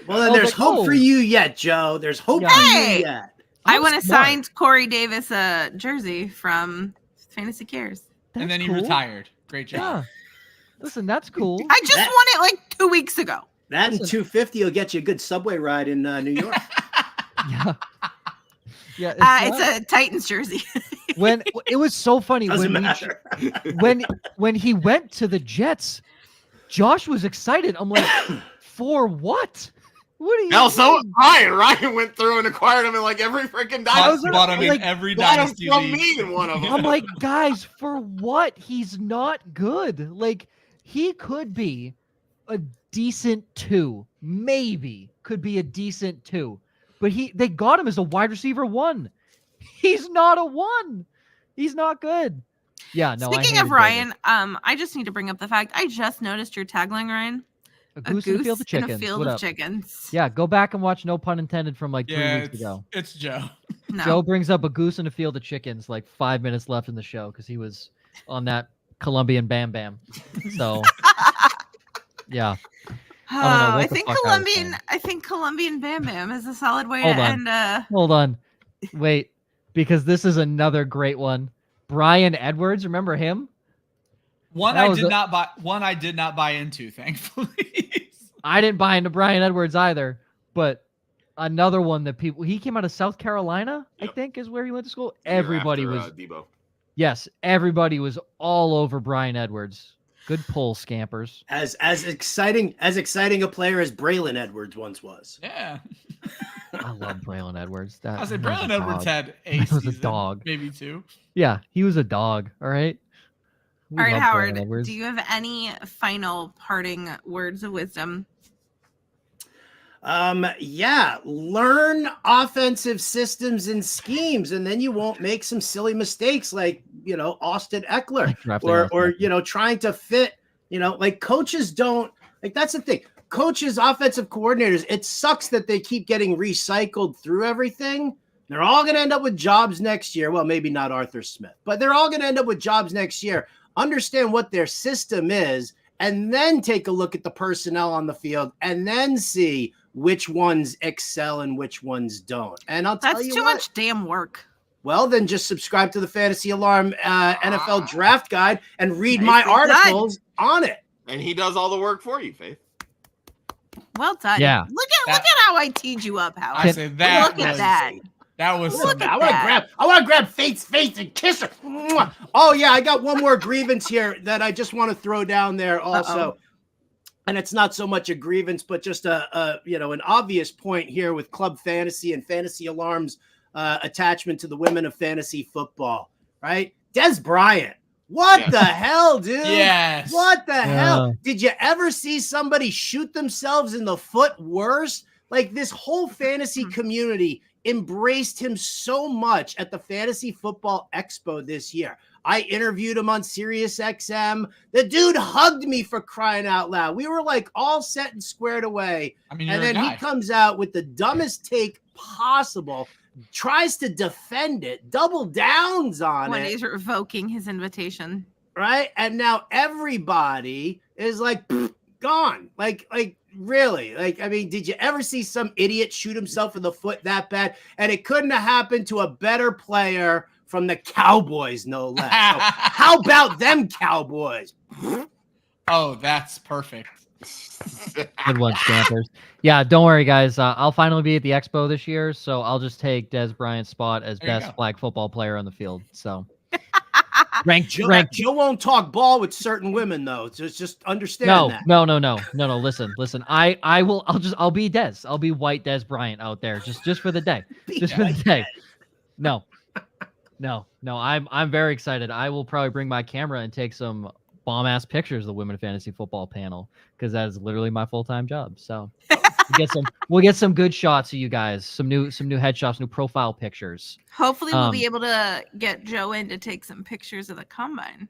M: Well, then there's hope for you yet, Joe. There's hope for you yet.
B: I want to sign Corey Davis jersey from Fantasy Cares.
K: And then he retired. Great job.
A: Yeah. Listen, that's cool.
B: I just won it like 2 weeks ago.
M: That and $250 will get you a good subway ride in New York.
A: Yeah. Yeah.
B: It's a Titans jersey.
A: When it was so funny when he went to the Jets, Josh was excited. I'm like, for what? What are you?
C: Hell, so was Ryan. Ryan went through and acquired him in like every freaking dynasty.
K: Bought him in every dynasty
C: from me in one of them.
A: I'm like, guys, for what? He's not good. Like, he could be a decent 2, maybe could be a decent 2, but they got him as a wide receiver 1. He's not a 1. He's not good. Yeah. No.
B: Speaking of Ryan, I just need to bring up the fact I just noticed your tagline, Ryan.
A: A goose in a field of chickens.
B: In a field of chickens.
A: Yeah, go back and watch No Pun Intended from like 3 weeks ago.
K: It's Joe.
B: No.
A: Joe brings up a goose in a field of chickens like 5 minutes left in the show because he was on that Colombian Bam Bam. So yeah.
B: I think Colombian Bam Bam is a solid way to end.
A: Hold on. Wait, because this is another great one. Brian Edwards, remember him?
K: One I did not buy into, thankfully.
A: I didn't buy into Brian Edwards either, but another one that he came out of South Carolina, I think is where he went to school. Everybody was
C: Debo.
A: Yes, everybody was all over Brian Edwards. Good pull, Scampers.
M: As exciting a player as Braylon Edwards once was.
K: Yeah.
A: I love Braylon Edwards.
K: I said Braylon Edwards had a
A: dog.
K: Maybe 2.
A: Yeah, he was a dog. All right.
B: All right, Howard, do you have any final parting words of wisdom?
M: Yeah, learn offensive systems and schemes, and then you won't make some silly mistakes like, Austin Eckler or trying to fit, like coaches don't, like that's the thing. Coaches, offensive coordinators, it sucks that they keep getting recycled through everything. They're all going to end up with jobs next year. Well, maybe not Arthur Smith, but they're all going to end up with jobs next year. Understand what their system is, and then take a look at the personnel on the field, and then see which ones excel and which ones don't. And I'll tell you
B: that's too much damn work.
M: Well, then just subscribe to the Fantasy Alarm NFL Draft Guide and read my articles on it.
C: And he does all the work for you, Faith.
B: Well done.
A: Yeah.
B: Look at how I teed you up, Howard.
K: I said that.
B: Look at that.
K: That was.
B: I
M: want to grab Faith's face and kiss her. Oh yeah, I got one more grievance here that I just want to throw down there also. And it's not so much a grievance, but just an obvious point here with Club Fantasy and Fantasy Alarm's attachment to the women of fantasy football, right? Des Bryant. What the hell, dude?
K: Yes.
M: What the hell? Did you ever see somebody shoot themselves in the foot worse? Like this whole fantasy community embraced him so much at the Fantasy Football Expo this year. I interviewed him on Sirius XM. The dude hugged me, for crying out loud. We were like all set and squared away. And then he comes out with the dumbest take possible, tries to defend it, double downs on
B: when
M: it.
B: he's revoking his invitation.
M: Right? And now everybody is like gone. Like really? Like, I mean, did you ever see some idiot shoot himself in the foot that bad? And it couldn't have happened to a better player from the Cowboys, no less. So how about them Cowboys?
K: Oh, that's perfect.
A: Good one, Scampers. Yeah, don't worry, guys. I'll finally be at the Expo this year, so I'll just take Des Bryant's spot as best flag football player on the field. So,
M: Joe won't talk ball with certain women, though. Just understand that.
A: No. Listen. I'll be Des. I'll be white Des Bryant out there just for the day. Just for the day. No. I'm very excited. I will probably bring my camera and take some bomb ass pictures of the Women Fantasy Football panel because that is literally my full-time job. So we'll get some good shots of you guys, some new headshots, new profile pictures.
B: Hopefully we'll be able to get Joe in to take some pictures of the combine.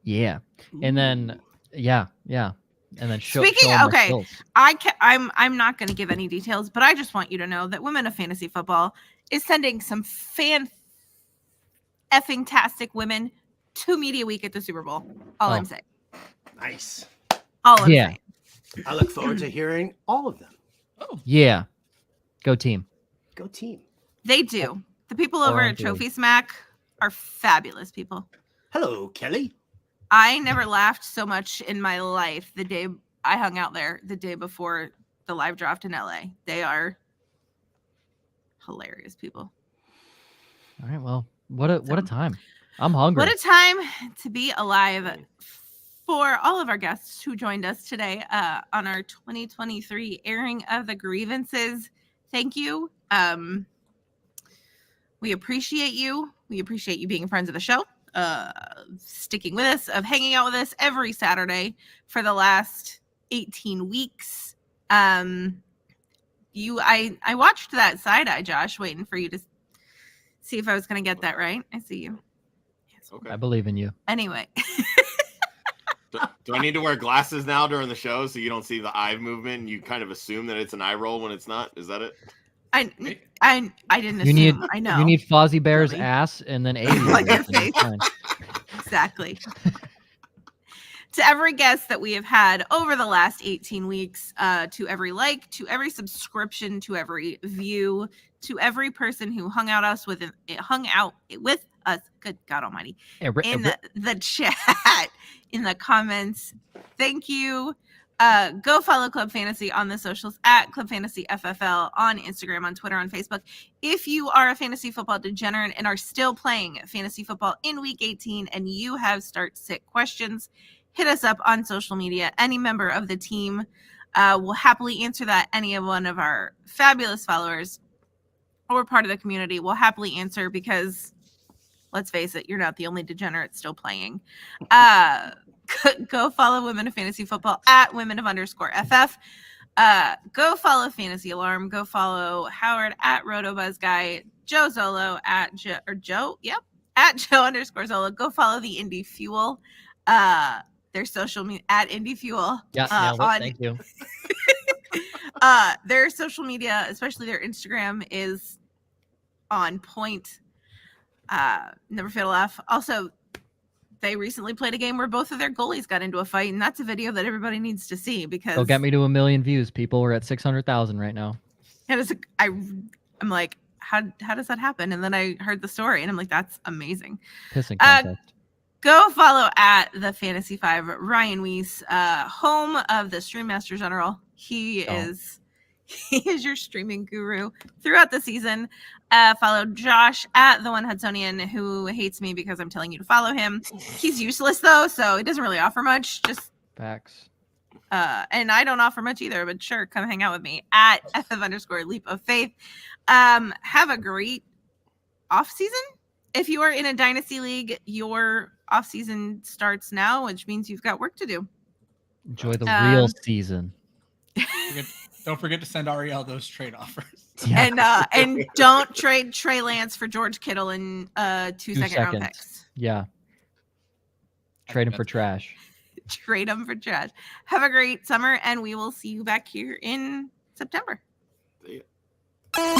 A: Yeah. And then and then
B: Speaking, okay, I'm not going to give any details, but I just want you to know that Women of Fantasy Football is sending some effing-tastic women to Media Week at the Super Bowl. All I'm saying.
M: Nice.
B: All I'm saying.
M: I look forward to hearing all of them.
A: Oh. Yeah. Go team.
M: Go team.
B: They do. The people over at Trophy Smack are fabulous people.
M: Hello, Kelly.
B: I never laughed so much in my life the day I hung out there the day before the live draft in LA. They are hilarious people.
A: All right. Well, what a time. I'm hungry.
B: What a time to be alive for all of our guests who joined us today on our 2023 airing of the Grievances. Thank you. We appreciate you. We appreciate you being friends of the show. Sticking with us, of hanging out with us every Saturday for the last 18 weeks. I watched that side eye, Josh, waiting for you to see if I was going to get that right. I see you.
A: Yes, okay. I believe in you.
B: Anyway.
C: Do I need to wear glasses now during the show so you don't see the eye movement and you kind of assume that it's an eye roll when it's not? Is that it?
B: I didn't assume. I know.
A: You need Fozzie Bear's ass and then
B: on your face. Exactly. To every guest that we have had over the last 18 weeks, to every like, to every subscription, to every view, to every person who hung out with us, good God Almighty, in the chat, in the comments. Thank you. Go follow Club Fantasy on the socials at Club Fantasy FFL on Instagram, on Twitter, on Facebook. If you are a fantasy football degenerate and are still playing fantasy football in week 18 and you have start-sit questions, hit us up on social media. Any member of the team will happily answer that. Any one of our fabulous followers or part of the community will happily answer because, let's face it, you're not the only degenerate still playing. Go follow Women of Fantasy Football at women_FF. Go follow Fantasy Alarm. Go follow Howard at RotoBuzzGuy. Joe Zollo at Joe _Zollo. Go follow the Indie Fuel. Their social media at Indie Fuel.
A: Yeah, nailed it. Thank you.
B: Their social media, especially their Instagram, is on point. Never fail to laugh. Also, they recently played a game where both of their goalies got into a fight, and that's a video that everybody needs to see because
A: it'll get me to 1 million views. People, we're at 600,000 right now.
B: I'm like, how does that happen? And then I heard the story, and I'm like, that's amazing.
A: Pissing contest.
B: Go follow at the Fantasy 5 Ryan Weiss, home of the Stream Master General. He is your streaming guru throughout the season. Follow Josh at the One Hudsonian, who hates me because I'm telling you to follow him. He's useless though, so he doesn't really offer much. Just
A: facts.
B: And I don't offer much either, but sure, come hang out with me at FF_Leap of Faith. Have a great off season. If you are in a dynasty league, your off season starts now, which means you've got work to do.
A: Enjoy the real season.
K: Don't forget to send Ariel those trade offers.
B: Yeah. And don't trade Trey Lance for George Kittle in 2 second round picks.
A: Yeah. Trade him for trash.
B: Trade him for trash. Have a great summer, and we will see you back here in September.
C: See ya.